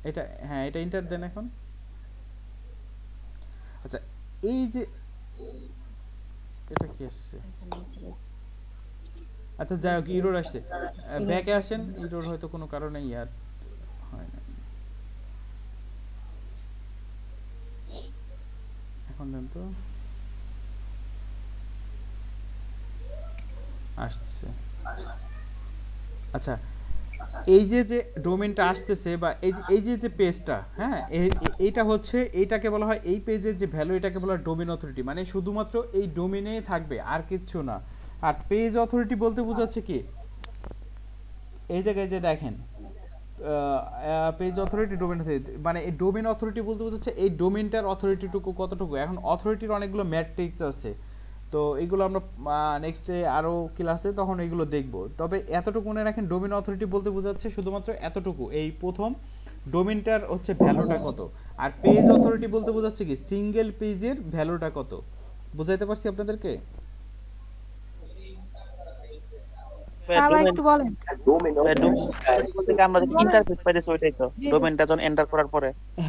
Speaker 2: এটা, হ্যাঁ এটা এন্টার দেন এখন। আচ্ছা এই যে এটা কি আসছে, আচ্ছা যাই হোক ইরোর আসছে, ব্যাকে আসেন, ইরোর হয়তো কোনো কারণে ইয়ার হয় না। এখন দেন তো আসছে। আচ্ছা এই যে যে ডোমেনটা আসতেছে বা এই যে পেজটা, হ্যাঁ এইটা হচ্ছে, এইটাকে বলা হয় এই পেজের যে ভ্যালু এটাকে বলা হয় ডোমেন অথরিটি, মানে শুধুমাত্র এই ডোমেনে থাকবে আর কিচ্ছু না। আর পেজ অথরিটি বলতে বোঝাচ্ছে কি, এই জায়গায় যে দেখেন পেজ অথরিটি ডোমেন অথরিটি, মানে এই ডোমেন অথরিটি বলতে বোঝাচ্ছে এই ডোমেনটার অথরিটিটুকু কতটুকু। এখন অথরিটির অনেকগুলো ম্যাট্রিক্স আছে, তো এগুলো আমরা নেক্সটে আরও ক্লাসে তখন এগুলো দেখব। তবে এতটুকু মনে রাখেন, ডোমেন অথরিটি বলতে বোঝাচ্ছে শুধুমাত্র এতটুকু, এই প্রথম ডোমেনটার হচ্ছে ভ্যালুটা কত। আর পেজ অথরিটি বলতে বোঝাচ্ছে কি সিঙ্গেল পেজের ভ্যালুটা কত। বুঝাইতে পারছি আপনাদেরকে?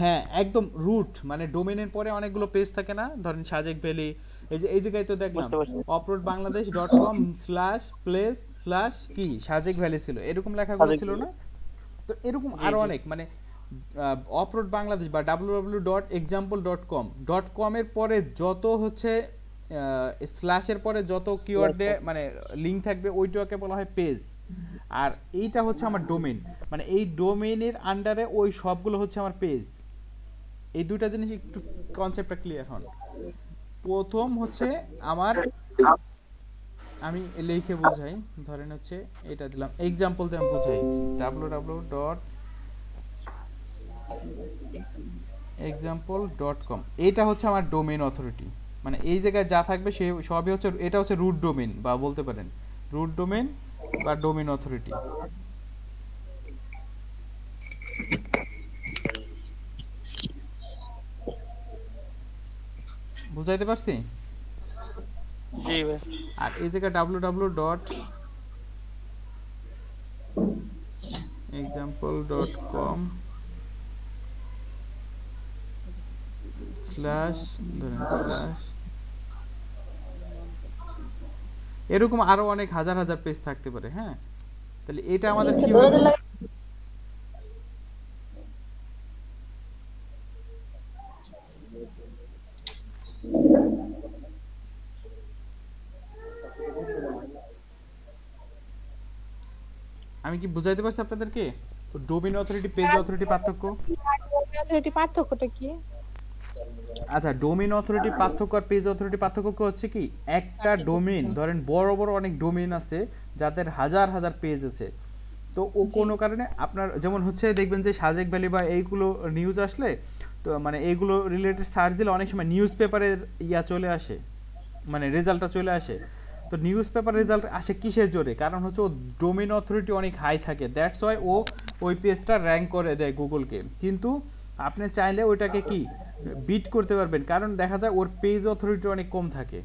Speaker 2: হ্যাঁ একদম রুট, মানে ডোমেনের পরে অনেকগুলো পেজ থাকে না, ধরেন সাজেক ভ্যালি, এই জায়গায় তো দেখলাম oproadbangladesh.com/place/ কি সাজেক ভ্যালি ছিল, এরকম লেখাগুলো ছিল না? তো এরকম আরো অনেক, মানে অপরোড বাংলাদেশ বা www.example.com এর পরে যত হচ্ছে স্ল্যাশের পরে যত কিওয়ার্ড দিয়ে মানে লিংক থাকবে ওইটাকে বলা হয় পেজ। আর এইটা হচ্ছে আমার ডোমেন, মানে এই ডোমেনের আন্ডারে ওই সবগুলো হচ্ছে আমার পেজ। এই দুইটা জিনিস একটু কনসেপ্টটা ক্লিয়ার হন। প্রথম হচ্ছে আমার, আমি লিখে বোঝাই, ধরেন হচ্ছে এটা দিলাম এক্সাম্পল দিয়ে আমি বোঝাই, www.example.com, এটা হচ্ছে আমার ডোমেন অথরিটি, মানে এই জায়গায় যা থাকবে সে সবই হচ্ছে, এটা হচ্ছে রুট ডোমেন বা বলতে পারেন রুট ডোমেন বা ডোমেন অথরিটি। বুঝাইতে পারছি?
Speaker 1: জি ভাই।
Speaker 2: আর এই জায়গায় www.example.com এরকম আরো অনেক হাজার হাজার পেজ থাকতে পারে। হ্যাঁ তাহলে এটা আমাদের কি হবে? আমি কি বুঝাইতে পারছি আপনাদেরকে ডোমেন অথরিটি পেজ অথরিটি পার্থক্য?
Speaker 5: ডোমেন অথরিটি পার্থক্যটা কি?
Speaker 2: আচ্ছা ডোমেন অথরিটি পার্থক্য আর পেজ অথরিটি পার্থক্য হচ্ছে কি, একটা ডোমেন ধরেন বড় বড় অনেক ডোমেন আছে যাদের হাজার হাজার পেজ আছে, তো ও কোনো কারণে আপনার যেমন হচ্ছে দেখবেন যে সাজেক ভ্যালি বা এইগুলো নিউজ আসলে, তো মানে এইগুলো রিলেটেড সার্চ দিলে অনেক সময় নিউজ পেপারের ইয়া চলে আসে, মানে রেজাল্টটা চলে আসে। তো নিউজ পেপার রেজাল্ট আসে কিসের জোরে? কারণ হচ্ছে ও ডোমেন অথরিটি অনেক হাই থাকে, দ্যাটস ওয়াই ও ওই পেজটা র্যাঙ্ক করে দেয় গুগলকে। কিন্তু আপনি চাইলে ওইটাকে কি বিট করতে পারবেন, কারণ দেখা যায় ওর পেজ অথরিটি অনেক কম থাকে।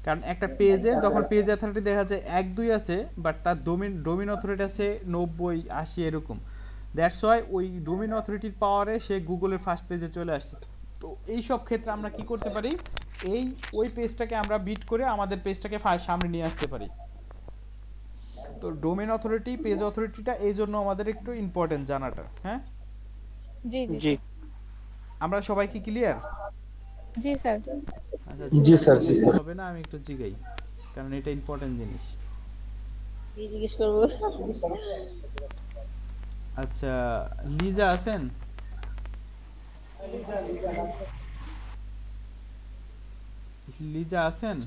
Speaker 2: কারণ একটা পেজে যখন পেজ অথরিটি দেখা যায় 1-2 আছে, বাট তার ডোমেন অথরিটি আছে 90-80 এরকম, দ্যাটস ওয়াই ওই ডোমেন অথরিটির পাওয়ারে সে গুগলের ফার্স্ট পেজে চলে আসছে। তো এই সব ক্ষেত্রে আমরা কি করতে পারি, ওই পেজটাকে আমরা বিট করে আমাদের পেজটাকে সামনে নিয়ে আসতে পারি। তো ডোমেন অথরিটি পেজ অথরিটিটা এই জন্য আমাদের একটু ইম্পর্টেন্ট জানাটা। হ্যাঁ
Speaker 5: জি জি
Speaker 2: আমরা সবাই কি ক্লিয়ার?
Speaker 5: জি স্যার।
Speaker 2: আচ্ছা
Speaker 4: জি স্যার জি স্যার।
Speaker 2: হবে না আমি একটু জিগাই, কারণ এটা ইম্পর্টেন্ট জিনিস।
Speaker 7: কি জিজ্ঞেস করব?
Speaker 2: আচ্ছা লিজা আছেন? লিজা আছেন?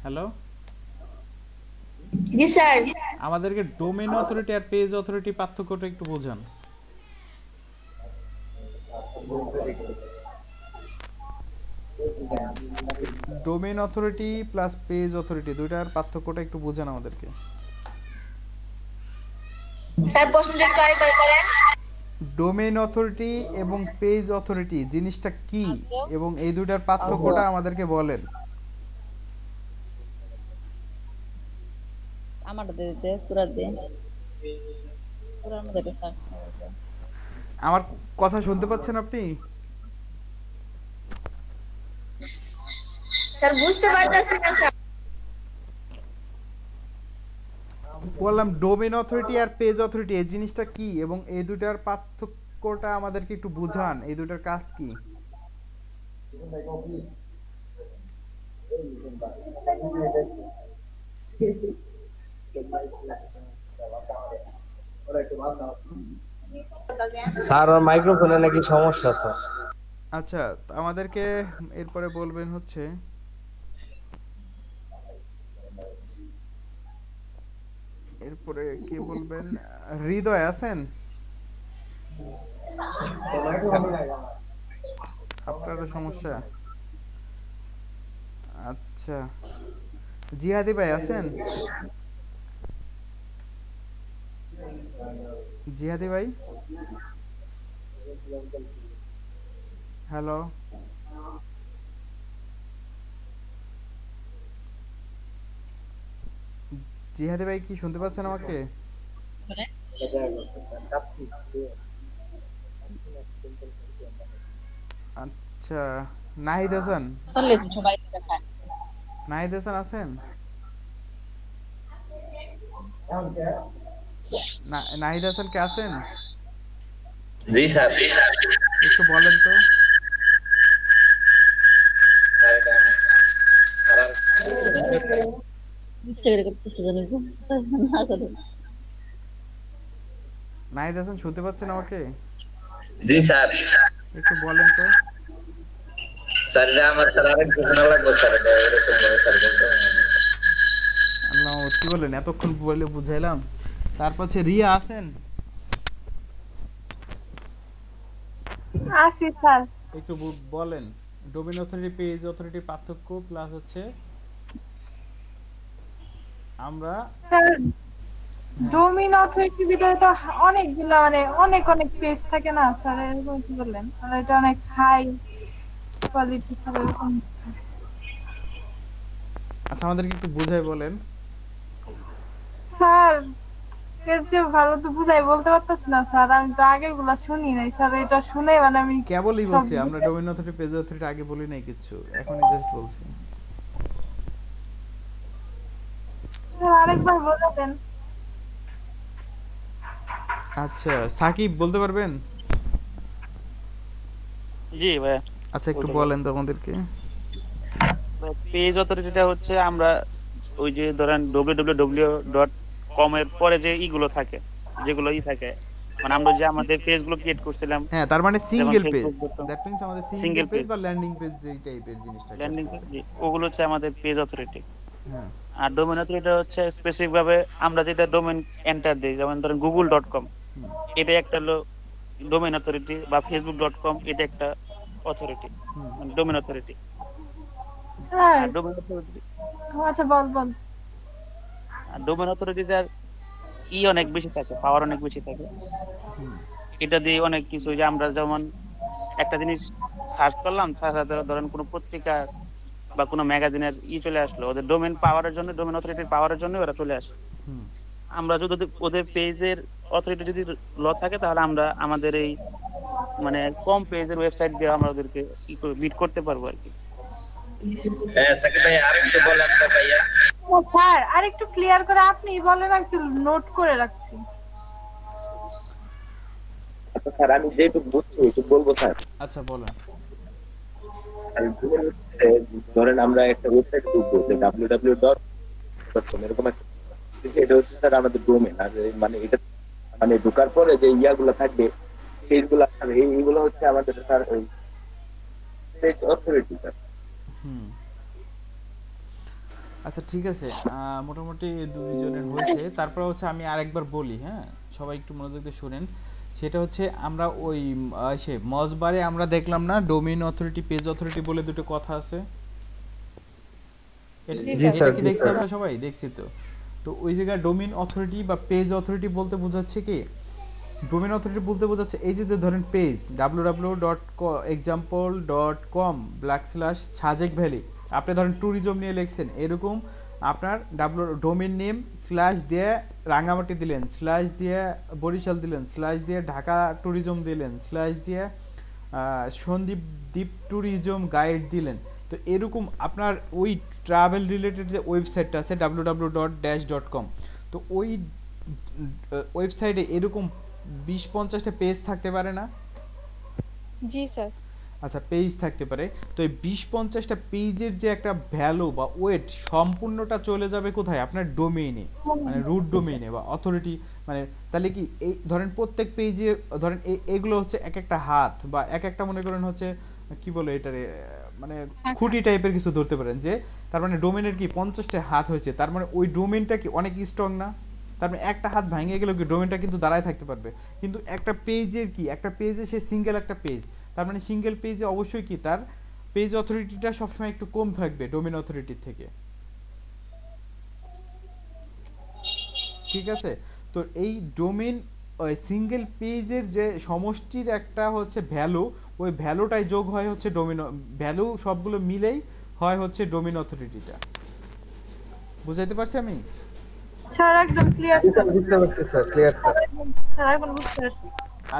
Speaker 2: হ্যালো
Speaker 7: জি স্যার।
Speaker 2: আমাদেরকে ডোমেন অথরিটি আর পেজ অথরিটি পার্থক্যটা একটু বোঝান। Domain authority plus page authority দুইটার পার্থক্যটা একটু বোঝান আমাদেরকে।
Speaker 7: স্যার প্রশ্নটা একটু আরেকবার করেন।
Speaker 2: ডোমেইন অথরিটি এবং পেজ অথরিটি জিনিসটা কি এবং এই দুটার পার্থক্যটা আমাদেরকে বলেন।
Speaker 7: আমারটা দিতে পুরা দেন পুরার মধ্যে একটা সার্চ
Speaker 2: আমার কথা শুনতে পাচ্ছেন আপনি?
Speaker 5: স্যার বুঝতে পারতেছি না স্যার।
Speaker 2: বললাম ডোমেইন অথরিটি আর পেজ অথরিটি এই জিনিসটা কি এবং এই দুটার পার্থক্যটা আমাদেরকে একটু বুঝান, এই দুটার কাজ কি?
Speaker 4: স্যার ওর মাইক্রোফোনে নাকি সমস্যা স্যার।
Speaker 2: আচ্ছা, আমাদেরকে এরপরে বলবেন হচ্ছে এরপরে কি বলবেন? হৃদয় আছেন? আপনারও সমস্যা? আচ্ছা, জিহাদি ভাই আছেন? জিহাদি ভাই, হ্যালো। জিহাদি ভাই কি শুনতে পাচ্ছেন আমাকে? আচ্ছা, নাহিদ হাসান, নাহিদ হাসান আছেন? নাহিদ হাসান কে আছেন?
Speaker 8: জি স্যার।
Speaker 2: একটু বলেন তো। নাহিদ হাসান শুনতে পাচ্ছেন আমাকে?
Speaker 8: জি স্যার।
Speaker 2: একটু বলেন তো।
Speaker 8: স্যার এটা আমার স্যার আরেক ঘটনা লাগবে স্যার, এটা এরকম ভাবে স্যার বলতে
Speaker 2: আল্লাহ, কি বলেন? এতক্ষণ বলে বুঝাইলাম। তারপর হচ্ছে রিয়া আছেন?
Speaker 5: আসি স্যার।
Speaker 2: একটু বলেন ডোমেইন অথরিটি পেজ অথরিটি পার্থক্য প্লাস হচ্ছে আমরা
Speaker 5: ডোমেইন অথরিটির ভিতরে তো অনেকগুলো মানে অনেক অনেক পেজ থাকে না স্যার, এরকম কি বললেন? আর এটা অনেক হাই কোয়ালিটি স্যার এরকম।
Speaker 2: আচ্ছা, আমাদেরকে একটু বুঝাই বলেন।
Speaker 5: স্যার এর যে ভালো তো বুঝাই বলতে পারতেছি না স্যার, আমি তো আগের গুলা শুনি নাই স্যার, এটা শুনে মানে আমি
Speaker 2: কেবলই বলছি আমরা ডোমেইন অথরিটি পেজ অথরিটি আগে বলি নাই কিছু, এখনই জাস্ট বলছি।
Speaker 5: স্যার আরেকবার বলে দেন।
Speaker 2: আচ্ছা, সাকিব বলতে পারবেন?
Speaker 1: জি ভাই।
Speaker 2: আচ্ছা, একটু বলেন তো আমাদেরকে।
Speaker 1: পেজ অথরিটিটা হচ্ছে আমরা ওই যে ধরেন www.com এর পরে যে ইগুলো থাকে, যেগুলো থাকে, মানে আমরা যে আমাদের পেজগুলো ক্রিয়েট করছিলাম।
Speaker 2: হ্যাঁ, তার মানে সিঙ্গেল পেজ, দ্যাট মিন্স আমাদের সিঙ্গেল পেজ বা ল্যান্ডিং পেজ যেই টাইপের জিনিসটা,
Speaker 1: ল্যান্ডিং পেজ, ওগুলো হচ্ছে আমাদের পেজ অথরিটি।
Speaker 2: হ্যাঁ,
Speaker 1: আর ডোমেইন অথরিটি হচ্ছে স্পেসিফিক ভাবে আমরা যেটা ডোমেইন এন্টার দেই, যেমন ধরেন google.com, এটা একটা হলো ডোমেইন অথরিটি, বা facebook.com এটা একটা অথরিটি, মানে domain authority.
Speaker 5: Sir
Speaker 1: domain authority,
Speaker 5: আচ্ছা বল।
Speaker 1: ডোমেইন অথরিটিটার অনেক বেশি থাকে, পাওয়ার অনেক বেশি থাকে। এটা দিয়ে অনেক কিছু, যে আমরা যেমন একটা জিনিস সার্চ করলাম, ধরেন কোনো পত্রিকা বা কোনো ম্যাগাজিনের চলে আসলো, ওদের ডোমেইন পাওয়ারের জন্য, ডোমেইন অথরিটির পাওয়ারের জন্য ওরা চলে আসে। আমরা যদি ওদের পেজের অথরিটি যদি ল থাকে, তাহলে আমরা আমাদের এই মানে কম পেজের ওয়েবসাইট দিয়ে আমরা ওদেরকে বিট করতে পারবো আর কি।
Speaker 8: হ্যাঁ সাকিব ভাই আরেকটু বলেন তো ভাইয়া।
Speaker 5: স্যার আরেকটু ক্লিয়ার করে আপনি বলেন, আমি একটু নোট করে রাখছি।
Speaker 9: আচ্ছা স্যার, আমি যেটুকু বুঝছি একটু বলবো স্যার।
Speaker 2: আচ্ছা বলেন।
Speaker 9: ধরেন আমরা একটা ওয়েবসাইট ঢুকবো, www.com এরকম একটা, এটা হচ্ছে স্যার আমাদের ডোমেইন। আর মানে এটা মানে ঢোকার পরে যে ইয়াগুলো থাকবে, পেজগুলো থাকবে, এইগুলো হচ্ছে আমাদের স্যার ওই পেজ অথরিটি স্যার।
Speaker 2: আচ্ছা ঠিক আছে, মোটামুটি দুইজনের হয়েছে। তারপর হচ্ছে আমি আরেকবার বলি, হ্যাঁ সবাই একটু মনোযোগ দিয়ে শুনেন। সেটা হচ্ছে আমরা ওই সে মজবারে আমরা দেখলাম না ডোমেইন অথরিটি পেজ অথরিটি বলে দুটো কথা আছে, এটা কি দেখছি আমরা সবাই? দেখছি তো। তো ওই জায়গায় ডোমেইন অথরিটি বা পেজ অথরিটি বলতে বোঝাচ্ছে কি ডোমেন অথরিটি বলতে বোঝাচ্ছে এই যে ধরেন পেজ www.example.com/সাজেক ভ্যালি, আপনি ধরেন ট্যুরিজম নিয়ে লিখছেন, এরকম আপনার ডোমেন নেম স্ল্যাশ দিয়ে রাঙামাটি দিলেন, স্ল্যাশ দিয়ে বরিশাল দিলেন, স্ল্যাশ দিয়ে ঢাকা ট্যুরিজম দিলেন, স্ল্যাশ দিয়ে সন্দ্বীপ দ্বীপ ট্যুরিজম গাইড দিলেন। তো এরকম আপনার ওই ট্রাভেল রিলেটেড যে ওয়েবসাইটটা আছে www.dash.com, তো ওই ওয়েবসাইটে এরকম 20-50টা পেজ থাকতে পারে না?
Speaker 5: জি স্যার।
Speaker 2: আচ্ছা, পেজ থাকতে পারে। তো এই 20-50টা পেজের যে একটা ভ্যালু বা ওয়েট সম্পূর্ণটা চলে যাবে কোথায়? আপনার ডোমেইনে, মানে রুট ডোমেইনে বা অথরিটি। মানে তাহলে কি এই ধরেন প্রত্যেক পেজে ধরেন এগুলো হচ্ছে এক একটা হাত বা এক একটা মনে করেন হচ্ছে কি বলে এটারে, মানে খুঁটি টাইপের কিছু ধরতে পারেন, যে তার মানে ডোমেনের কি 50টা হাত হয়েছে, তার মানে ওই ডোমেনটা কি অনেক স্ট্রং না? তার মানে একটা হাত ভেঙে গেলেও কি ডোমেনটা কিন্তু দাঁড়ায় থাকতে পারবে। কিন্তু একটা পেজের কি, একটা পেজে সে সিঙ্গেল একটা পেজ, তার মানে সিঙ্গেল পেজে অবশ্যই কি তার পেজ অথরিটিটা সবসময় একটু কম থাকবে ডোমেন অথরিটির থেকে, ঠিক আছে? তো এই ডোমেন ওই সিঙ্গেল পেজের যে সমষ্টির একটা হচ্ছে ভ্যালু, ওই ভ্যালুটাই যোগ হয় হচ্ছে ডোমেন ভ্যালু, সবগুলো মিলেই হয় হচ্ছে ডোমেন অথরিটিটা। বুঝাইতে পারছি আমি?
Speaker 5: স্যার একদম ক্লিয়ার স্যার।
Speaker 4: বুঝতে পারছি স্যার, ক্লিয়ার স্যার।
Speaker 5: স্যার এখন বুঝতে পারছি।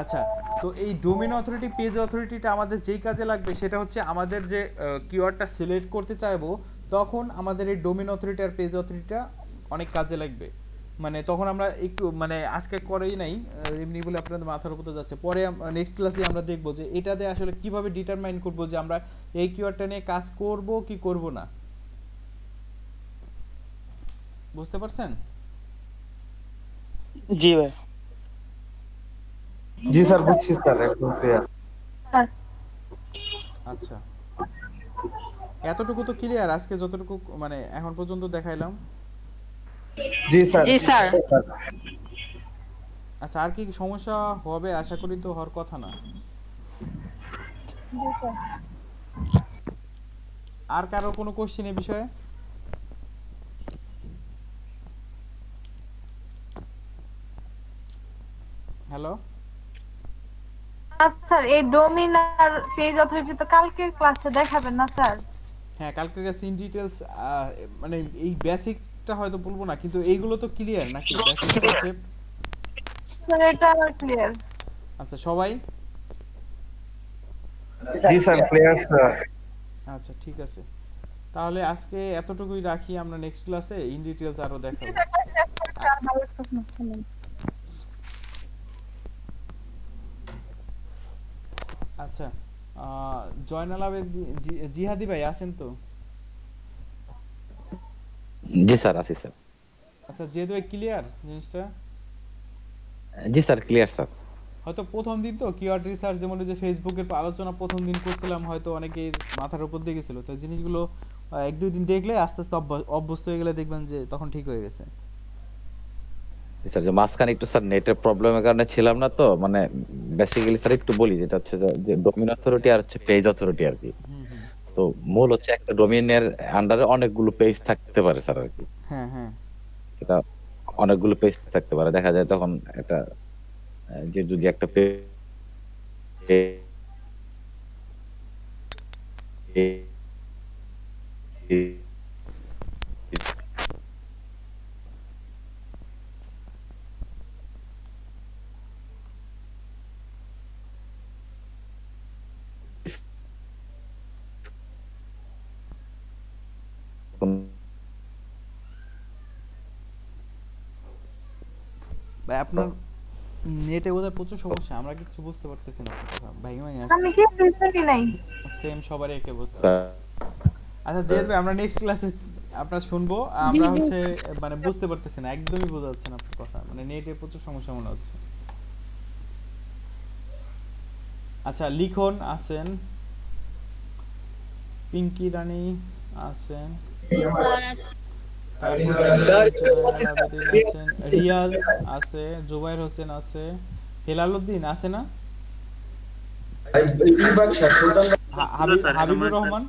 Speaker 2: আচ্ছা, তো এই ডোমেন অথরিটি পেজ অথরিটিটা আমাদের যেই কাজে লাগবে সেটা হচ্ছে আমাদের যে কিওয়ার্ডটা সিলেক্ট করতে চাইবো, তখন আমাদের এই ডোমেন অথরিটি আর পেজ অথরিটিটা অনেক কাজে লাগবে। মানে তখন আমরা একটু মানে আজকে করেই নাই এমনি বলে আপনাদের মাথার উপরে যাচ্ছে, পরে নেক্সট ক্লাসে আমরা দেখবো যে এটা দিয়ে আসলে কিভাবে ডিটারমাইন করবো যে আমরা এই কিওয়ার্ডটা নিয়ে কাজ করব কি করব না। বুঝতে পারছেন?
Speaker 1: জি ভাই।
Speaker 4: জি স্যার, বুঝছি স্যার, একদম ক্লিয়ার।
Speaker 2: আচ্ছা, এতটুকু তো ক্লিয়ার আজকে যতটুকু মানে এখন পর্যন্ত দেখাইলাম।
Speaker 4: জি স্যার।
Speaker 5: জি স্যার।
Speaker 2: আচ্ছা, আর কি সমস্যা হবে? আশা করি তো হওয়ার কথা না।
Speaker 5: জি স্যার।
Speaker 2: আর কারো কোনো কোশ্চেন এই বিষয়ে? হ্যালো
Speaker 5: স্যার, এই ডোমেইন আর পেজ অথরিটি তো কালকের ক্লাসে দেখাবেন না স্যার?
Speaker 2: হ্যাঁ, কালকের কাছে ইন ডিটেইলস মানে এই বেসিকটা হয়তো বলবো না, কিন্তু এইগুলো তো ক্লিয়ার নাকি বেসিক কনসেপ্ট?
Speaker 5: স্যার এটা আমার ক্লিয়ার।
Speaker 2: আচ্ছা, সবাই?
Speaker 4: জি স্যার, ক্লিয়ার স্যার।
Speaker 2: আচ্ছা, ঠিক আছে, তাহলে আজকে এতটুকুই রাখি, আমরা নেক্সট ক্লাসে ইন ডিটেইলস আরো দেখাবো। আচ্ছা, জয়নাল আবেদ জিহাদি ভাই আছেন তো?
Speaker 3: জি স্যার, আছি স্যার।
Speaker 2: আচ্ছা, যেহেতু ক্লিয়ার জিনিসটা?
Speaker 3: জি স্যার, ক্লিয়ার স্যার।
Speaker 2: হয়তো প্রথম দিন তো কিওয়ার্ড রিসার্চ, যেমন যে ফেসবুকের আলোচনা প্রথম দিন করছিলাম, হয়তো অনেকেই মাথার উপর দিয়ে গেছিল, তো জিনিসগুলো 1-2 দিন দেখলে আস্তে আস্তে অভ্যস্ত হয়ে গেলে দেখবেন যে তখন ঠিক হয়ে গেছে।
Speaker 3: স্যার, যে মাঝখানে একটু স্যার নেটের প্রবলেমের কারণে ছিলাম না, তো মানে বেসিক্যালি স্যার একটু বলি, যেটা হচ্ছে যে ডোমেইন অথরিটি আর হচ্ছে পেজ অথরিটি আর কি। তো মূল হচ্ছে একটা ডোমেইনের আন্ডারে অনেকগুলো পেজ থাকতে পারে স্যার আর কি।
Speaker 2: হ্যাঁ হ্যাঁ,
Speaker 3: এটা অনেকগুলো পেজ থাকতে পারে, দেখা যায় তখন একটা যে যদি একটা পেজ
Speaker 2: ভাই আপনার নেটে বোধহয় প্রচুর সমস্যা, আমরা কিছু বুঝতে পারতেছি না কথা, ভাই ভাই
Speaker 5: আমি কি বুঝতে নাই?
Speaker 2: সেম সবারই একই অবস্থা। আচ্ছা, যেহেতু আমরা নেক্সট ক্লাসে আপনারা শুনবো, আমরা হচ্ছে মানে বুঝতে পারতেছি না, একদমই বোঝা যাচ্ছে না আপনার কথা, মানে নেটে প্রচুর সমস্যা মনে হচ্ছে। আচ্ছা, লিখন আছেন, পিঙ্কি রানী আছেন, রিয়াজ আছে, জুবাইর হোসেন আছে, হেলাল উদ্দিন আছে না, হাবিবুর রহমান,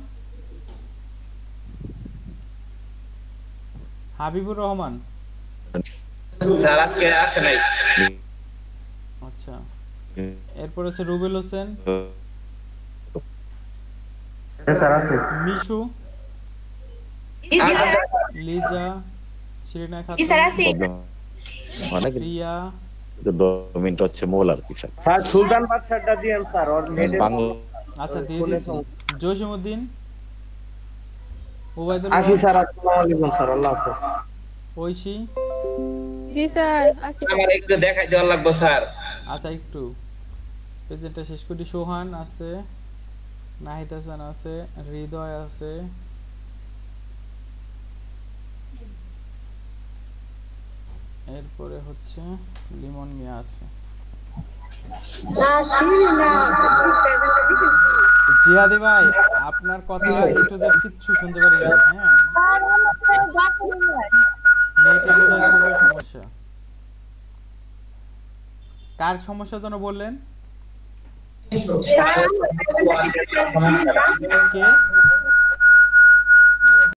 Speaker 2: হাবিবুর রহমান
Speaker 8: স্যার আজকে আসে নাই।
Speaker 2: আচ্ছা, এরপর হচ্ছে রুবেল হোসেন,
Speaker 12: স্যার আছে।
Speaker 2: মিশু, লিজা, শিরিনা খাতুন,
Speaker 3: অনেক
Speaker 2: রিয়া,
Speaker 3: ডোমিনটা হচ্ছে মূল আর কি স্যার।
Speaker 4: স্যার সুলতান বাদশাহটা দিয়েন স্যার, ওর নেটে
Speaker 3: বাংলা
Speaker 2: আচ্ছা দিয়ে দিয়েছি। জসিমউদ্দিন, ওবায়দুল্লাহ,
Speaker 4: আসি স্যার। আসসালামু আলাইকুম স্যার, আল্লাহ হাফেজ।
Speaker 2: ঐশী,
Speaker 14: জি স্যার আসি।
Speaker 8: আমার একটু দেখাই দেওয়া লাগবে স্যার।
Speaker 2: আচ্ছা একটু প্রেজেন্টটা শেষ করি। সোহান আছে, নাহিদ হাসান আছে, হৃদয় আছে, এরপরে হচ্ছে লিমন মিয়া আছে। জিয়াদি ভাই আপনার কথা একটু যে কিচ্ছু শুনতে পারি না। হ্যাঁ নেটে বোধহয় খুবই সমস্যা। কার সমস্যার জন্য বললেন? কে